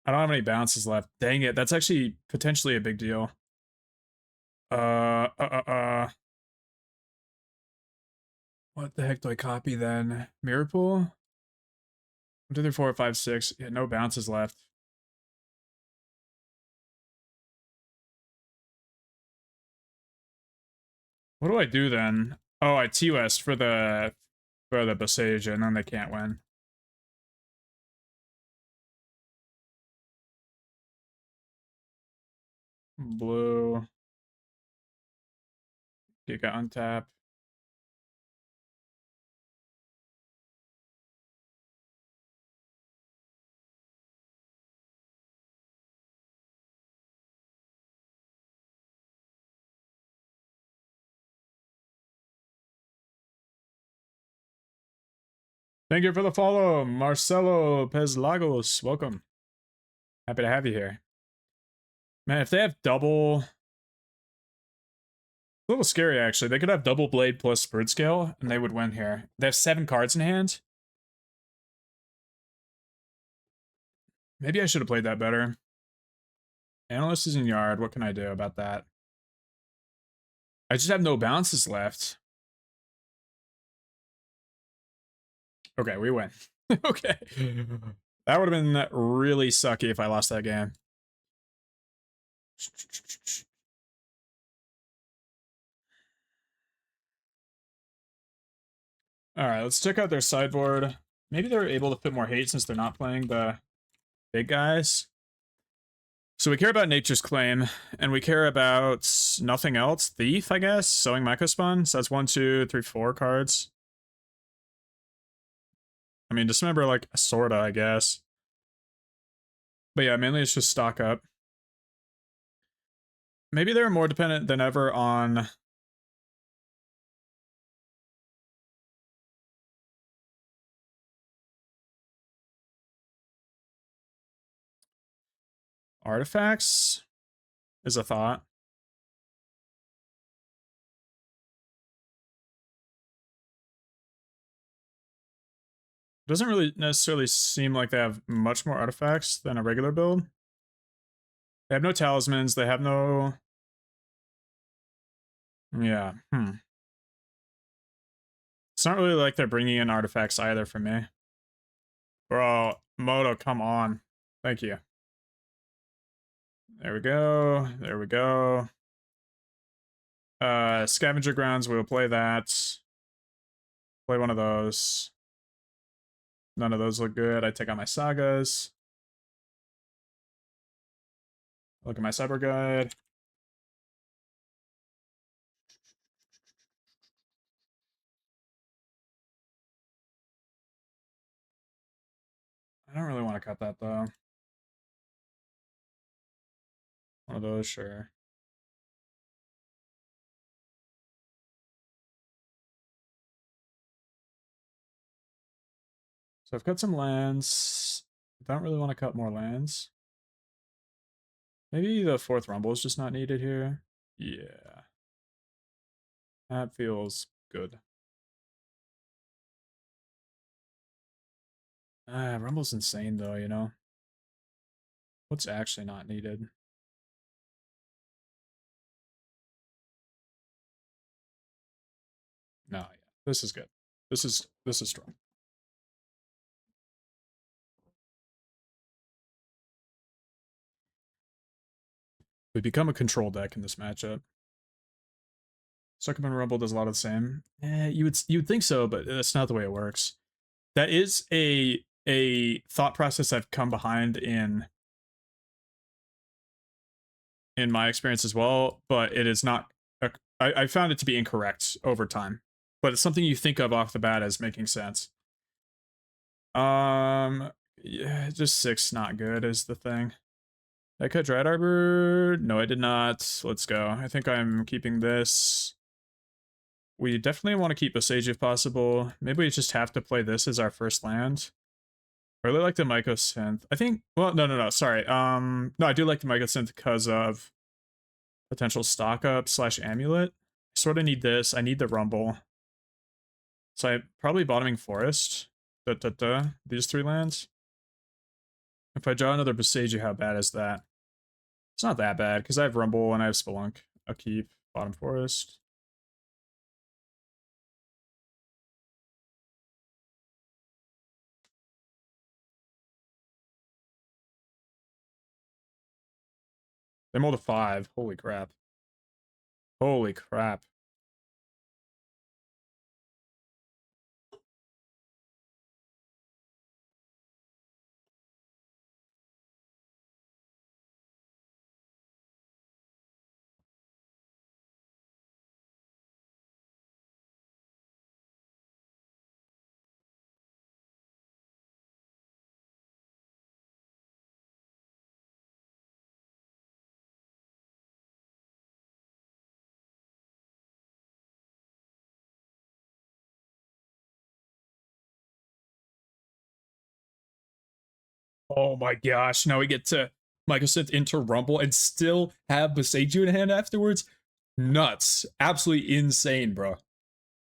I don't have any bounces left. Dang it, that's actually potentially a big deal. What the heck do I copy then? Mirror pool? 1, 2, 3, 4, 5, 6. Yeah, no bounces left. What do I do then? Oh, I T-West for the Boseiju, and then they can't win. Blue. Giga untap. Thank you for the follow, Marcelo Pezlagos. Welcome. Happy to have you here. Man, if they have double... A little scary, actually. They could have double blade plus Broodscale, and they would win here. They have 7 cards in hand. Maybe I should have played that better. Analyst is in yard. What can I do about that? I just have no bounces left. Okay, we win. Okay. That would have been really sucky if I lost that game. Alright, let's check out their sideboard. Maybe they're able to put more hate since they're not playing the big guys. So we care about Nature's Claim, and we care about nothing else. Thief, I guess? Sowing Mycospun. So that's 1, 2, 3, 4 cards. I mean, Dismember, like, sorta, I guess. But yeah, mainly it's just stock up. Maybe they're more dependent than ever on... artifacts is a thought. Doesn't really necessarily seem like they have much more artifacts than a regular build. They have no talismans. They have no... Yeah, It's not really like they're bringing in artifacts either for me. Bro, Moto, come on. Thank you. There we go. There we go. Scavenger Grounds, we'll play that. Play one of those. None of those look good. I take out my Sagas. Look at my Cyber Guide. I don't really want to cut that though. One of those, sure. So I've got some lands. I don't really want to cut more lands. Maybe the fourth rumble is just not needed here. Yeah. That feels good. Rumble's insane though, you know? What's actually not needed? No, yeah. This is good. This is strong. We become a control deck in this matchup. Succubin Rumble does a lot of the same. You'd think so, but that's not the way it works. That is a thought process I've come behind in my experience as well, but it is not. I found it to be incorrect over time, but it's something you think of off the bat as making sense. Yeah, just 6 not good is the thing. Did I cut Dread Arbor? No, I did not. Let's go. I think I'm keeping this. We definitely want to keep a Sage if possible. Maybe we just have to play this as our first land. I really like the Mycosynth. I think, well, no, sorry. No, I do like the Mycosynth because of potential stock up / amulet. I sort of need this. I need the Rumble. So I probably bottoming Forest. These 3 lands. If I draw another Boseiju, how bad is that? It's not that bad, because I have Rumble and I have Spelunk. I'll keep bottom Forest. They mold a 5. Holy crap. Holy crap. Oh my gosh. Now we get to Mycosynth into Rumble and still have Boseiju in hand afterwards? Nuts. Absolutely insane, bro.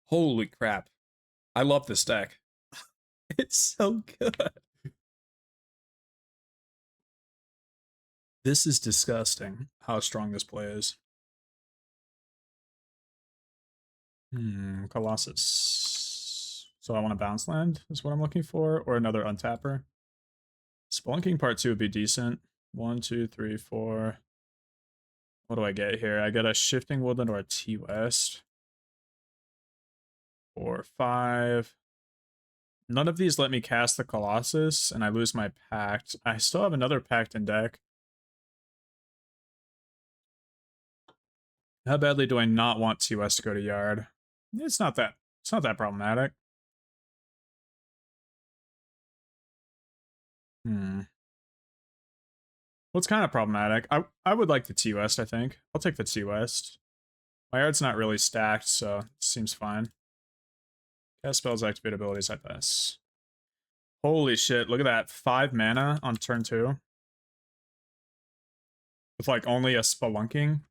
Holy crap. I love this deck. It's so good. This is disgusting how strong this play is. Colossus. So I want a bounce land, is what I'm looking for, or another untapper. Spelunking part 2 would be decent. 1, 2, 3, 4. What do I get here? I get a Shifting Woodland or a T-West. 4, 5. None of these let me cast the Colossus, and I lose my Pact. I still have another Pact in deck. How badly do I not want T-West to go to Yard? It's not that problematic. What's kind of problematic? I would like the T-West, I think. I'll take the T-West. My Yard's not really stacked, so it seems fine. Cast spells, activate abilities, I pass. Holy shit, look at that. 5 mana on turn 2. With like only a Spelunking.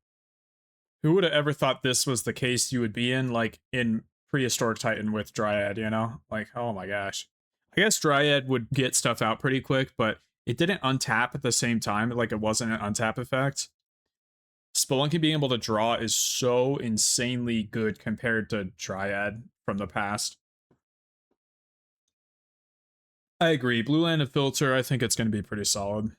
Who would have ever thought this was the case you would be in, like, in Prehistoric Titan with Dryad, you know? Like, oh my gosh. I guess Dryad would get stuff out pretty quick, but it didn't untap at the same time. Like, it wasn't an untap effect. Spelunking being able to draw is so insanely good compared to Dryad from the past. I agree. Blue Land and Filter, I think it's going to be pretty solid.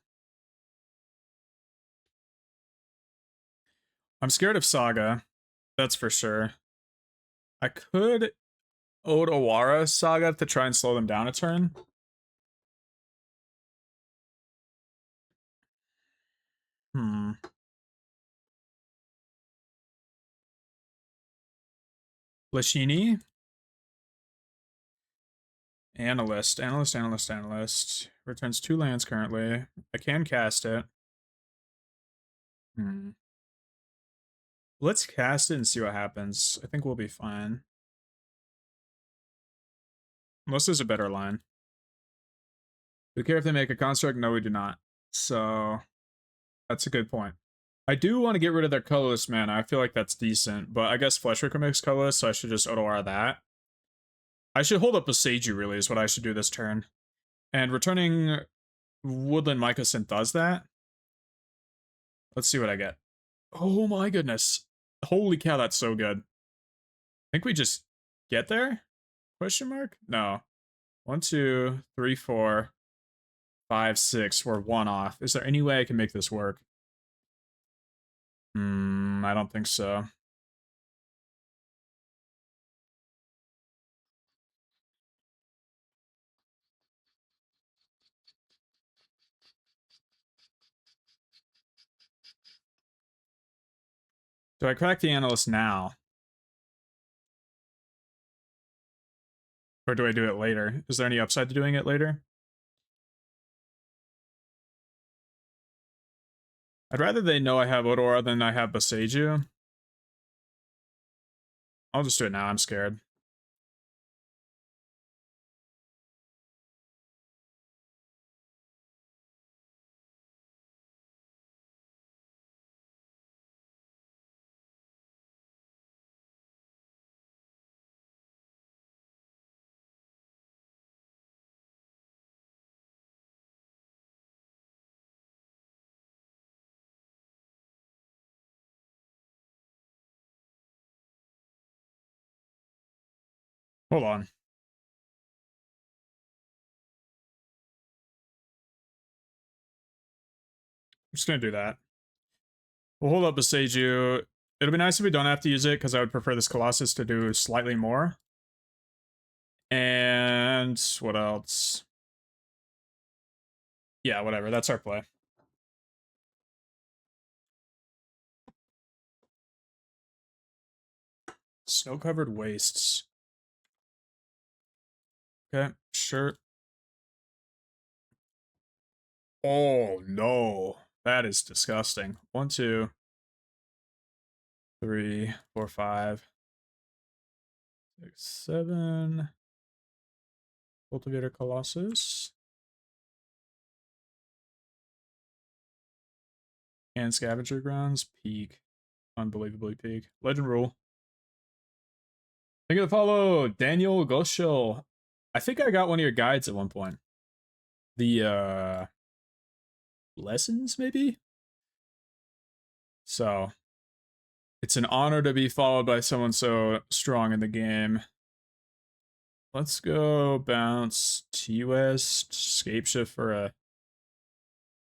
I'm scared of Saga. That's for sure. I could Ode Owara Saga to try and slow them down a turn. Lashini. Analyst. Returns 2 lands currently. I can cast it. Let's cast it and see what happens. I think we'll be fine. Unless there's a better line. Do we care if they make a construct? No, we do not. So, that's a good point. I do want to get rid of their colorless mana. I feel like that's decent, but I guess Fleshraker makes colorless, so I should just OR that. I should hold up a Seiju, really, is what I should do this turn. And returning Woodland Mycosynth does that. Let's see what I get. Oh my goodness. Holy cow, that's so good. I think we just get there? Question mark? No. 1, 2, 3, 4, 5, 6. We're 1 off. Is there any way I can make this work? I don't think so. Do I crack the Analyst now? Or do I do it later? Is there any upside to doing it later? I'd rather they know I have Odora than I have Boseiju. I'll just do it now, I'm scared. Hold on. I'm just gonna do that. We'll hold up Boseiju. It'll be nice if we don't have to use it, because I would prefer this Colossus to do slightly more. And what else? Yeah, whatever. That's our play. Snow-covered wastes. Okay, sure. Oh, no. That is disgusting. 1, 2, 3, 4, 5, 6, 7. Cultivator Colossus. And Scavenger Grounds. Peak. Unbelievably peak. Legend Rule. Thank you for the follow, Daniel Goschel. I think I got one of your guides at one point. The, lessons, maybe? So, it's an honor to be followed by someone so strong in the game. Let's go bounce T-West, Scapeshift for a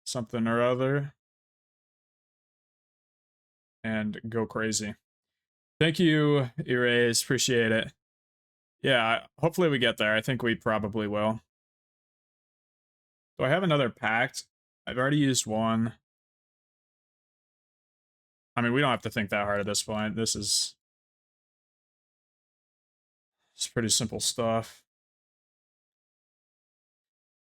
something or other. And go crazy. Thank you, Erase. Appreciate it. Yeah, hopefully we get there. I think we probably will. Do I have another pact? I've already used one. I mean, we don't have to think that hard at this point. This is... It's pretty simple stuff.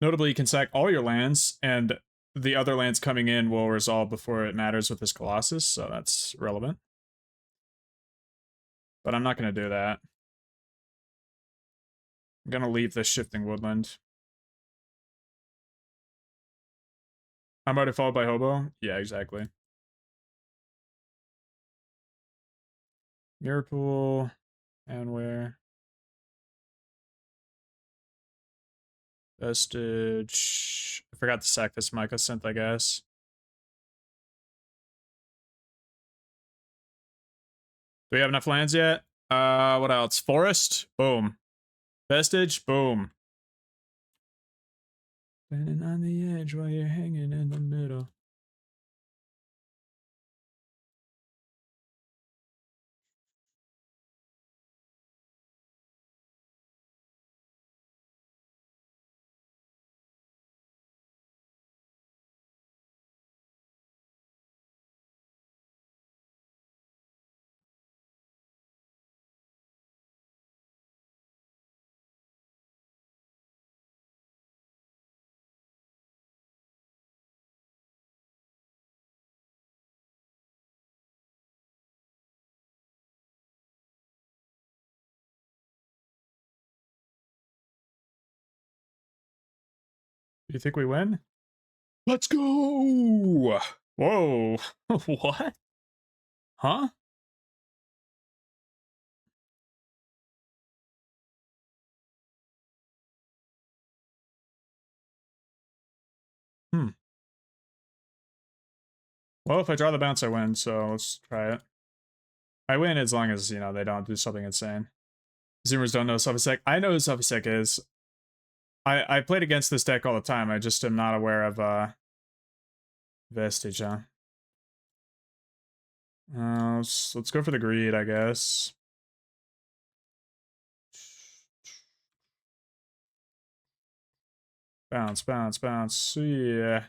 Notably, you can sack all your lands, and the other lands coming in will resolve before it matters with this Colossus, so that's relevant. But I'm not going to do that. I'm going to leave this Shifting Woodland. I'm already followed by Hobo? Yeah, exactly. Mirror Pool. And where? Vestige. I forgot to sack this Mycosynth, I guess. Do we have enough lands yet? What else? Forest? Boom. Vestige? Boom. Standing on the edge while you're hanging in the middle. Do you think we win? Let's go! Whoa. What? Huh? Hmm. Well, if I draw the bounce, I win, so let's try it. I win as long as, you know, they don't do something insane. Zoomers don't know Sophisec. I know who Sophisec is. I played against this deck all the time. I just am not aware of Vestige, huh? Let's go for the greed, I guess. Bounce, bounce, bounce. Yeah.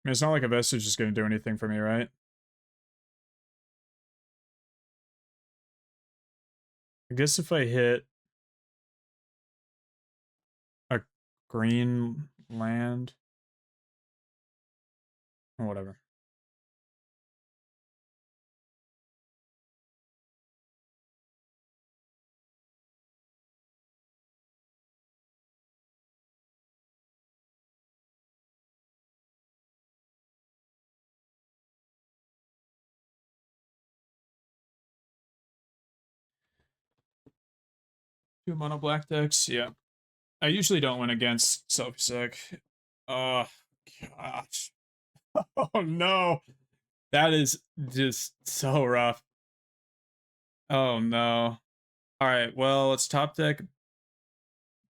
I mean, it's not like a Vestige is going to do anything for me, right? I guess if I hit a green land or whatever. Two mono black decks, yeah. I usually don't win against Sophisec. Oh, gosh. Oh, no. That is just so rough. Oh, no. All right, well, it's top deck,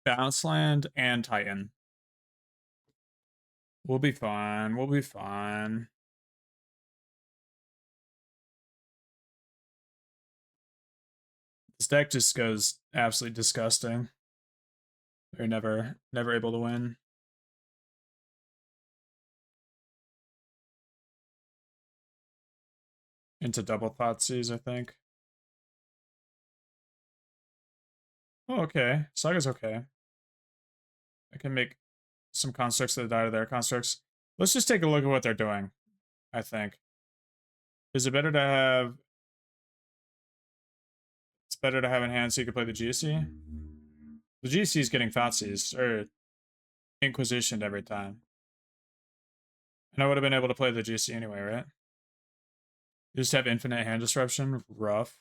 Bounce Land, and Titan. We'll be fine. We'll be fine. This deck just goes absolutely disgusting. They're never able to win. Into double Thoughtseize, I think. Oh, okay. Saga's okay. I can make some constructs that die to their constructs. Let's just take a look at what they're doing, I think. Is it better to have... It's better to have in hand so you can play the GC? The GC is getting Thoughtseize, or Inquisitioned every time. And I would have been able to play the GC anyway, right? You just have infinite hand disruption. Rough.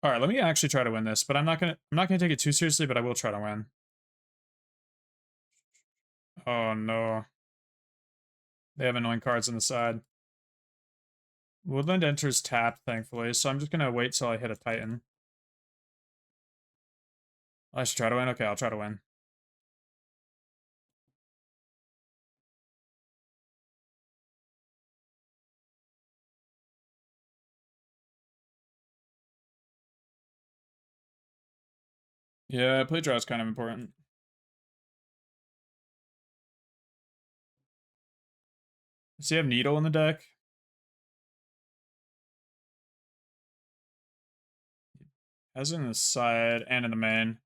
All right, let me actually try to win this, but I'm not gonna take it too seriously, but I will try to win. Oh no. They have annoying cards on the side. Woodland enters tapped, thankfully, so I'm just gonna wait till I hit a Titan. I should try to win? Okay, I'll try to win. Yeah, play draw is kind of important. Does he have Needle in the deck? Has it in the side and in the main.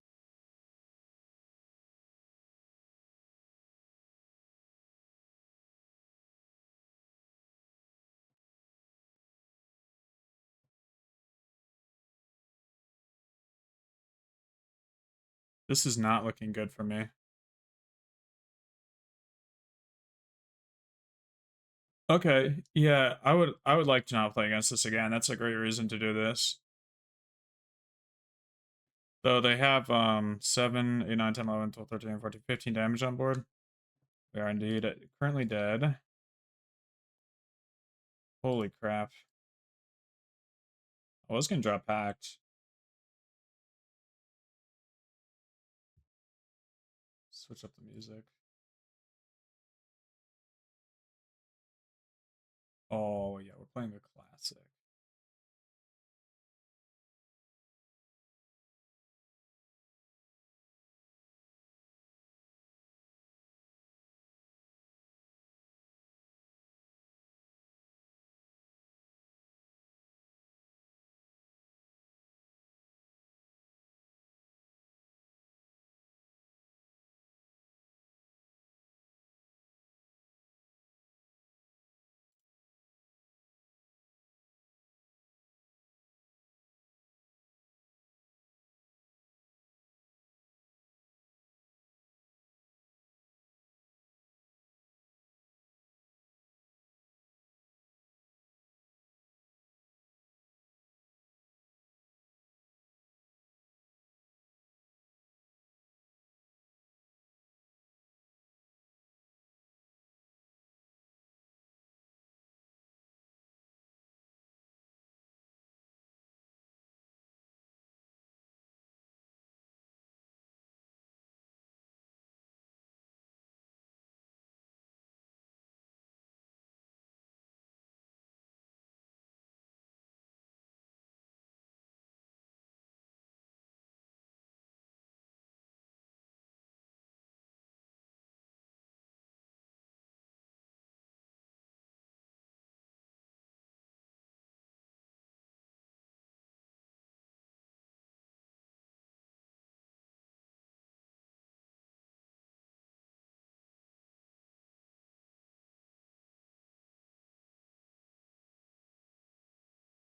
This is not looking good for me. Okay, yeah, I would like to not play against this again. That's a great reason to do this. Though they have 7, 8, 9, 10, 11, 12, 13, 14, 15 damage on board. They are indeed currently dead. Holy crap. I was gonna drop Pact. Switch up the music. Oh yeah, we're playing the classic.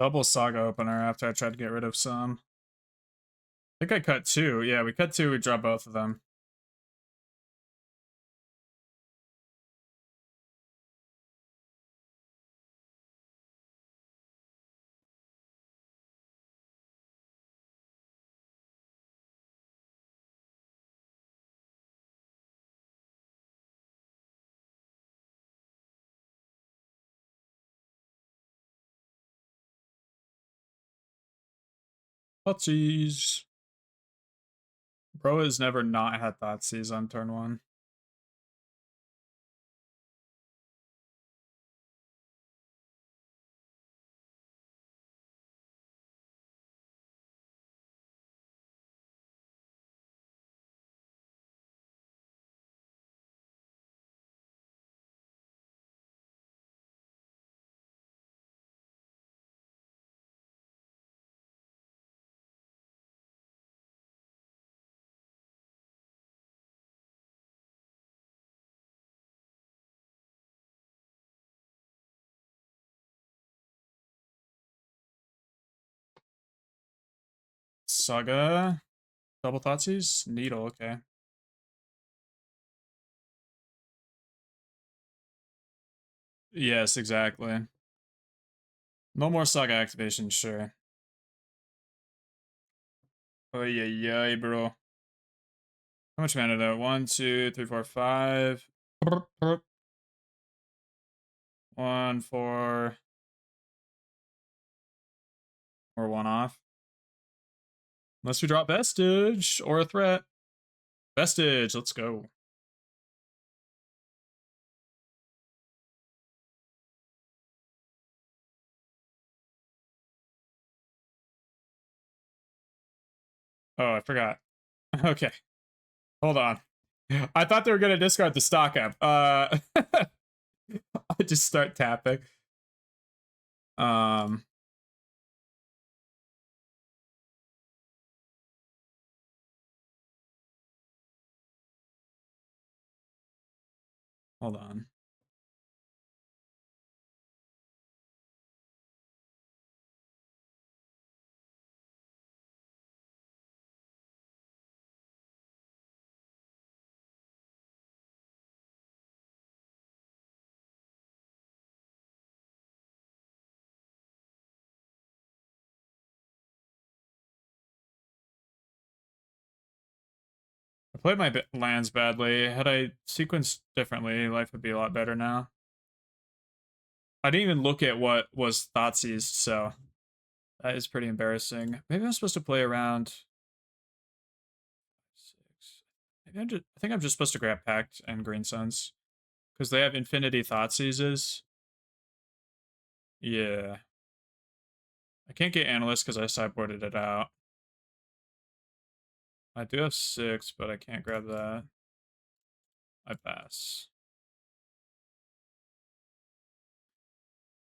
Double Saga opener after I tried to get rid of some. I think I cut 2. Yeah, we cut 2, we draw both of them. Thoughtseize. Bro has never not had Thoughtseize on turn 1. Saga. Double Thoughtseize? Needle, okay. Yes, exactly. No more Saga activation, sure. Oh yeah, bro. How much mana though? 1, 2, 3, 4, 5. 1, 4. Or 1 off. Unless we drop Vestige or a threat. Vestige, let's go. Oh, I forgot. Okay. Hold on. I thought they were gonna discard the stock up. I just start tapping. Um Hold on. I played my lands badly. Had I sequenced differently, life would be a lot better now. I didn't even look at what was Thoughtseize, so that is pretty embarrassing. Maybe I'm supposed to play around 6. Maybe I think I'm just supposed to grab Pact and Green Suns. Because they have Infinity Thoughtseizes. Yeah. I can't get Analyst because I sideboarded it out. I do have 6, but I can't grab that. I pass.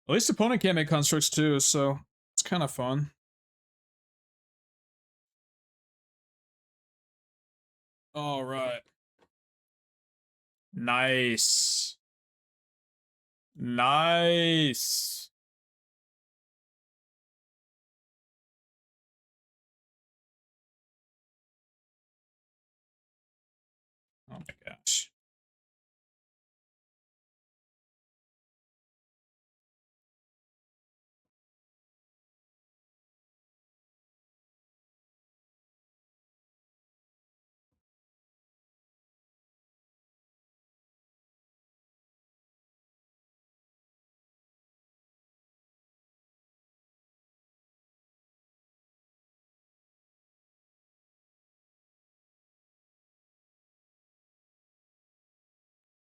At least opponent can't make constructs too, so it's kind of fun. All right. Nice. Nice. Oh my gosh.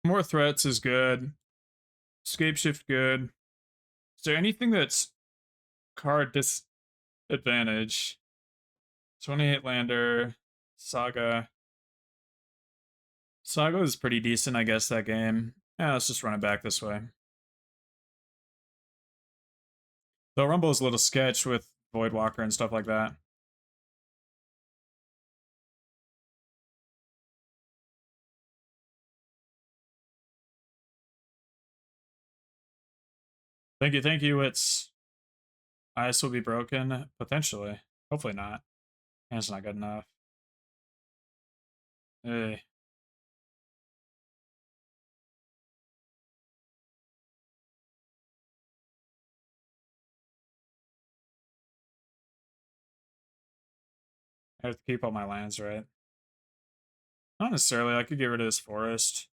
More threats is good. Escape shift good. Is there anything that's card disadvantage? 28 lander. Saga. Saga is pretty decent, I guess, that game. Yeah, let's just run it back this way. Though Rumble is a little sketch with Voidwalker and stuff like that. Thank you, Wits. Ice will be broken, potentially. Hopefully not. Hand's not good enough. Hey. I have to keep all my lands, right? Not necessarily. I could get rid of this forest.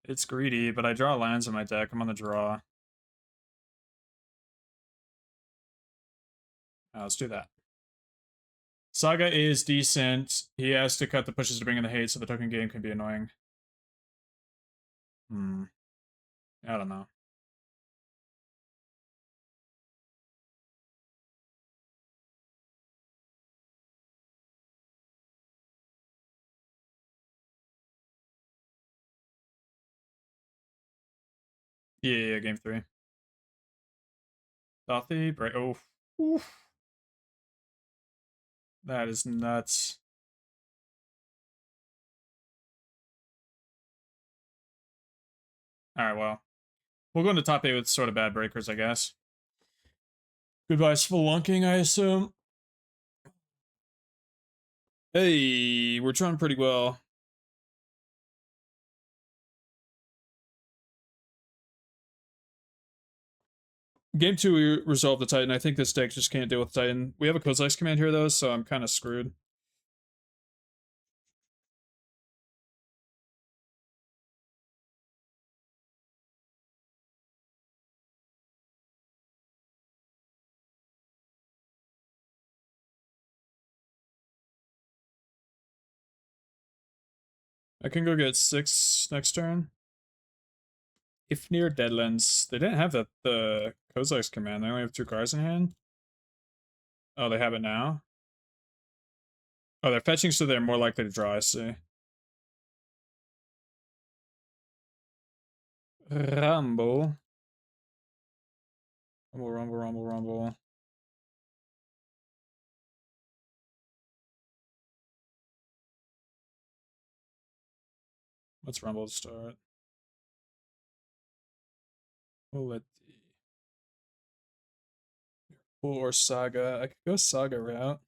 It's greedy, but I draw lands in my deck. I'm on the draw. Let's do that. Saga is decent. He has to cut the pushes to bring in the hate, so the token game can be annoying. I don't know. Yeah, game 3. Dothy, break. Oh, oof. That is nuts. Alright, well. We'll go into top 8 with sort of bad breakers, I guess. Goodbye, Spelunking, I assume. Hey, we're trying pretty well. Game 2, we resolved the Titan. I think this deck just can't deal with Titan. We have a Kozilek's command here, though, so I'm kind of screwed. I can go get 6 next turn. If near Deadlands. They didn't have the Kozilek's command. They only have 2 cards in hand. Oh, they have it now? Oh, they're fetching, so they're more likely to draw, I see. Rumble. Rumble, rumble, rumble, rumble. Let's rumble to start. We'll let the... Or Saga. I could go Saga route.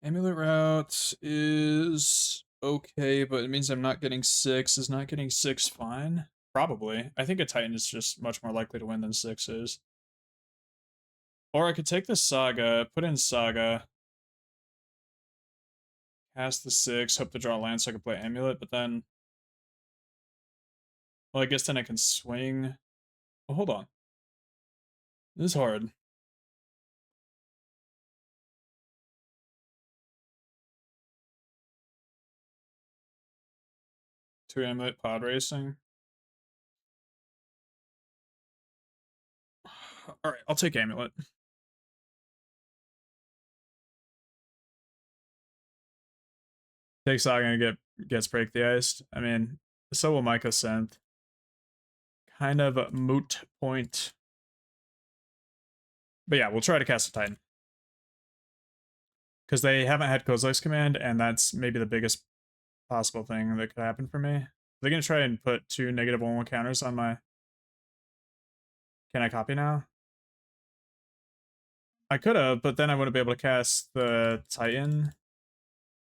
Amulet route is okay, but it means I'm not getting 6. Is not getting 6 fine? Probably. I think a Titan is just much more likely to win than 6 is. Or I could take the Saga, put in Saga, cast the 6, hope to draw a land so I can play Amulet, but then... Well, I guess then I can swing... Oh, hold on. This is hard. Two Amulet pod racing. Alright, I'll take Amulet. Take Saga and gets break the ice. I mean, so will Micah Synth. Kind of a moot point. But yeah, we'll try to cast a Titan. Because they haven't had Kozilek's command, and that's maybe the biggest possible thing that could happen for me. They're going to try and put 2 -1/1 counters on my... Can I copy now? I could have, but then I wouldn't be able to cast the Titan.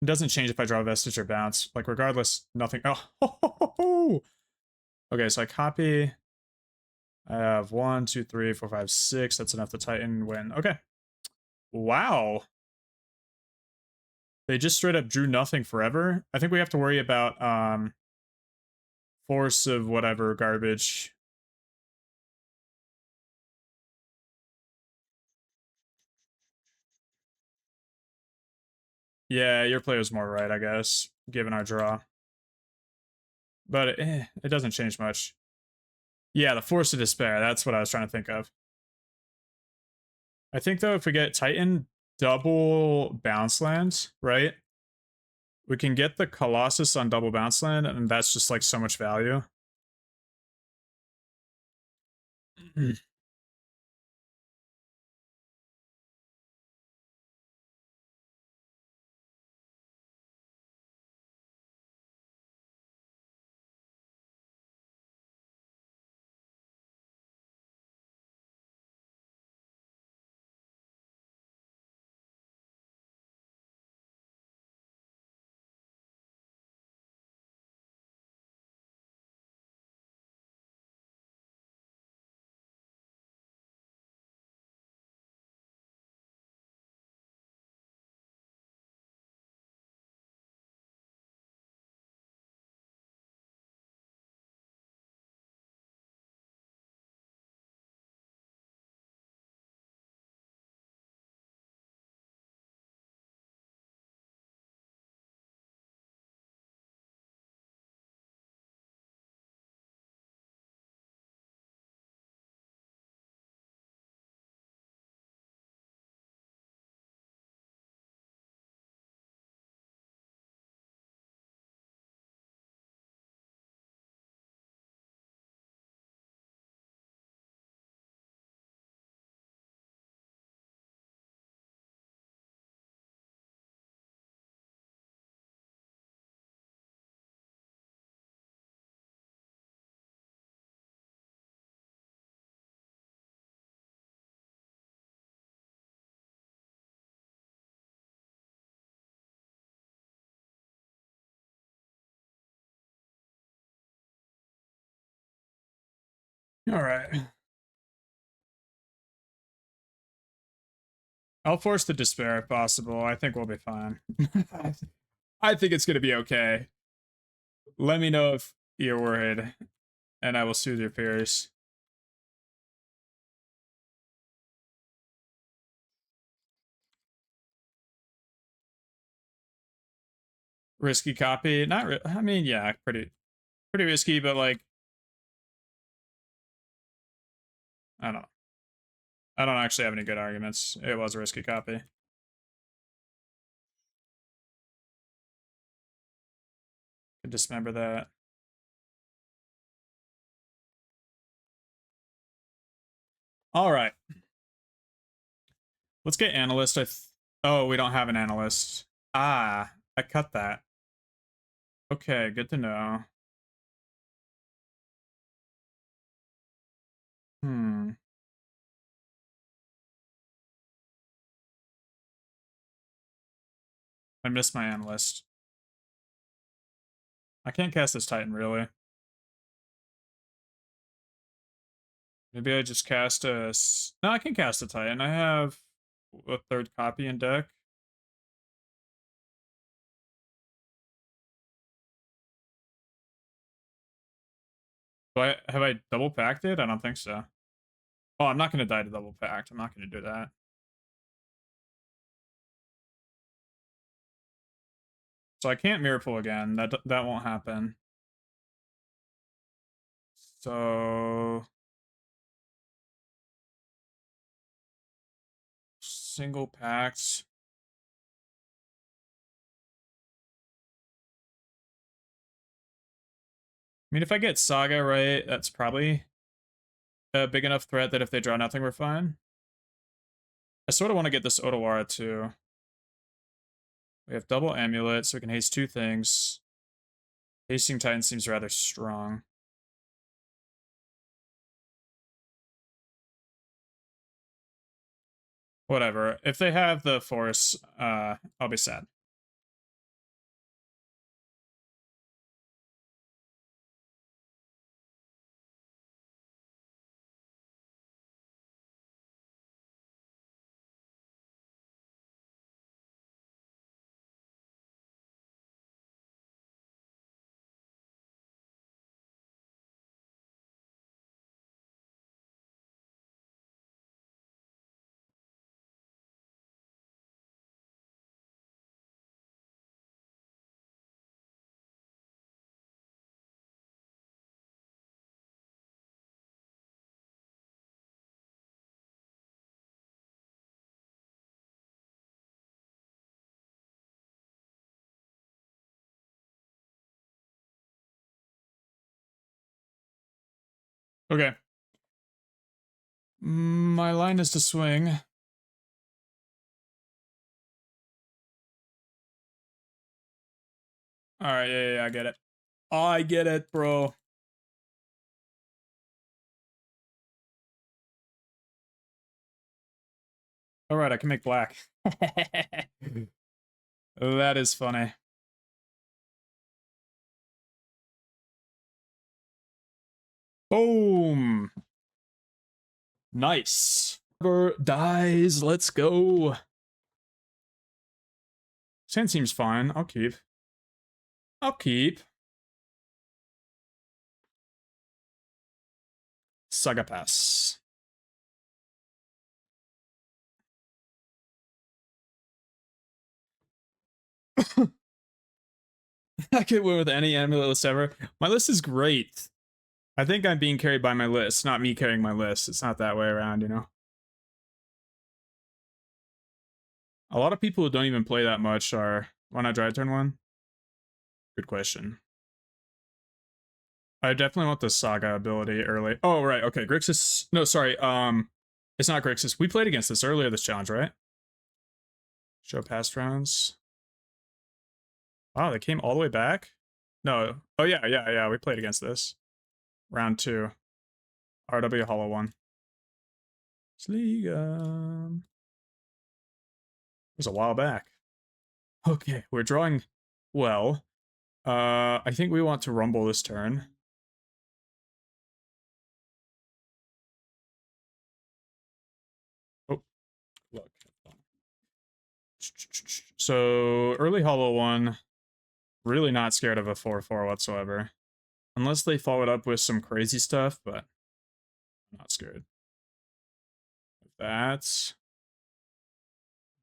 It doesn't change if I draw Vestige or Bounce. Like, regardless, nothing... Oh! Okay, so I copy... I have 1, 2, 3, 4, 5, 6. That's enough to Titan win. Okay. Wow. They just straight up drew nothing forever. I think we have to worry about force of whatever garbage. Yeah, your play was more right, I guess, given our draw. But it doesn't change much. Yeah, the force of despair. That's what I was trying to think of. I think, though, if we get Titan double bounce land, right? We can get the Colossus on double bounce land, and that's just, like, so much value. All right. I'll force the despair if possible. I think we'll be fine. I think it's gonna be okay. Let me know if you're worried, and I will soothe your fears. Risky copy? Not. I mean, yeah, pretty risky, but like, I don't know. I don't actually have any good arguments. It was a risky copy. Could dismember that. All right. Let's get analyst. Oh, we don't have an analyst. Ah, I cut that. Okay, good to know. I missed my analyst. I can't cast this Titan, really. Maybe I just cast a... No, I can cast a Titan. I have a third copy in deck. Have I double packed it? I don't think so. Oh, I'm not going to die to double packed. I'm not going to do that. So I can't mirror pull again. That won't happen. So single packs. I mean, if I get Saga right, that's probably a big enough threat that if they draw nothing, we're fine. I sort of want to get this Otawara too. We have double amulet, so we can haste two things. Hasting Titan seems rather strong. Whatever. If they have the force, I'll be sad. Okay. My line is to swing. Alright, yeah, I get it. I get it, bro. Alright, I can make black. That is funny. Boom. Nice. Dies. Let's go. Sand seems fine. I'll keep. I'll keep. Saga pass. I could win with any amulet list ever. My list is great. I think I'm being carried by my list, not me carrying my list. It's not that way around, you know? A lot of people who don't even play that much are... Why not drive turn one? Good question. I definitely want the Saga ability early. Oh, right, okay. Grixis... No, sorry. It's not Grixis. We played against this earlier, this challenge, right? Show past rounds. Wow, they came all the way back? No. Oh, yeah. We played against this. Round 2. RW Hollow 1. Sleegum. It was a while back. Okay, we're drawing well. I think we want to rumble this turn. So early hollow one, really not scared of a 4/4 whatsoever. Unless they follow it up with some crazy stuff, but I'm not scared. That's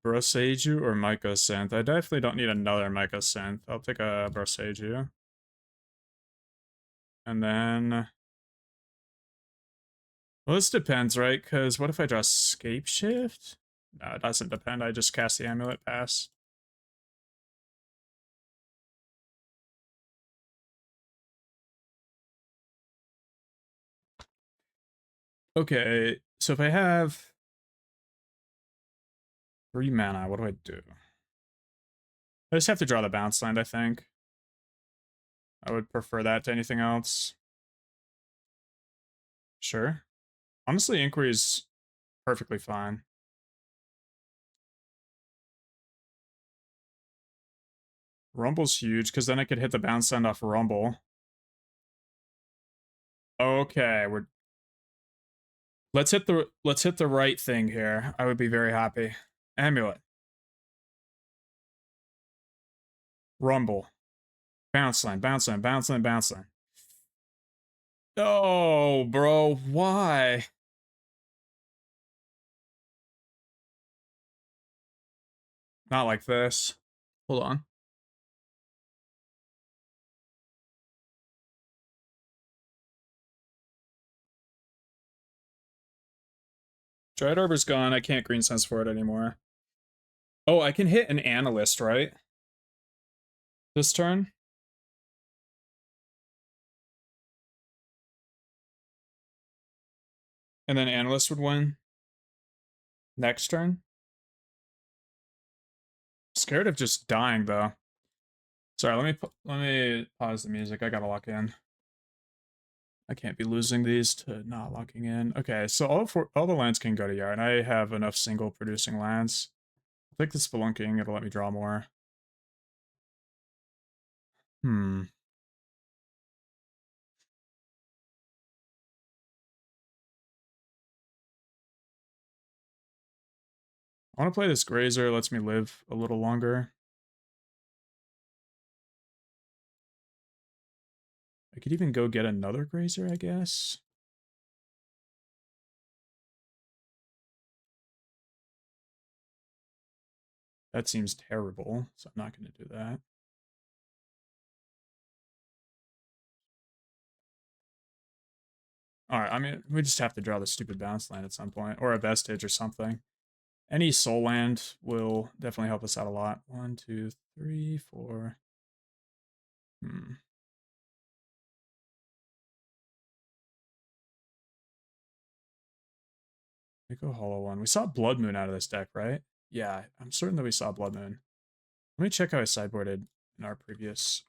Broseiju or Myco Synth. I definitely don't need another Myco Synth. I'll take a Broseiju. And then... Well, this depends, right? Because what if I draw Scape Shift? No, it doesn't depend. I just cast the Amulet Pass. Okay, so if I have 3 mana, what do I do? I just have to draw the bounce land, I think. I would prefer that to anything else. Sure. Honestly, Inquiry is perfectly fine. Rumble's huge, because then I could hit the bounce land off Rumble. Okay, let's hit the right thing here. I would be very happy. Amulet. Rumble. Bounce land, bounce land, bounce land, bounce land. Oh, bro, why? Not like this. Hold on. Dread Arbor's gone. I can't green sense for it anymore. Oh, I can hit an Analyst, right? This turn? And then Analyst would win. Next turn? Scared of just dying, though. Sorry, let me pause the music. I gotta lock in. I can't be losing these to not locking in. Okay, so all the lands can go to yard. I have enough single producing lands. I'll take the Spelunking. It'll let me draw more. I want to play this Grazer. Lets me live a little longer. I could even go get another Grazer, I guess. That seems terrible, so I'm not going to do that. Alright, I mean, we just have to draw the stupid bounce land at some point, or a Vestige or something. Any soul land will definitely help us out a lot. 1, 2, 3, 4. We go Hollow One. We saw Blood Moon out of this deck, right? Yeah, I'm certain that we saw Blood Moon. Let me check how I sideboarded in our previous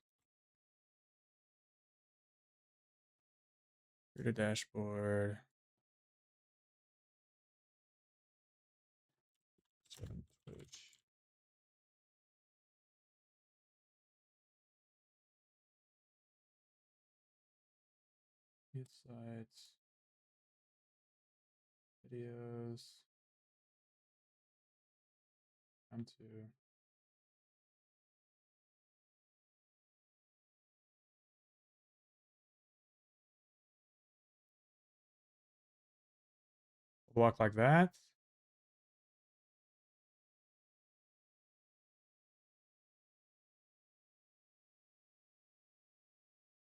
Create a dashboard. 7 Twitch. Hit sites. Videos. Come to. Block like that.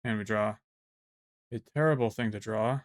And we draw. A terrible thing to draw.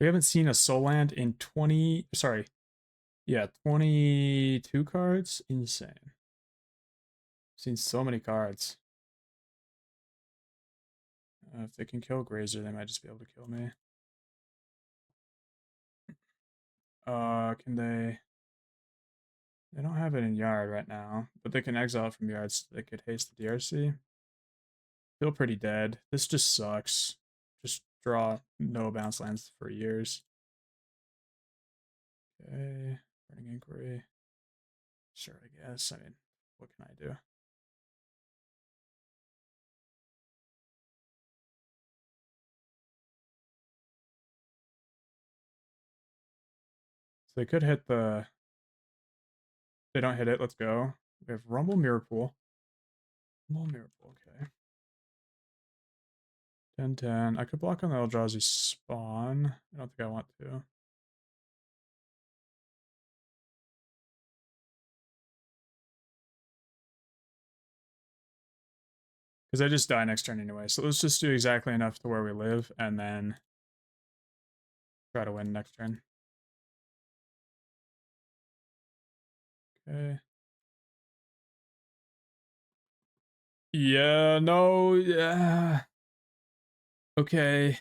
We haven't seen a soul land in 20. Sorry. Yeah, 22 cards. Insane. Seen so many cards. If they can kill Grazer, they might just be able to kill me. Can they? They don't have it in Yard right now, but they can exile it from Yard so they could haste the DRC. Feel pretty dead. This just sucks. Just draw no bounce lands for years. Okay, Burning Inquiry. Sure, I guess. I mean, what can I do? So they could hit the. They don't hit it. Let's go. We have Rumble Mirrorpool. Rumble Mirrorpool. Okay. 10/10. I could block on the Eldrazi spawn. I don't think I want to. Because I just die next turn anyway. So let's just do exactly enough to where we live and then try to win next turn. Okay. Yeah, no, yeah. Okay.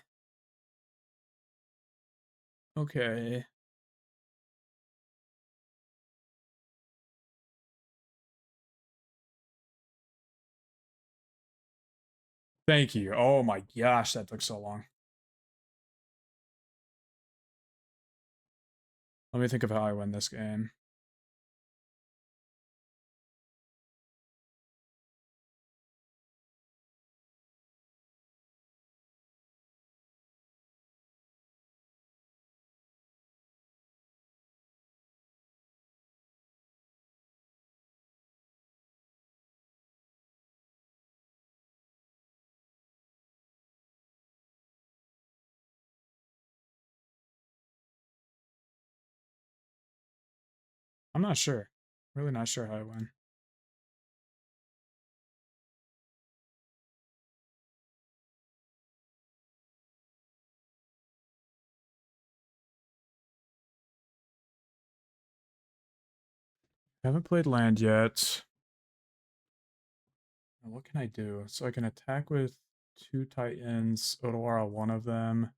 Okay. Thank you. Oh my gosh, that took so long. Let me think of how I win this game. I'm not sure. Really not sure how I win. I haven't played land yet. What can I do? So I can attack with 2 Titans, Otawara one of them,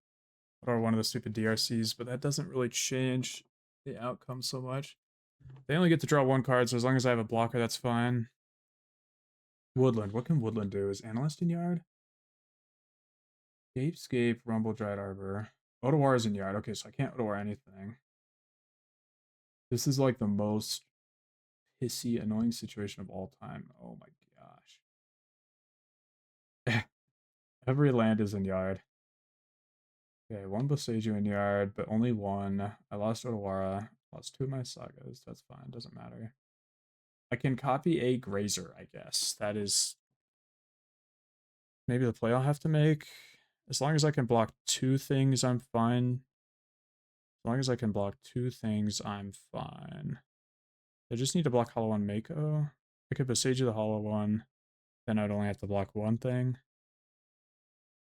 or one of the stupid DRCs, but that doesn't really change the outcome so much. They only get to draw 1 card, so as long as I have a blocker, that's fine. Woodland. What can Woodland do? Is Analyst in Yard? Escape, Rumble, Dried Arbor. Otawara is in Yard. Okay, so I can't Otawara anything. This is like the most pissy, annoying situation of all time. Oh my gosh. Every land is in Yard. Okay, 1 Boseiju in Yard, but only 1. I lost Otawara. Lost 2 of my sagas. That's fine. Doesn't matter. I can copy a Grazer, I guess. That is maybe the play I'll have to make. As long as I can block 2 things, I'm fine. As long as I can block 2 things, I'm fine. I just need to block Hollow 1 Mako. I could Boseiju the Hollow 1. Then I'd only have to block 1 thing.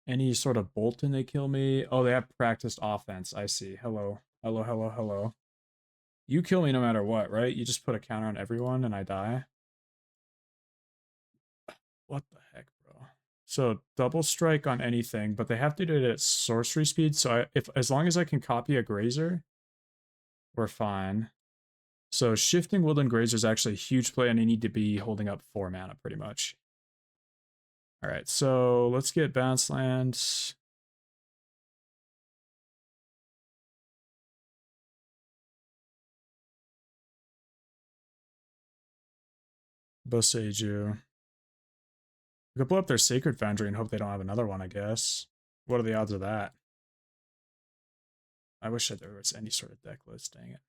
Any sort of Bolton they kill me. Oh, they have practiced offense. I see. Hello. Hello, hello, hello. You kill me no matter what, right? You just put a counter on everyone and I die? What the heck, bro? So double strike on anything, but they have to do it at sorcery speed. So as long as I can copy a Grazer, we're fine. So shifting Woodland Grazer is actually a huge play, and I need to be holding up 4 mana pretty much. All right, so let's get bounce lands. Boseiju. We could blow up their Sacred Foundry and hope they don't have another one, I guess. What are the odds of that? I wish that there was any sort of deck list, dang it.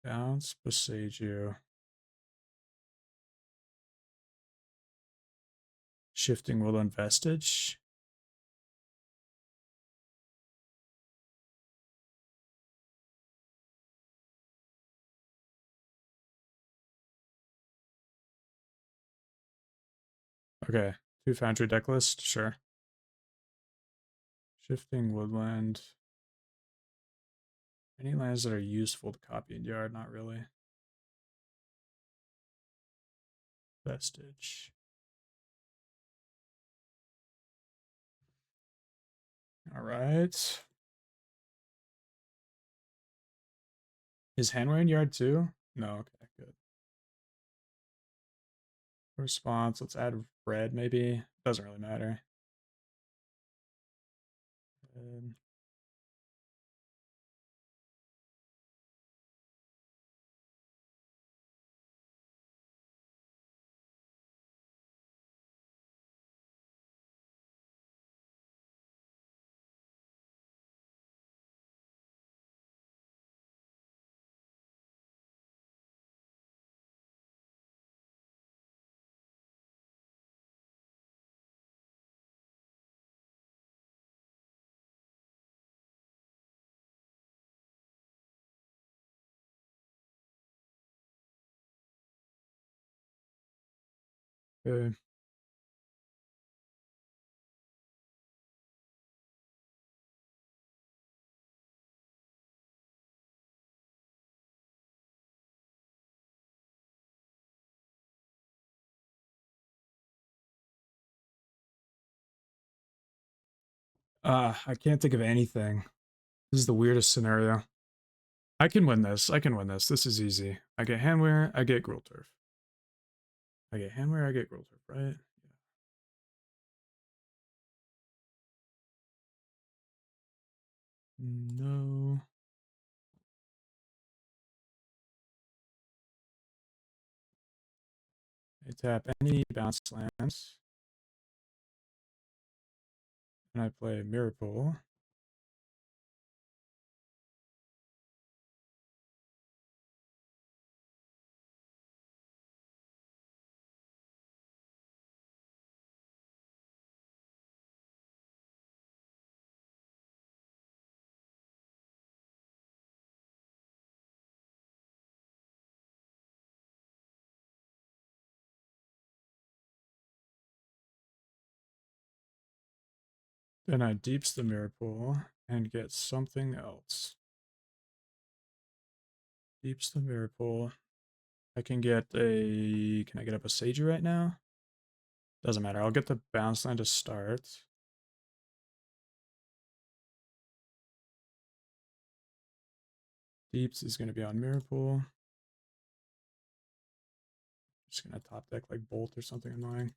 Bounce, Boseiju. Shifting Woodland Vestige. Okay, 2 Foundry deck list, sure. Shifting Woodland. Any lands that are useful to copy in yard? Not really. Vestige. All right. Is Handware in yard too? No, okay, good. Response, let's add red maybe. Doesn't really matter. Red. Okay. I can't think of anything. This is the weirdest scenario. I can win this. I can win this. This is easy. I get Handware, I get Gruul Turf. I get Handware, I get Gruul Turf, right? No. I tap any bounce lands. And I play Mirror Pool. Then I deeps the Mirror Pool and get something else. Deeps the Mirror Pool. I can get a... Can I get up a Seiju right now? Doesn't matter. I'll get the bounce line to start. Deeps is going to be on Mirror Pool. Just going to top deck like Bolt or something annoying.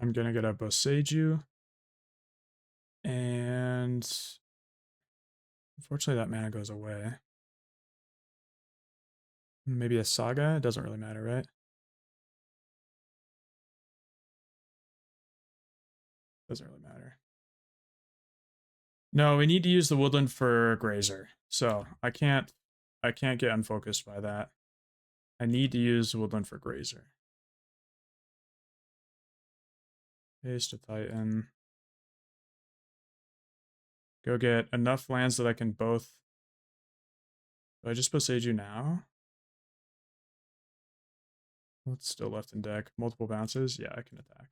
I'm going to get up a Seiju. And unfortunately that mana goes away. Maybe a Saga? It doesn't really matter, right? Doesn't really matter. No, we need to use the Woodland for Grazer. So I can't get unfocused by that. I need to use Woodland for Grazer. Haste to Titan. Go get enough lands that I can both... Do I just put Seiju now? What's still left in deck? Multiple bounces? Yeah, I can attack.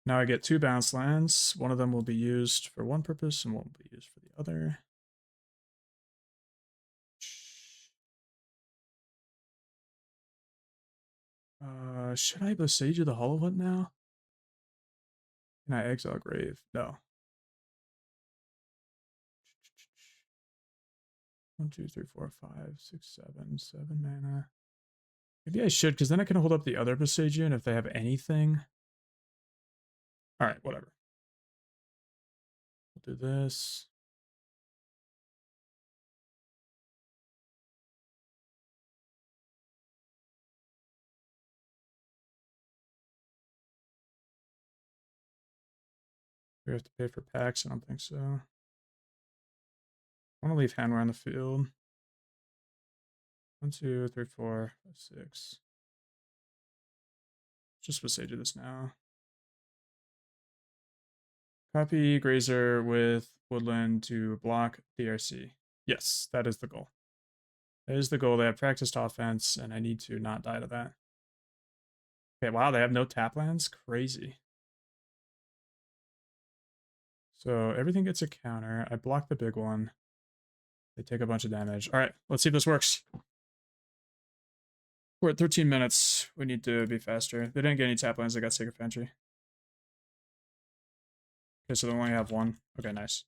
Now I get 2 bounce lands. One of them will be used for one purpose and one will be used for the other. Should I Boseiju the Hollow Hunt now? Can I exile Grave? No. 1, 2, 3, 4, 5, 6, 7, 7 mana. Maybe I should, because then I can hold up the other Boseiju, and if they have anything. Alright, whatever. We'll do this. We have to pay for packs? I don't think so. I want to leave Handware on the field. 1, 2, 3, 4, 5, 6. Just Boseiju this now. Copy Grazer with Woodland to block DRC. Yes, that is the goal. That is the goal. They have practiced offense, and I need to not die to that. Okay, wow, they have no tap lands? Crazy. So everything gets a counter. I block the big one. They take a bunch of damage. All right, let's see if this works. We're at 13 minutes. We need to be faster. They didn't get any tap lands. They got Sacred Pantry. Okay, so they only have one. Okay, nice.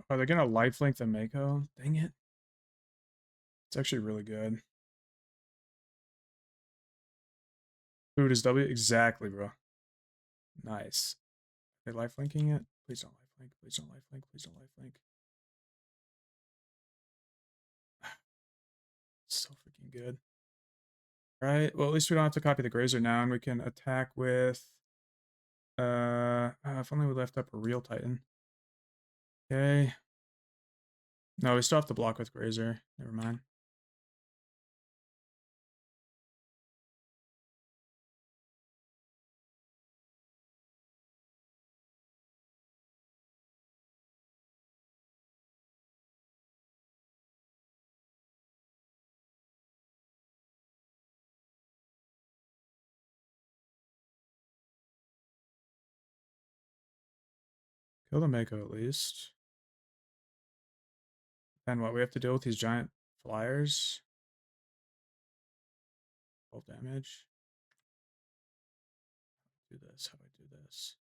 Are they gonna lifelink the Mako? Dang it. It's actually really good. Food is W? Exactly, bro. Nice. Are they lifelinking it? Please don't lifelink. Please don't lifelink. Please don't lifelink. So freaking good. Right. Well, at least we don't have to copy the Grazer now, and we can attack with. If only we left up a real Titan. Okay. No, we still have to block with Grazer. Never mind. Kill the Mako at least. And what? We have to deal with these giant flyers. 12 damage. Do this. How do I do this?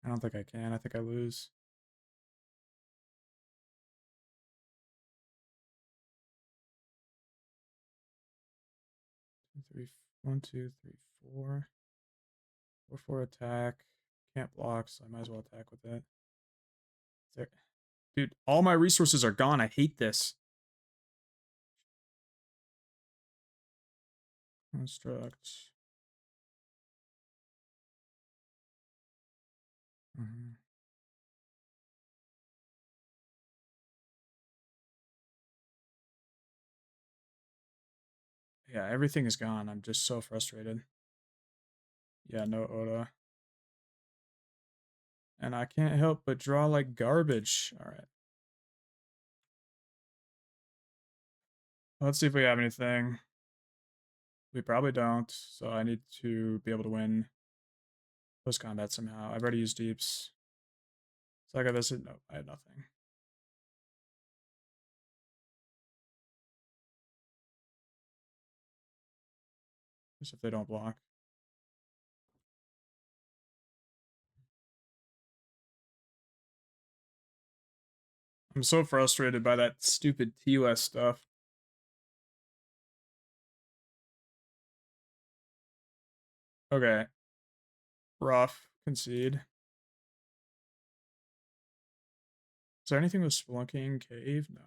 I don't think I can. I think I lose. 3, 1, 2, 3, 4. 4 attack. Can't block, so I might as well attack with that. There. Dude, all my resources are gone. I hate this. Construct. Yeah, everything is gone. I'm just so frustrated. Yeah, no Oda. And I can't help but draw like garbage. All right. Let's see if we have anything. We probably don't, so I need to be able to win post combat somehow. I've already used deeps. So I got this. No, I had nothing. Just if they don't block. I'm so frustrated by that stupid TOS stuff. Okay. Rough. Concede. Is there anything with Spelunking Cave? No.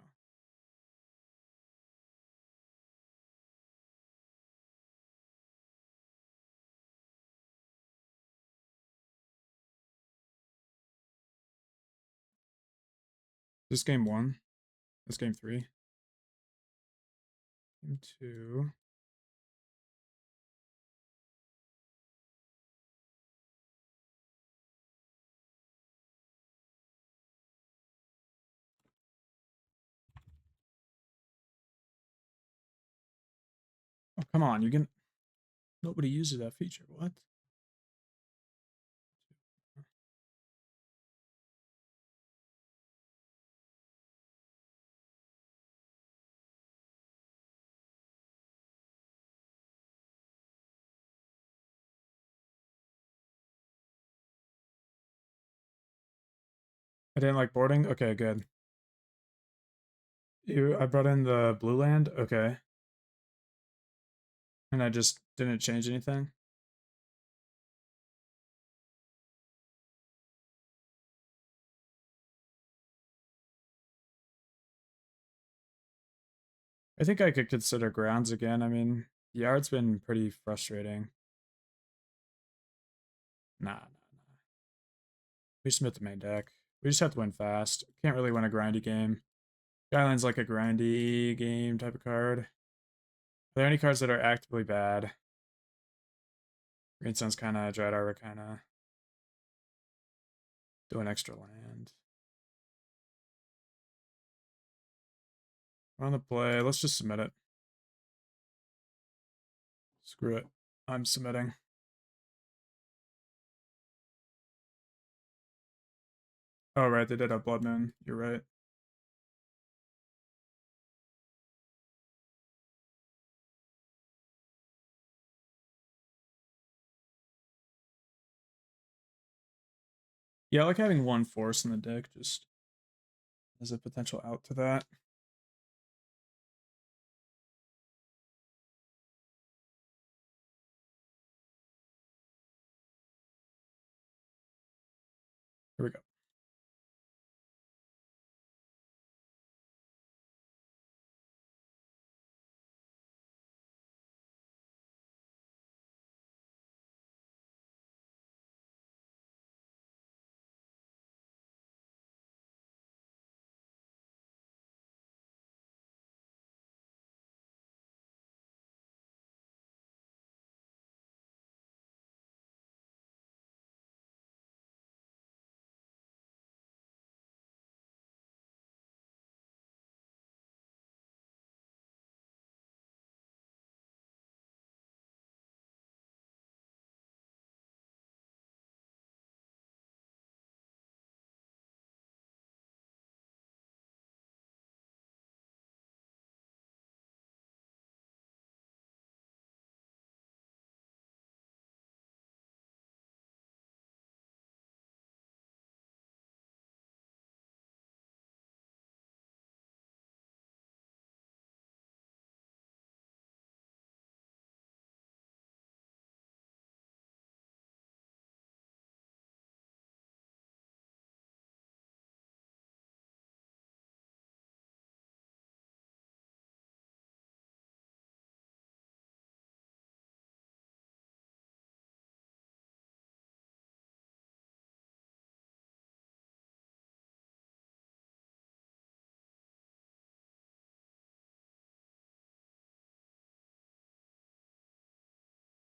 This game 1. This game 3. Game 2. Oh, come on, you can. Nobody uses that feature. What? I didn't like boarding? Okay, good. I brought in the blue land? Okay. And I just didn't change anything? I think I could consider grounds again. I mean, the yard's been pretty frustrating. Nah. We submit the main deck. We just have to win fast. Can't really win a grindy game. Skyline's like a grindy game type of card. Are there any cards that are actively bad? Green Sun's kind of, Dread Arbor kind of. Do an extra land. We're on the play. Let's just submit it. Screw it. I'm submitting. Oh, right. They did have Blood Moon. You're right. Yeah, I like having one force in the deck just as a potential out to that. Here we go.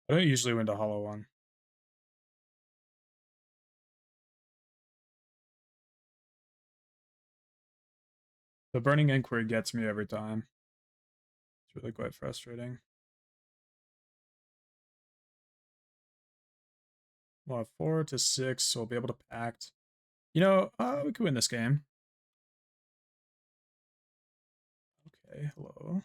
I don't usually win to hollow one. The Burning Inquiry gets me every time. It's really quite frustrating. We'll have 4 to 6, so we'll be able to pact. You know, we could win this game. Okay, hello.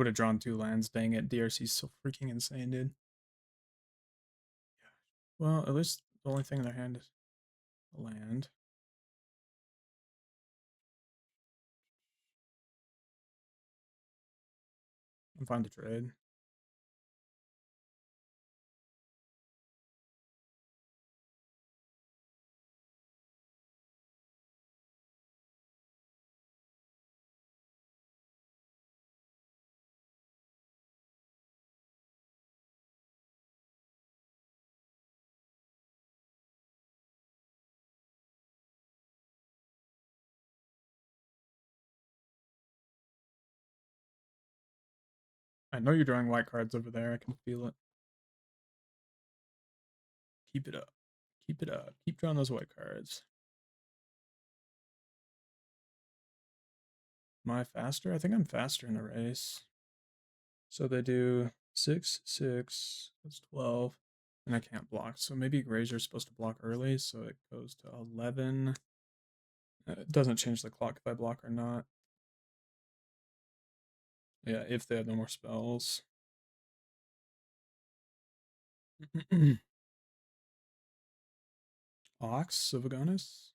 would have drawn 2 lands. Dang it. DRC is so freaking insane, dude. Well, at least the only thing in their hand is a land. I'm fine to trade. I know you're drawing white cards over there. I can feel it. Keep it up. Keep it up. Keep drawing those white cards. Am I faster? I think I'm faster in the race. So they do 6, 6. That's 12. And I can't block. So maybe Grazier's supposed to block early. So it goes to 11. It doesn't change the clock if I block or not. Yeah, if they have no more spells. Ox, Sylvagonus?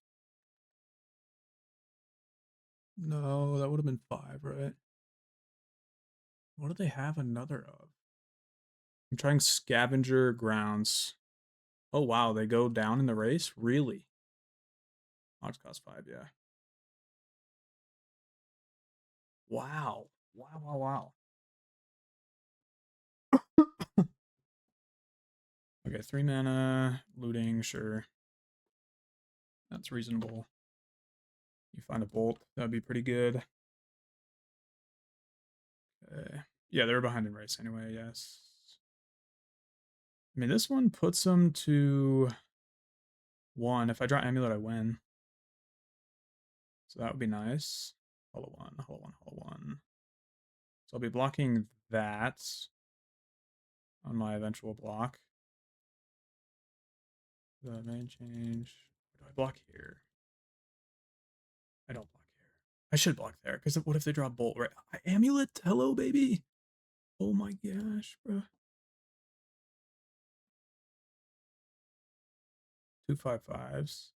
No, that would have been 5, right? What do they have another of? I'm trying Scavenger Grounds. Oh, wow, they go down in the race? Really? Ox cost 5, yeah. Wow. Wow, wow, wow. Okay, 3 mana, looting, sure. That's reasonable. You find a bolt, that'd be pretty good. Okay. Yeah, they're behind in race anyway, yes. I mean, this one puts them to 1. If I draw Amulet, I win. So that would be nice. Hollow 1, hollow 1, hollow 1. So I'll be blocking that on my eventual block. The main change. What do I block here? I don't block here. I should block there, because what if they draw Bolt, right? Amulet? Hello, baby. Oh my gosh, bro. 2 5/5s.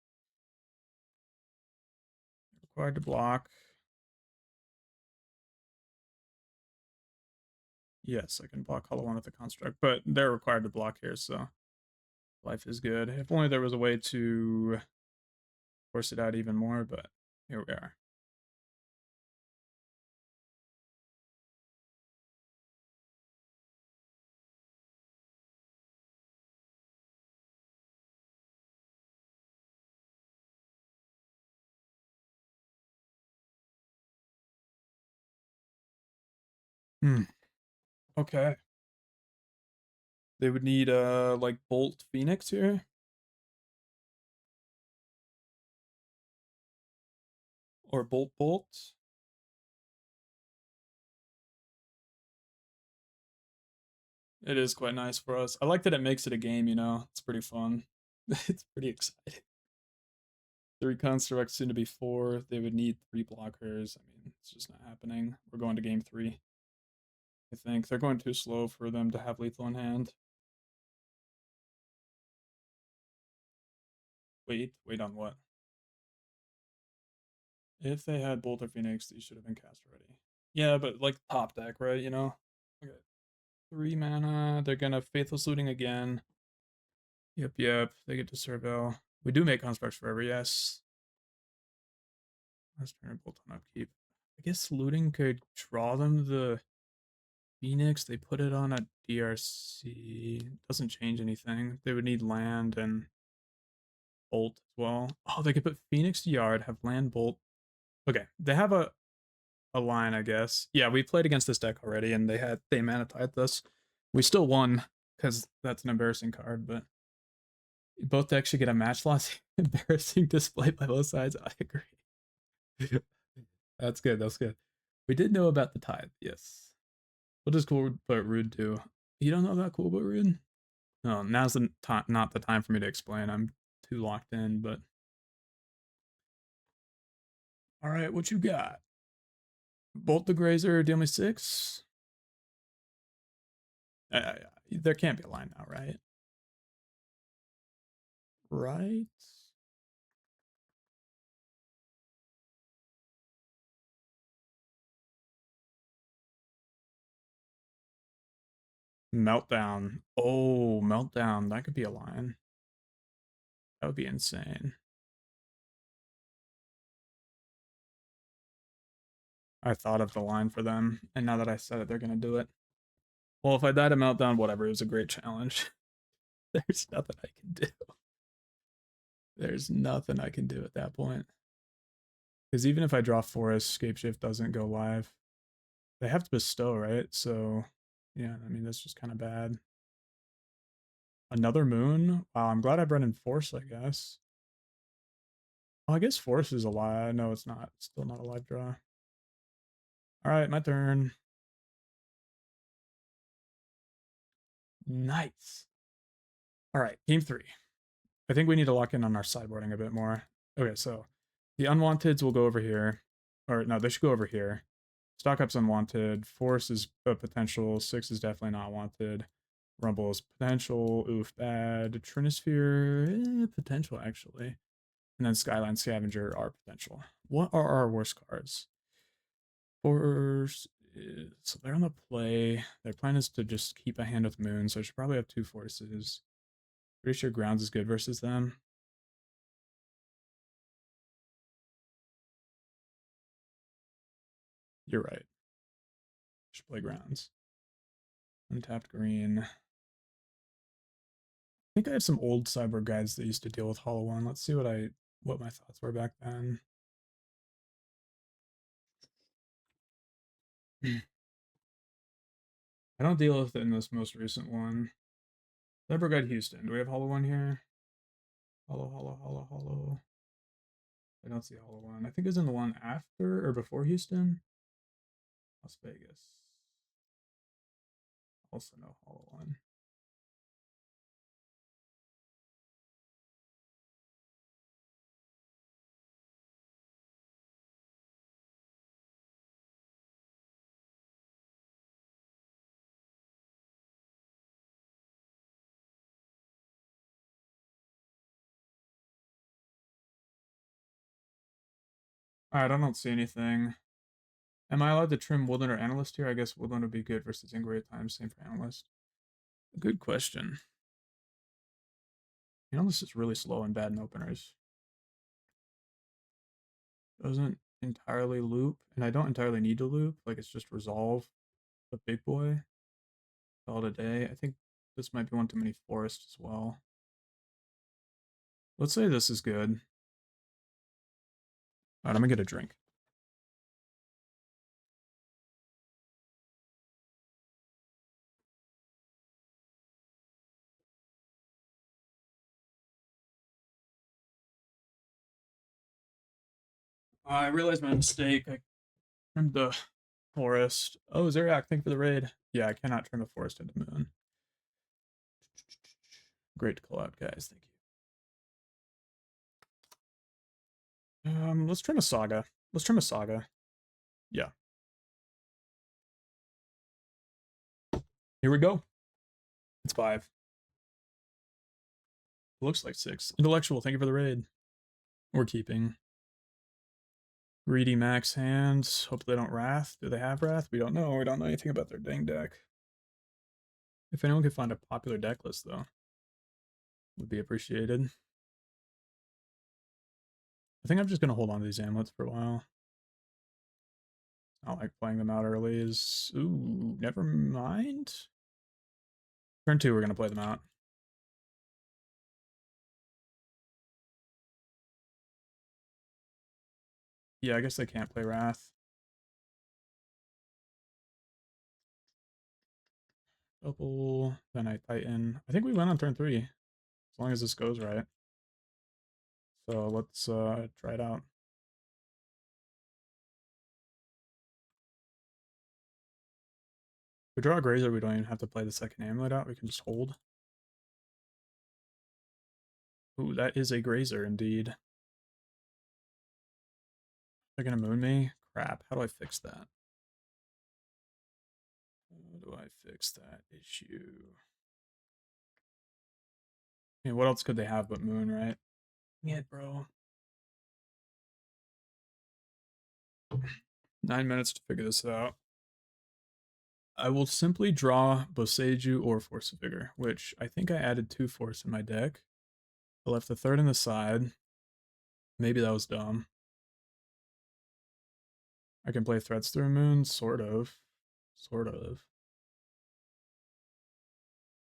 Required to block. Yes, I can block Hollow 1 with the construct, but they're required to block here, so life is good. If only there was a way to force it out even more, but here we are. Okay. They would need like Bolt Phoenix here. Or Bolt Bolt. It is quite nice for us. I like that it makes it a game, you know. It's pretty fun. It's pretty exciting. 3 constructs, soon to be 4. They would need 3 blockers. I mean, it's just not happening. We're going to game 3. I think they're going too slow for them to have lethal in hand. Wait on what? If they had Bolt or Phoenix, these should have been cast already. Yeah, but like top deck, right? You know? Okay. 3 mana. They're gonna Faithless Looting again. Yep. They get to Serval. We do make constructs forever, yes. Let's turn Bolt on upkeep. I guess looting could draw them the Phoenix. They put it on a DRC. Doesn't change anything. They would need land and Bolt as well. Oh, they could put Phoenix to Yard, have land, Bolt. Okay, they have a line, I guess. Yeah, we played against this deck already, and they mana tithed us. We still won because that's an embarrassing card, but both decks should get a match loss. Embarrassing display by both sides. I agree. That's good. That's good. We did know about the tithe, yes. What does Cool But Rude do? You don't know about Cool But Rude? No, now's the not the time for me to explain. I'm too locked in, but all right, what you got? Bolt the Grazer, deal me 6. There can't be a line now, right? Right? Meltdown. Oh, Meltdown. That could be a line. That would be insane. I thought of the line for them, and now that I said it, they're gonna do it. Well, if I died a Meltdown, whatever. It was a great challenge. There's nothing I can do. There's nothing I can do at that point. Because even if I draw Forest, Scapeshift doesn't go live. They have to bestow, right? So, yeah, I mean, that's just kind of bad. Another moon? Wow, I'm glad I brought in Force, I guess. Well, I guess Force is a live. No, it's not. It's still not a live draw. All right, my turn. Nice. All right, game 3. I think we need to lock in on our sideboarding a bit more. Okay, so the unwanteds will go over here. Or no, they should go over here. Stock Up's unwanted. Force is a potential. 6 is definitely not wanted. Rumble is potential. Oof, bad. Trinisphere, potential actually. And then Skyline Scavenger are potential. What are our worst cards? Force is, so they're on the play. Their plan is to just keep a hand with Moon, so I should probably have 2 forces. Pretty sure Grounds is good versus them. You're right. Should play Grounds. Untapped green. I think I have some old cyborg guides that used to deal with Hollow One. Let's see what my thoughts were back then. I don't deal with it in this most recent one. Cyborg Guide Houston. Do we have Hollow One here? Hollow. I don't see Hollow One. I think it's in the one after or before Houston. Las Vegas. Also no Hollow One. Alright, I don't see anything. Am I allowed to trim Woodland or Analyst here? I guess Woodland would be good versus Ingray at times. Same for Analyst. Good question. Analyst is really slow and bad in openers. Doesn't entirely loop, and I don't entirely need to loop. Like, it's just resolve the big boy. All today. I think this might be one too many forests as well. Let's say this is good. Alright, I'm gonna get a drink. I realized my mistake. I trimmed the forest. Oh, Zeriak, thank you for the raid. Yeah, I cannot trim a forest into Moon. Great to call out, guys. Thank you. Let's trim a Saga. Let's trim a Saga. Yeah. Here we go. It's 5. Looks like 6. Intellectual, thank you for the raid. We're keeping. Greedy max hands. Hope they don't Wrath. Do they have Wrath? We don't know. We don't know anything about their dang deck. If anyone could find a popular deck list, though, would be appreciated. I think I'm just going to hold on to these amulets for a while. I don't like playing them out early. Ooh, never mind. Turn 2, we're going to play them out. Yeah, I guess they can't play Wrath. Double, then I Titan. I think we win on turn 3, as long as this goes right. So let's try it out. If we draw a Grazer, we don't even have to play the second amulet out. We can just hold. Ooh, that is a Grazer indeed. They're gonna moon me? Crap, how do I fix that? do I fix that issue? I mean, what else could they have but Moon, right? Yeah, bro. 9 minutes to figure this out. I will simply draw Boseiju or Force of Vigor, which I think I added 2 Force in my deck. I left the third in the side. Maybe that was dumb. I can play Threats Through Moon, sort of. Sort of.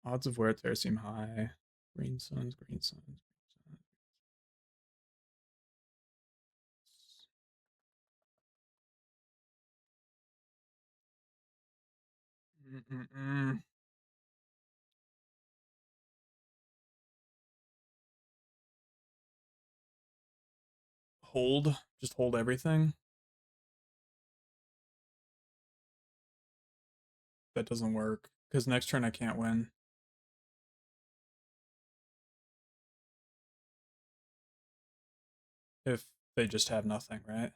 Odds of wear tear seem high. Green Suns, Green Suns, Green Suns. Mm-mm-mm. Hold. Just hold everything. That doesn't work. Because next turn I can't win. If they just have nothing, right?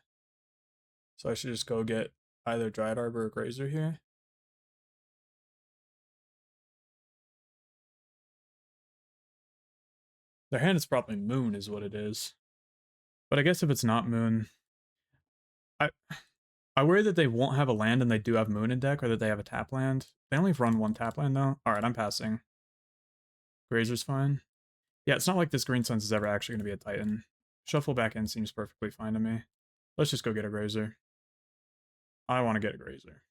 So I should just go get either Dryad Arbor or Grazer here. Their hand is probably Moon is what it is. But I guess if it's not Moon, I worry that they won't have a land and they do have Moon in deck, or that they have a tap land. They only run 1 tap land though. Alright, I'm passing. Grazer's fine. Yeah, it's not like this Green Suns is ever actually going to be a Titan. Shuffle back in seems perfectly fine to me. Let's just go get a Grazer. I want to get a Grazer.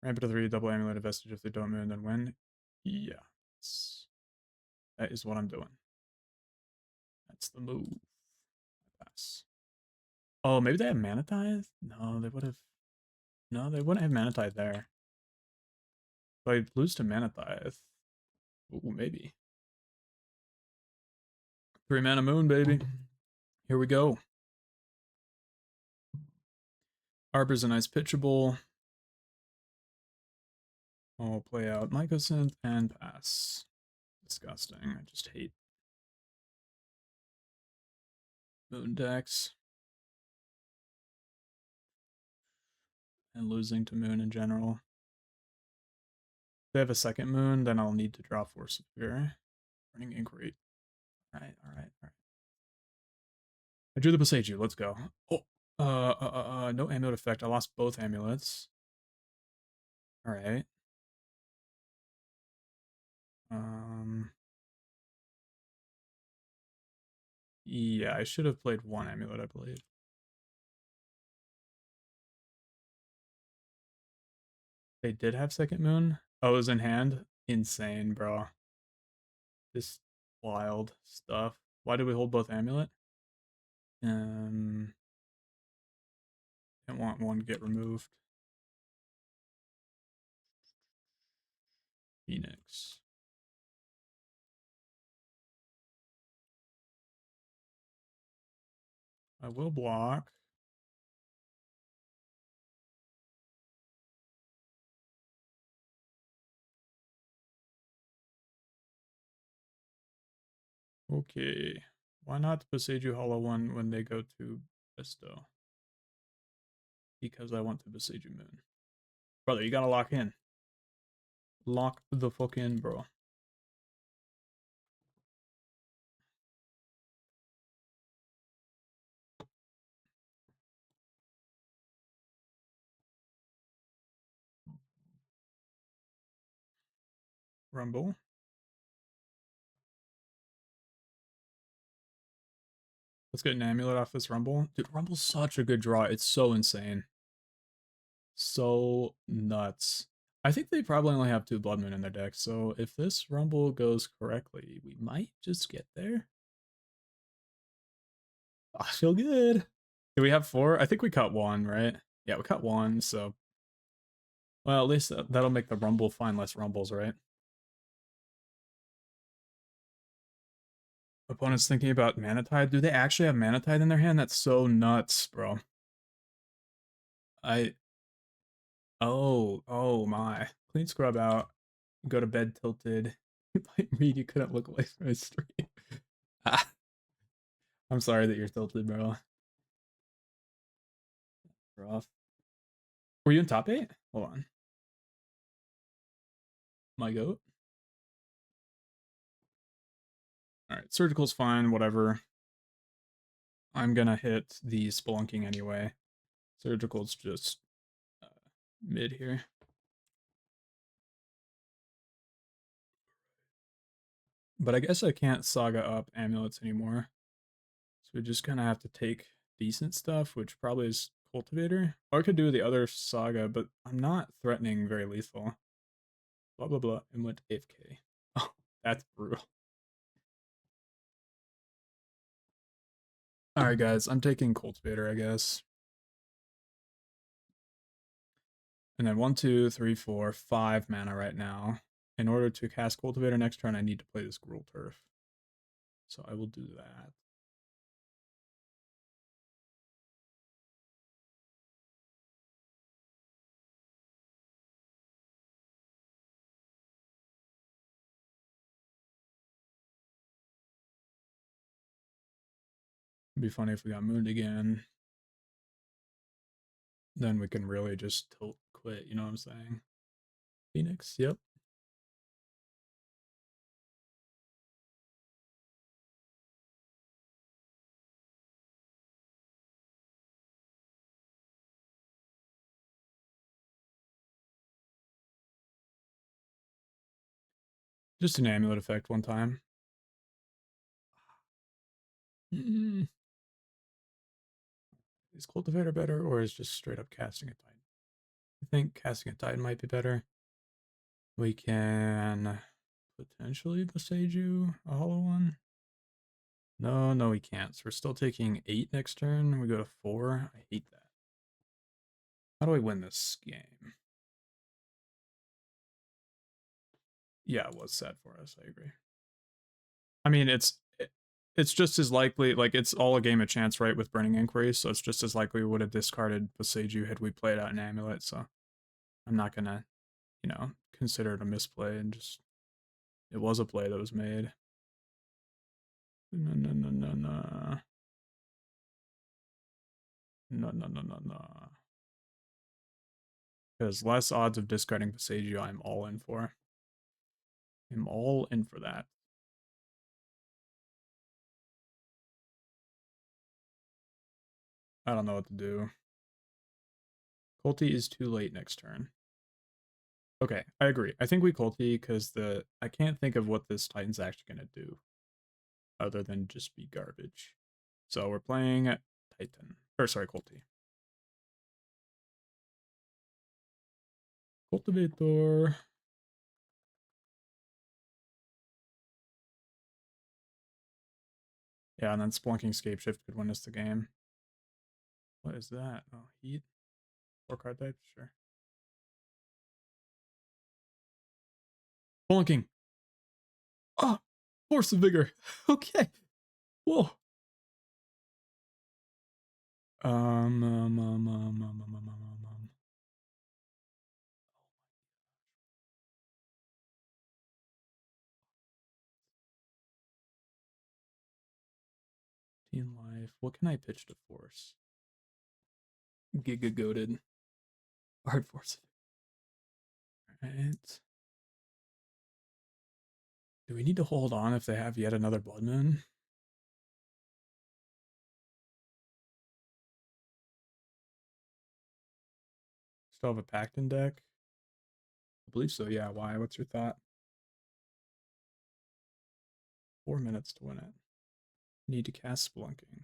Ramp to 3, double Amulet, a Vestige if they don't Moon, then win. Yeah. That is what I'm doing. That's the move. Pass. Oh, maybe they have Mana Tithe? No, they would have. No, they wouldn't have Mana Tithe there. If I lose to Mana Tithe. Ooh, maybe. 3 mana Moon, baby. Here we go. Arbor's a nice pitchable. I'll play out Mycosynth and pass. Disgusting. I just hate Moon decks. And losing to Moon in general. If they have a second Moon, then I'll need to draw Force of Fury. Running Inquiry. Alright. I drew the Boseiju. Let's go. Oh, no amulet effect. I lost both amulets. Alright. Yeah, I should have played 1 amulet, I believe. They did have second Moon? Oh, it was in hand? Insane, bro. This wild stuff. Why did we hold both amulet? Didn't want one to get removed. Phoenix. I will block. Okay. Why not Boseiju Hollow 1 when they go to Bestow? Because I want to Boseiju Moon. Brother, you gotta lock in. Lock the fuck in, bro. Rumble. Let's get an amulet off this Rumble. Dude, Rumble's such a good draw. It's so insane. So nuts. I think they probably only have 2 Blood Moon in their deck, so if this Rumble goes correctly, we might just get there. I feel good. Do we have 4? I think we cut 1, right? Yeah, we cut 1, so... Well, at least that'll make the Rumble find less Rumbles, right? Opponents thinking about Mana Tide. Do they actually have Mana Tide in their hand? That's so nuts, bro. Oh my. Clean scrub out. Go to bed tilted. Reed, you couldn't look away from his stream. Ah, I'm sorry that you're tilted, bro. Rough. Were you in top 8? Hold on. my goat. Alright, surgical's fine, whatever. I'm gonna hit the spelunking anyway. Surgical's just mid here. But I guess I can't saga up amulets anymore. So we just kind of have to take decent stuff, which probably is cultivator. Or I could do the other saga, but I'm not threatening very lethal. Blah blah blah, and went AFK. Oh, that's brutal. Alright guys, I'm taking cultivator, I guess. And then 1, 2, 3, 4, 5 mana right now. In order to cast cultivator next turn, I need to play this Gruul Turf. So I will do that. It'd be funny if we got mooned again. Then we can really just tilt quit, you know what I'm saying? Phoenix, yep. Just an amulet effect one time. Is cultivator better, or is just straight up casting a titan? I think casting a titan might be better. We can potentially Besage you a hollow one. No, we can't. So we're still taking 8 next turn. We go to 4. I hate that. How do I win this game? Yeah, it was sad for us. I agree. I mean, it's just as likely, like, it's all a game of chance, right, with Burning Inquiry, so it's just as likely we would have discarded Boseiju had we played out an amulet, so I'm not gonna, you know, consider it a misplay, and just, it was a play that was made. No. No. Because less odds of discarding Boseiju, I'm all in for. I'm all in for that. I don't know what to do. Culti is too late next turn. Okay, I agree. I think we Culti because I can't think of what this Titan's actually gonna do other than just be garbage. So we're playing Titan. Or sorry, Culti. Cultivator. Yeah, and then Splunking Scapeshift could win us the game. What is that? Oh, heat? 4 card types? Sure. Splunking! Oh! Force of Vigor! Okay! Whoa! Team Life. What can I pitch to Force? Giga Goated. Hard Force. Alright. Do we need to hold on if they have yet another Blood Moon? Still have a Pacton deck? I believe so, yeah. Why? What's your thought? 4 minutes to win it. Need to cast Splunking.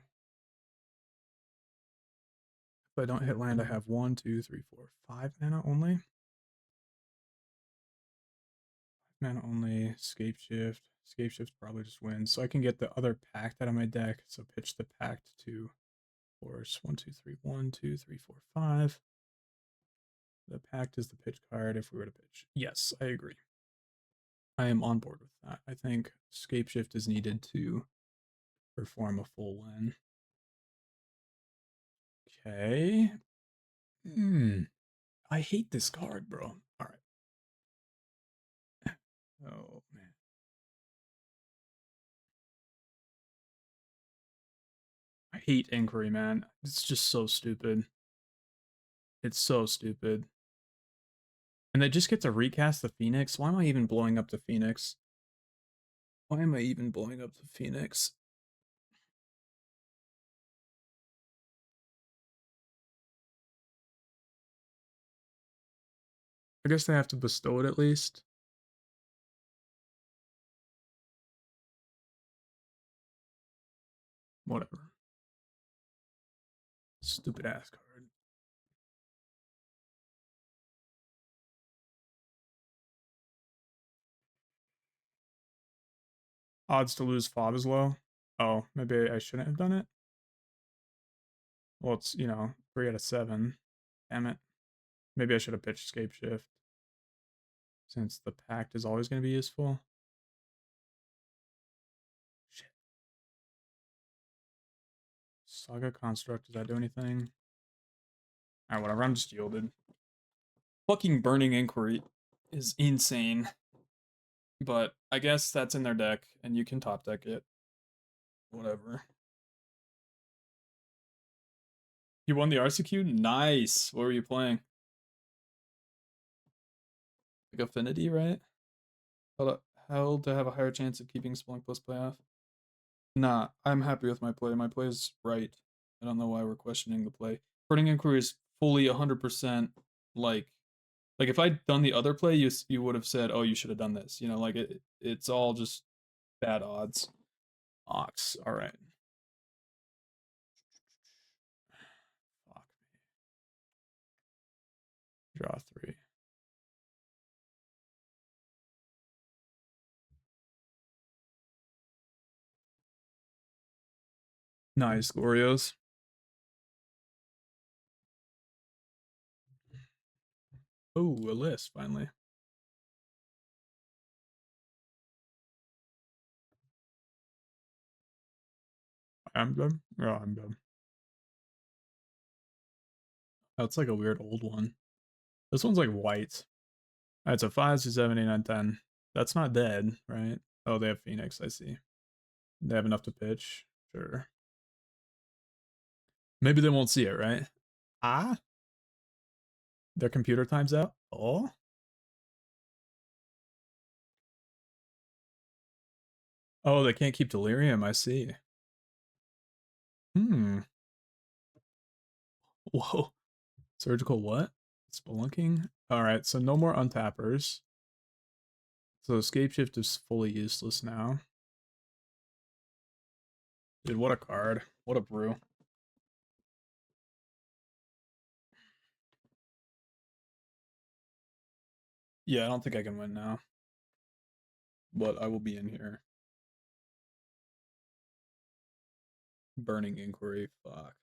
If I don't hit land, I have 1, 2, 3, 4, 5 mana only. 5 mana only. Scapeshift. Scapeshift probably just wins. So I can get the other Pact out of my deck. So pitch the Pact to Force. 1, 2, 3, 1, 2, 3, 4, 5. The Pact is the pitch card if we were to pitch. Yes, I agree. I am on board with that. I think Scapeshift is needed to perform a full win. Okay. I hate this card, bro. All right. Oh, man. I hate Inquiry, man. It's just so stupid. It's so stupid. And they just get to recast the Phoenix? Why am I even blowing up the Phoenix? Why am I even blowing up the Phoenix? I guess they have to bestow it at least. Whatever. Stupid ass card. Odds to lose fought is low. Oh, maybe I shouldn't have done it. Well, it's, 3 out of 7. Damn it. Maybe I should have pitched Scape Shift. Since the Pact is always going to be useful. Shit. Saga Construct, does that do anything? Alright, whatever, I'm just yielded. Fucking Burning Inquiry is insane. But I guess that's in their deck, and you can top deck it. Whatever. You won the RCQ? Nice! What were you playing? Like Affinity, right? How to have a higher chance of keeping Splunk plus playoff? Nah, I'm happy with my play. My play is right. I don't know why we're questioning the play. Burning Inquiry is fully 100% like if I'd done the other play, you would have said, oh, you should have done this. Like it's all just bad odds. Ox, all right. Fuck me. Draw 3. Nice, Glorios. Oh, a list, finally. I'm done. Oh, I'm done. That's like a weird old one. This one's like white. Alright, so 5, 6, 7, 8, 9, 10. That's not dead, right? Oh, they have Phoenix, I see. They have enough to pitch. Sure. Maybe they won't see it, right? Ah? Their computer time's out? Oh? Oh, they can't keep Delirium, I see. Hmm. Whoa. Surgical what? Spelunking? Alright, so no more untappers. So Escape Shift is fully useless now. Dude, what a card. What a brew. Yeah, I don't think I can win now. But I will be in here. Burning Inquiry, fuck.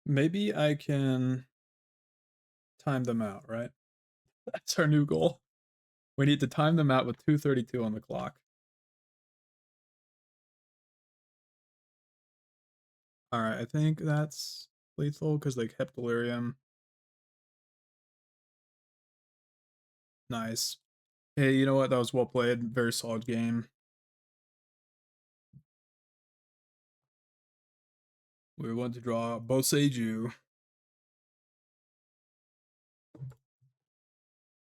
Maybe I can time them out, right? That's our new goal. We need to time them out with 2:32 on the clock. Alright, I think that's lethal because they kept Delirium. Nice. Hey, you know what? That was well played. Very solid game. We want to draw Boseiju.